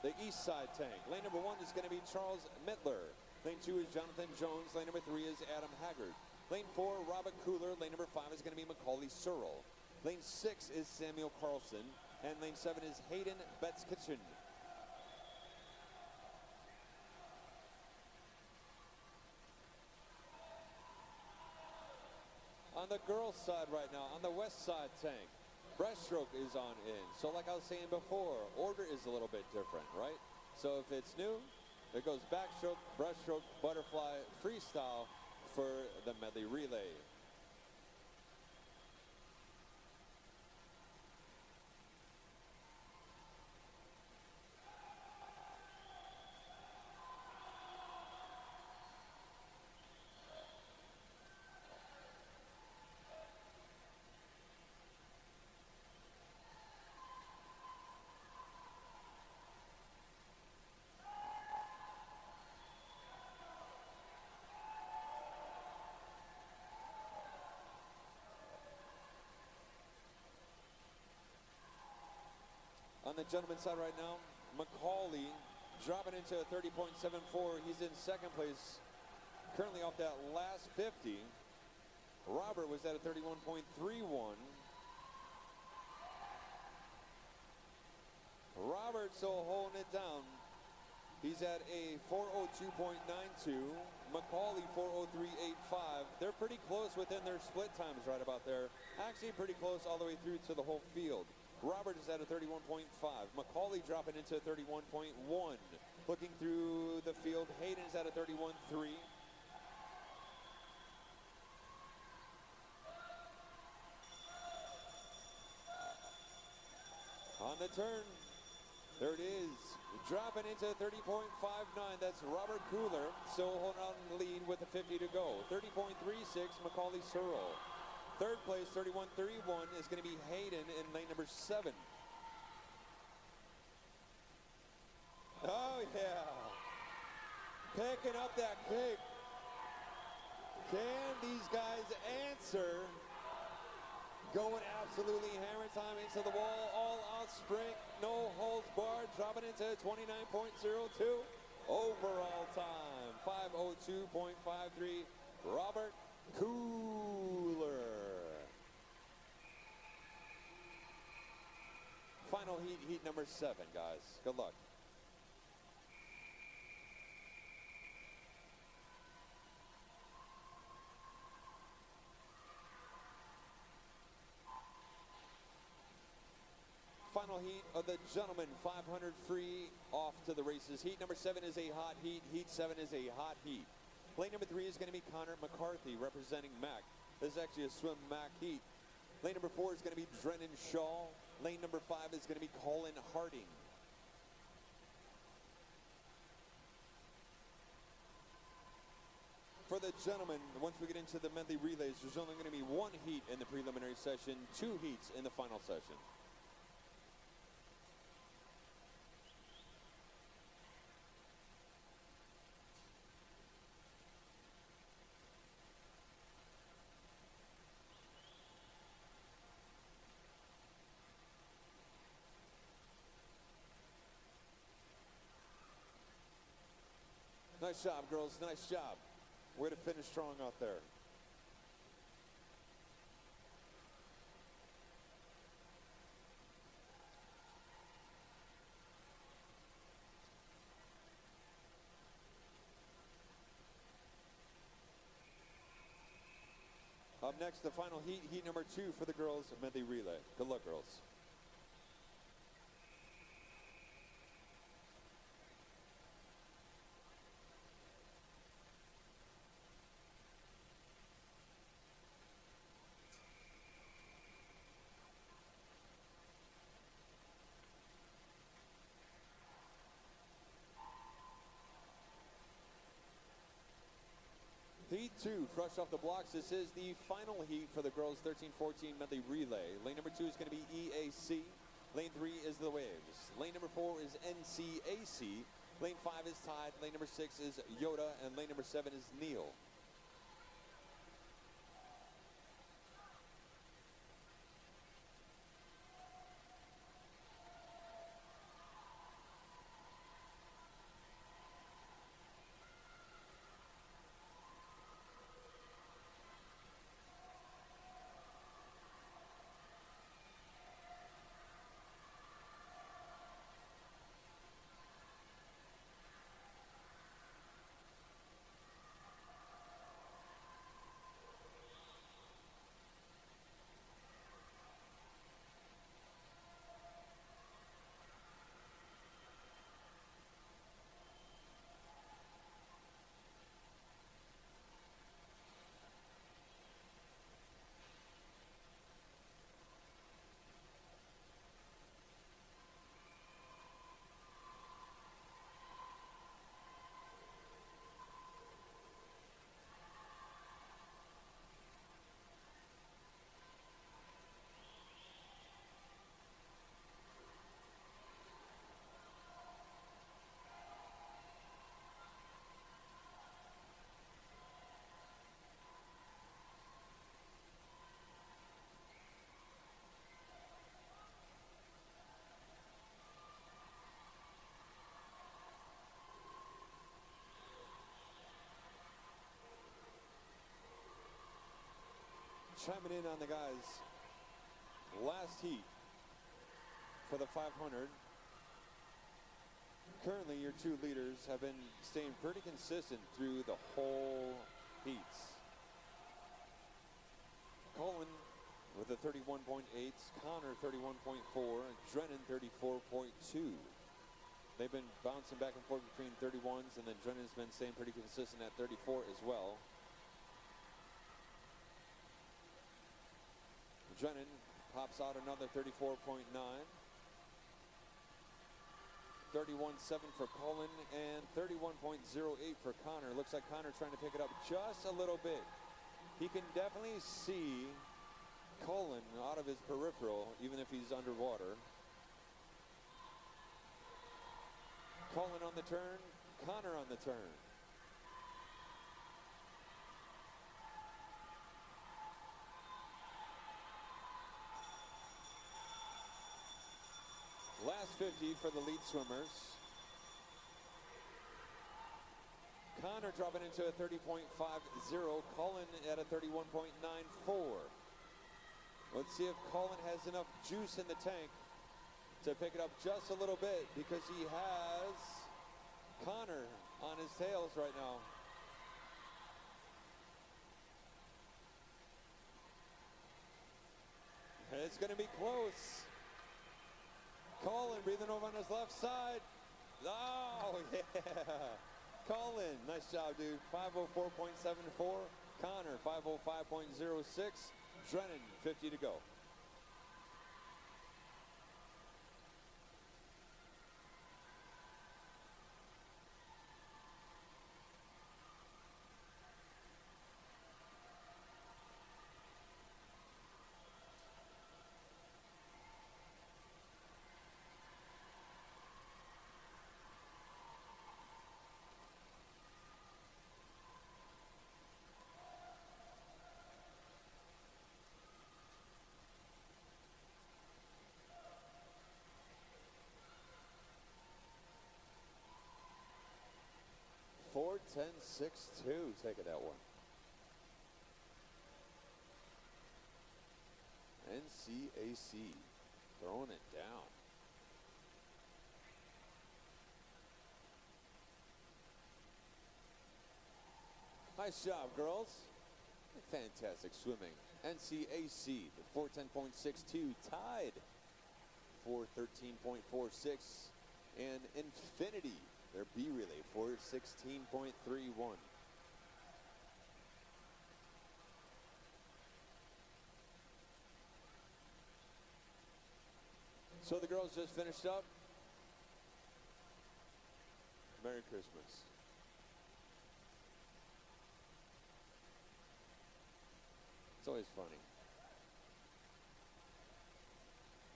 the east side tank. Lane number 1 is going to be Charles Medley. Lane 2 is Jonathan Jones. Lane number 3 is Adam Haggard. Lane 4, Robert Cooler. Lane number 5 is going to be Macaulay Searle. Lane 6 is Samuel Carlson. And lane 7 is Hayden Betts-Kitchen. On the girls' side right now, on the west side tank, breaststroke is on in. So like I was saying before, order is a little bit different, right? So if it's new, it goes backstroke, breaststroke, butterfly, freestyle for the medley relay. On the gentleman's side right now, Macaulay dropping into a 30.74. He's in second place, currently off that last 50. Robert was at a 31.31. Robert still holding it down. He's at a 4:02.92. Macaulay 4:03.85. They're pretty close within their split times right about there. Actually pretty close all the way through to the whole field. Robert is at a 31.5. Macaulay dropping into 31.1. Looking through the field, Hayden's at a 31.3. On the turn, there it is. Dropping into 30.59. That's Robert Cooler. Still holding on in the lead with a 50 to go. 30.36, Macaulay Searle. Third place, 31.31, is going to be Hayden in lane number 7. Oh, yeah. Picking up that kick. Can these guys answer? Going absolutely hammer time into the wall. All out sprint. No holds barred. Dropping into 29.02. Overall time, 5:02.53. Robert Cooler. Final heat, heat number 7, guys. Good luck. Final heat of the gentlemen, 500 free, off to the races. Heat number 7 is a hot heat. Heat 7 is a hot heat. Lane number 3 is going to be Connor McCarthy representing Mac. This is actually a swim Mac heat. Lane number 4 is going to be Drennan Shaw. Lane number 5 is going to be Colin Harding. For the gentlemen, once we get into the medley relays, there's only going to be 1 heat in the preliminary session, 2 heats in the final session. Nice job, girls. Nice job. Way to finish strong out there. Up next, the final heat, heat number 2 for the girls medley relay. Good luck, girls. 2, fresh off the blocks. This is the final heat for the girls 13-14 medley relay. Lane number 2 is going to be EAC. Lane 3 is the Waves. Lane number 4 is NCAC. Lane 5 is Tide. Lane number 6 is Yoda. And lane number 7 is Neil. Chiming in on the guys' last heat for the 500. Currently, your 2 leaders have been staying pretty consistent through the whole heats. Colin with a 31.8, Connor 31.4, and Drennan 34.2. They've been bouncing back and forth between 31s, and then Drennan's been staying pretty consistent at 34 as well. Drennan pops out another 34.9. 31.7 for Colin and 31.08 for Connor. Looks like Connor trying to pick it up just a little bit. He can definitely see Colin out of his peripheral, even if he's underwater. Colin on the turn, Connor on the turn. Last 50 for the lead swimmers. Connor dropping into a 30.50. Colin at a 31.94. Let's see if Colin has enough juice in the tank to pick it up just a little bit, because he has Connor on his tails right now. It's going to be close. Colin breathing over on his left side. Oh, yeah. Colin, nice job, dude. 5:04.74. Connor, 5:05.06. Drennan, 50 to go. Four, 10, 6, 2, taking that one. NCAC throwing it down. Nice job, girls. Fantastic swimming. NCAC, 410.62, tied. 413.46, and Infinity, their B relay, 416.31. So the girls just finished up. Merry Christmas. It's always funny.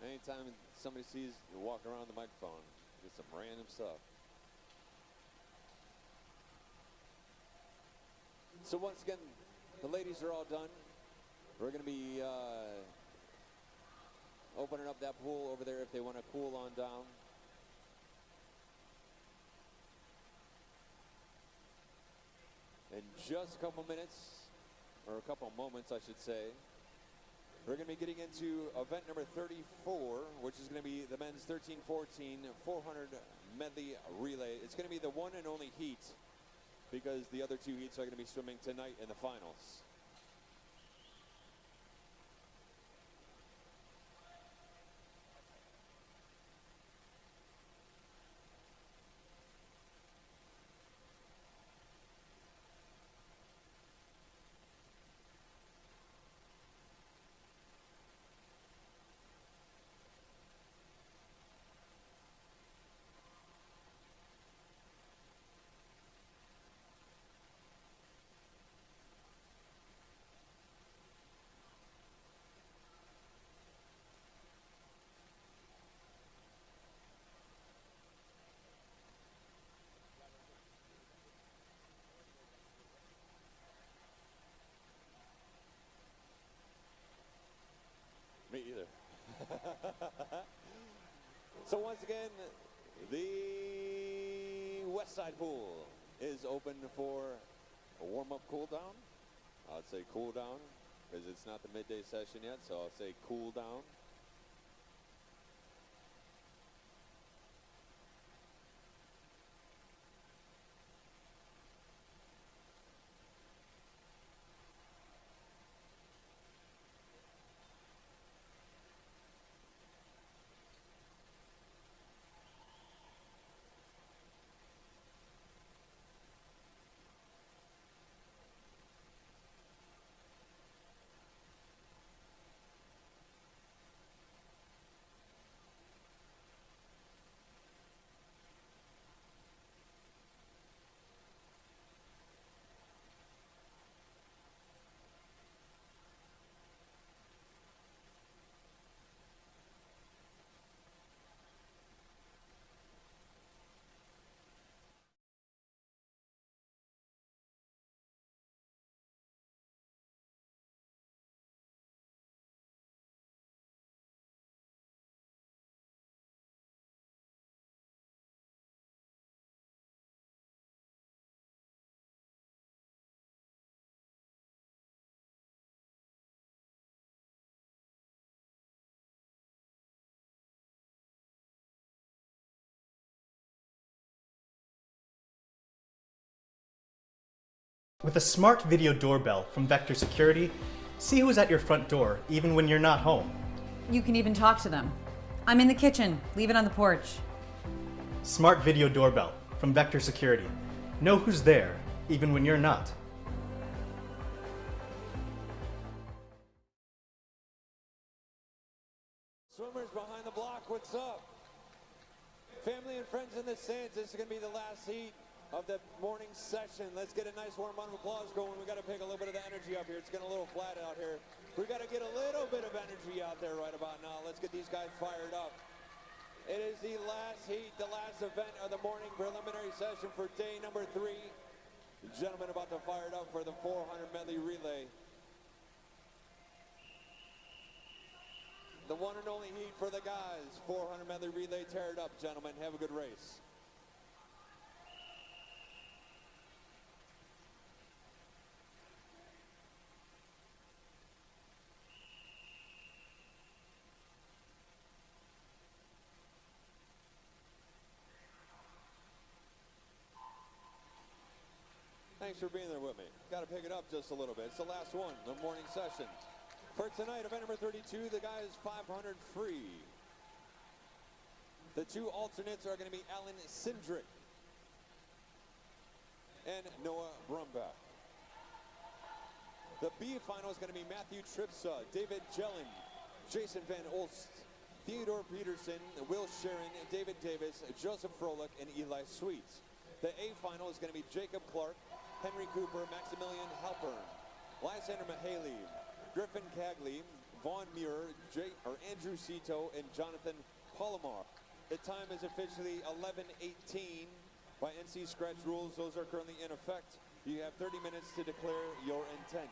Anytime somebody sees you walk around the microphone, get some random stuff. So once again, the ladies are all done. We're going to be opening up that pool over there if they want to cool on down. In just a couple minutes, or a couple moments, I should say, we're going to be getting into event number 34, which is going to be the men's 13-14 400 medley relay. It's going to be the one and only heat, because the other two heats are going to be swimming tonight in the finals. Me either. So once again, the west side pool is open for a warm-up cool down. I'd say cool down because it's not the midday session yet, so I'll say cool down. With a smart video doorbell from Vector Security, see who's at your front door even when you're not home. You can even talk to them. I'm in the kitchen. Leave it on the porch. Smart video doorbell from Vector Security. Know who's there even when you're not. Swimmers behind the block, what's up? Family and friends in the stands, this is going to be the last heat of the morning session. Let's get a nice warm round of applause going. We got to pick a little bit of the energy up here. It's getting a little flat out here. We got to get a little bit of energy out there right about now. Let's get these guys fired up. It is the last heat, the last event of the morning preliminary session for day number 3. The gentlemen about to fire it up for the 400 medley relay. The one and only heat for the guys. 400 medley relay, tear it up, gentlemen. Have a good race. Thanks for being there with me. Got to pick it up just a little bit. It's the last one, the morning session. For tonight, event number 32, the guys 500 free. The two alternates are going to be Alan Sindrick and Noah Brumbach. The B final is going to be Matthew Tripsa, David Jellin, Jason Van Olst, Theodore Peterson, Will Sharon, David Davis, Joseph Froelich, and Eli Sweets. The A final is going to be Jacob Clark, Henry Cooper, Maximilian Halpern, Lysander Mahaley, Griffin Cagley, Vaughn Muir, Andrew Cito, and Jonathan Palomar. The time is officially 11:18 by NC Scratch rules. Those are currently in effect. You have 30 minutes to declare your intent.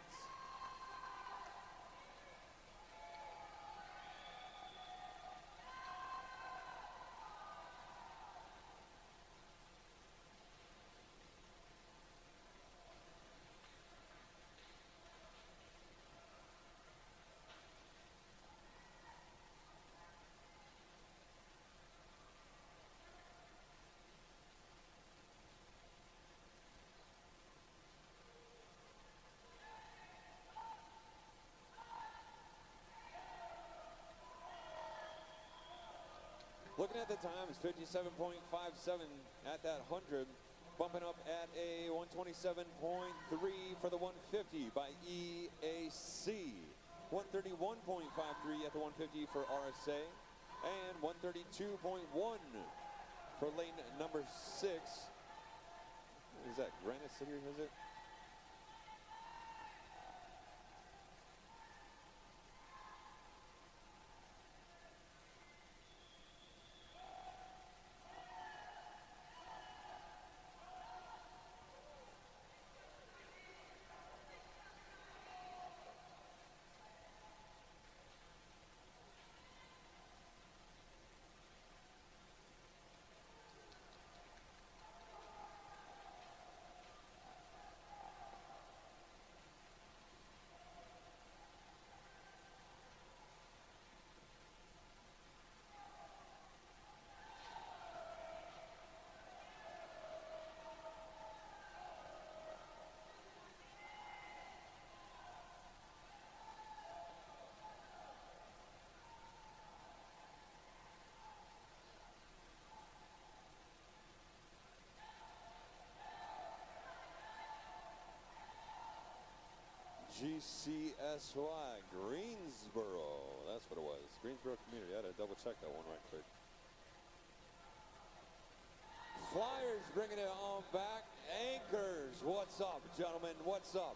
Looking at the times, 57.57 at that 100, bumping up at a 127.3 for the 150 by EAC, 131.53 at the 150 for RSA, and 132.1 for lane number 6. What is that, Granite City, is it? GCSY, Greensboro. That's what it was. Greensboro Community. I had to double check that one right quick. Flyers bringing it on back. Anchors. What's up, gentlemen? What's up?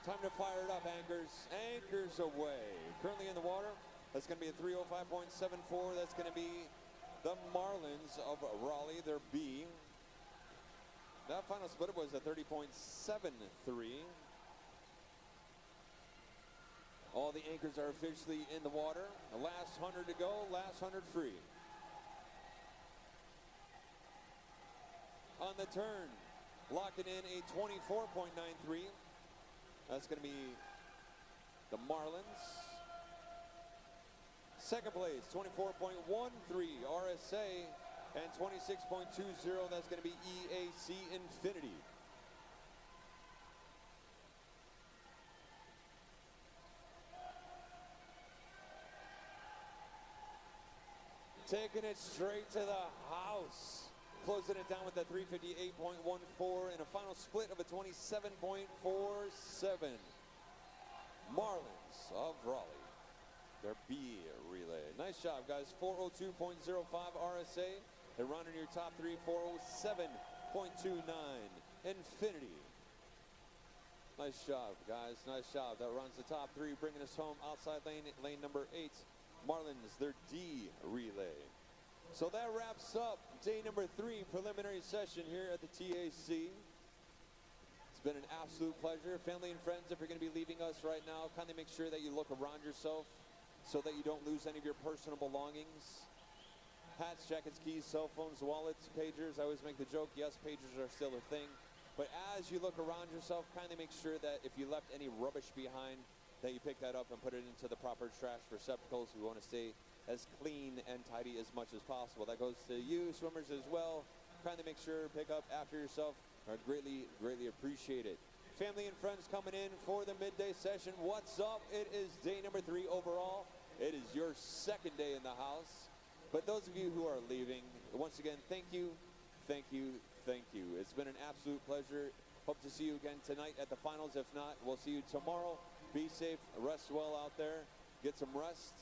Time to fire it up, Anchors. Anchors away. Currently in the water. That's going to be a 305.74. That's going to be the Marlins of Raleigh. Their B. That final split was a 30.73. All the anchors are officially in the water. The last 100 to go, last 100 free. On the turn, locking in a 24.93. That's going to be the Marlins. Second place, 24.13 RSA, and 26.20, that's going to be EAC Infinity. Taking it straight to the house. Closing it down with a 358.14 and a final split of a 27.47. Marlins of Raleigh. Their B relay. Nice job, guys. 402.05 RSA. They're running your top three. 407.29 Infinity. Nice job, guys. Nice job. That runs the top three, bringing us home outside lane number 8. Marlins, their D relay. So that wraps up day number 3 preliminary session here at the TAC. It's been an absolute pleasure. Family and friends, if you're going to be leaving us right now, kindly make sure that you look around yourself so that you don't lose any of your personal belongings. Hats, jackets, keys, cell phones, wallets, pagers. I always make the joke, yes, pagers are still a thing. But as you look around yourself, kindly make sure that if you left any rubbish behind, that you pick that up and put it into the proper trash receptacles. We want to stay as clean and tidy as much as possible. That goes to you, swimmers, as well. Kindly make sure to pick up after yourself. I greatly, greatly appreciate it. Family and friends coming in for the midday session. What's up? It is day number 3 overall. It is your second day in the house. But those of you who are leaving, once again, thank you, thank you, thank you. It's been an absolute pleasure. Hope to see you again tonight at the finals. If not, we'll see you tomorrow. Be safe, rest well out there, get some rest.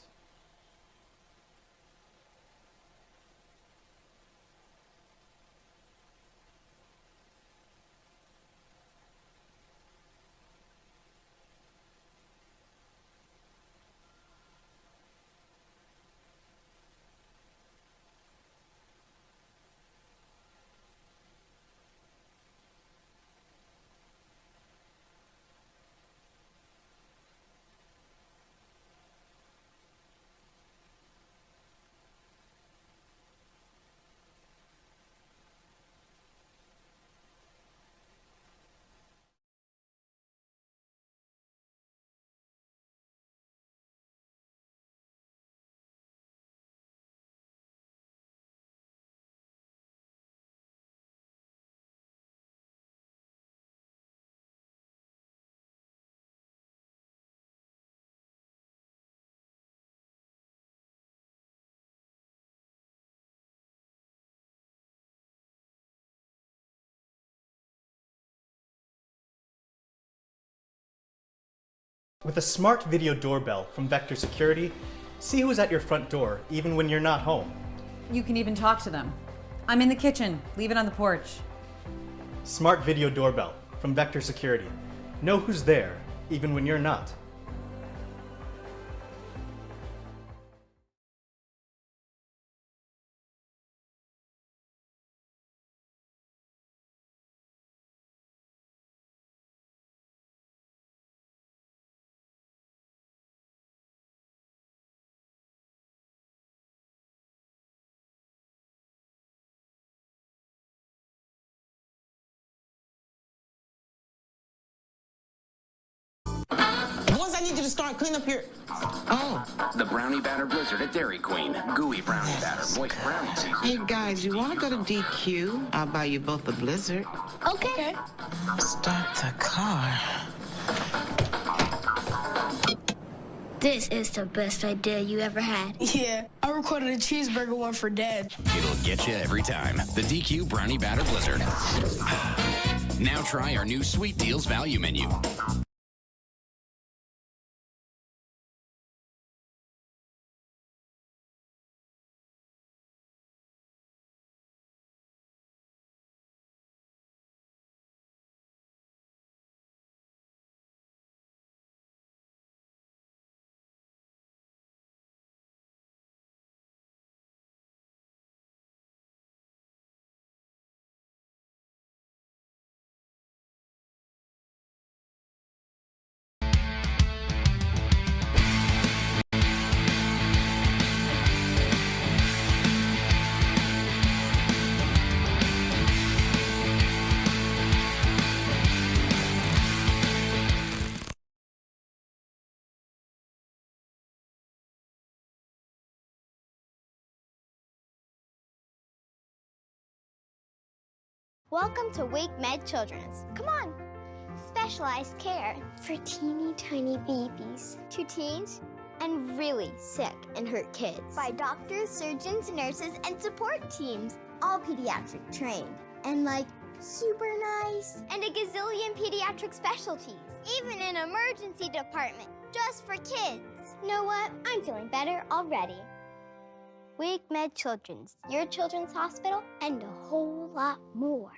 With a smart video doorbell from Vector Security, see who's at your front door even when you're not home. You can even talk to them. I'm in the kitchen. Leave it on the porch. Smart video doorbell from Vector Security. Know who's there even when you're not. Once I need you to start clean up here. Oh. The Brownie Batter Blizzard at Dairy Queen. Gooey brownie batter, moist brownie cheese. Hey guys, you want to go to DQ? I'll buy you both a Blizzard. Okay. Start the car. This is the best idea you ever had. Yeah, I recorded a cheeseburger one for Dad. It'll get you every time. The DQ Brownie Batter Blizzard. Now try our new Sweet Deals value menu. Welcome to Wake Med Children's. Come on. Specialized care for teeny tiny babies, to teens, and really sick and hurt kids. By doctors, surgeons, nurses, and support teams. All pediatric trained. And super nice. And a gazillion pediatric specialties. Even an emergency department just for kids. Know what? I'm feeling better already. Wake Med Children's, your children's hospital, and a whole lot more.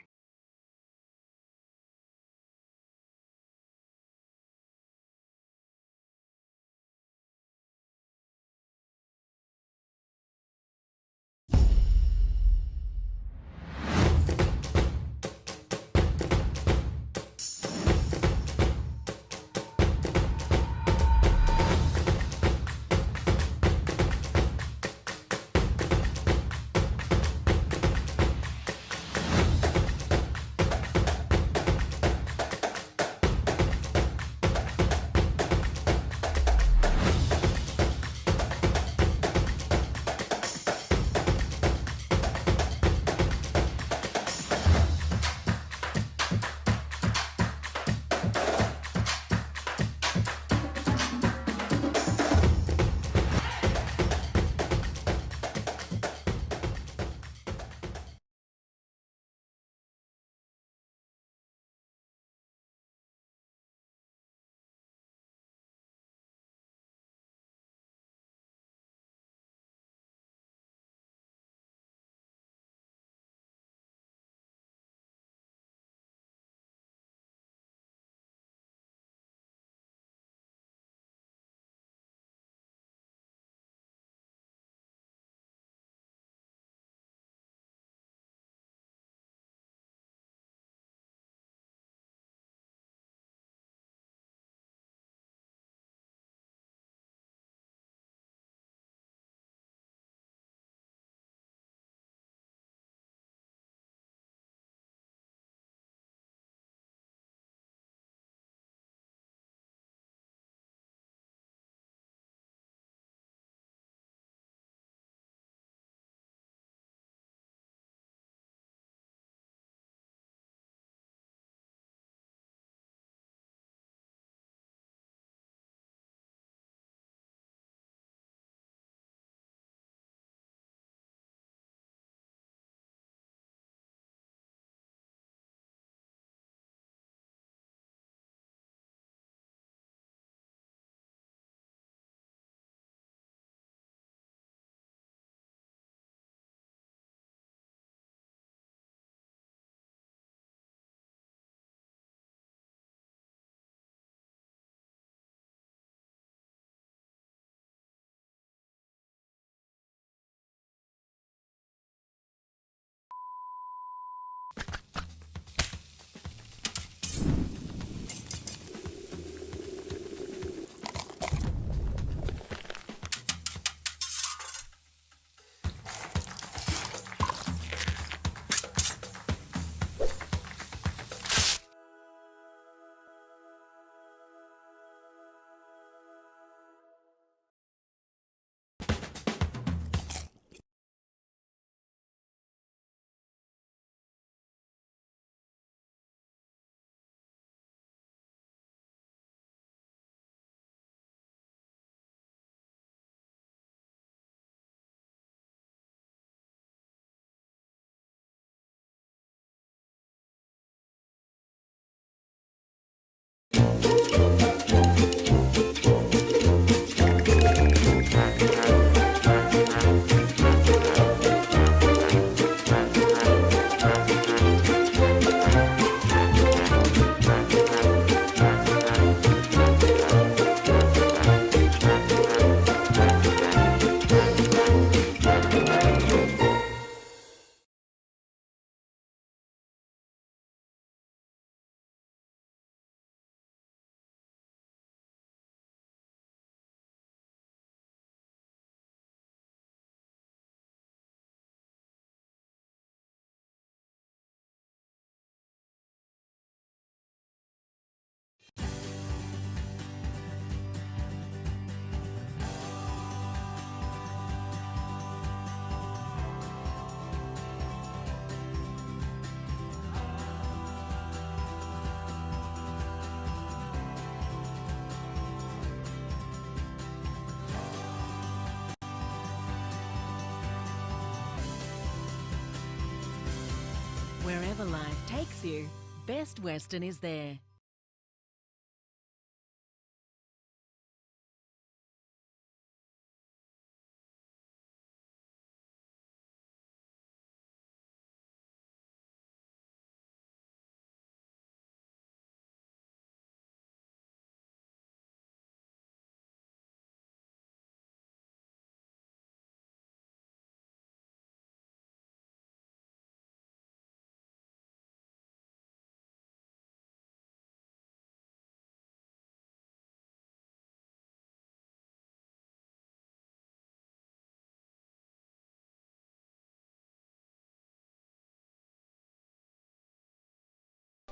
Wherever life takes you, Best Western is there.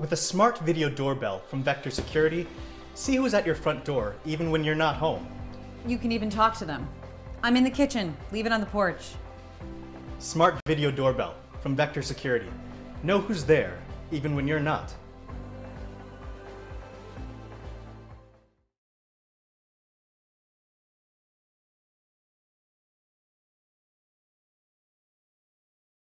With a smart video doorbell from Vector Security, see who's at your front door even when you're not home. You can even talk to them. I'm in the kitchen. Leave it on the porch. Smart video doorbell from Vector Security. Know who's there even when you're not.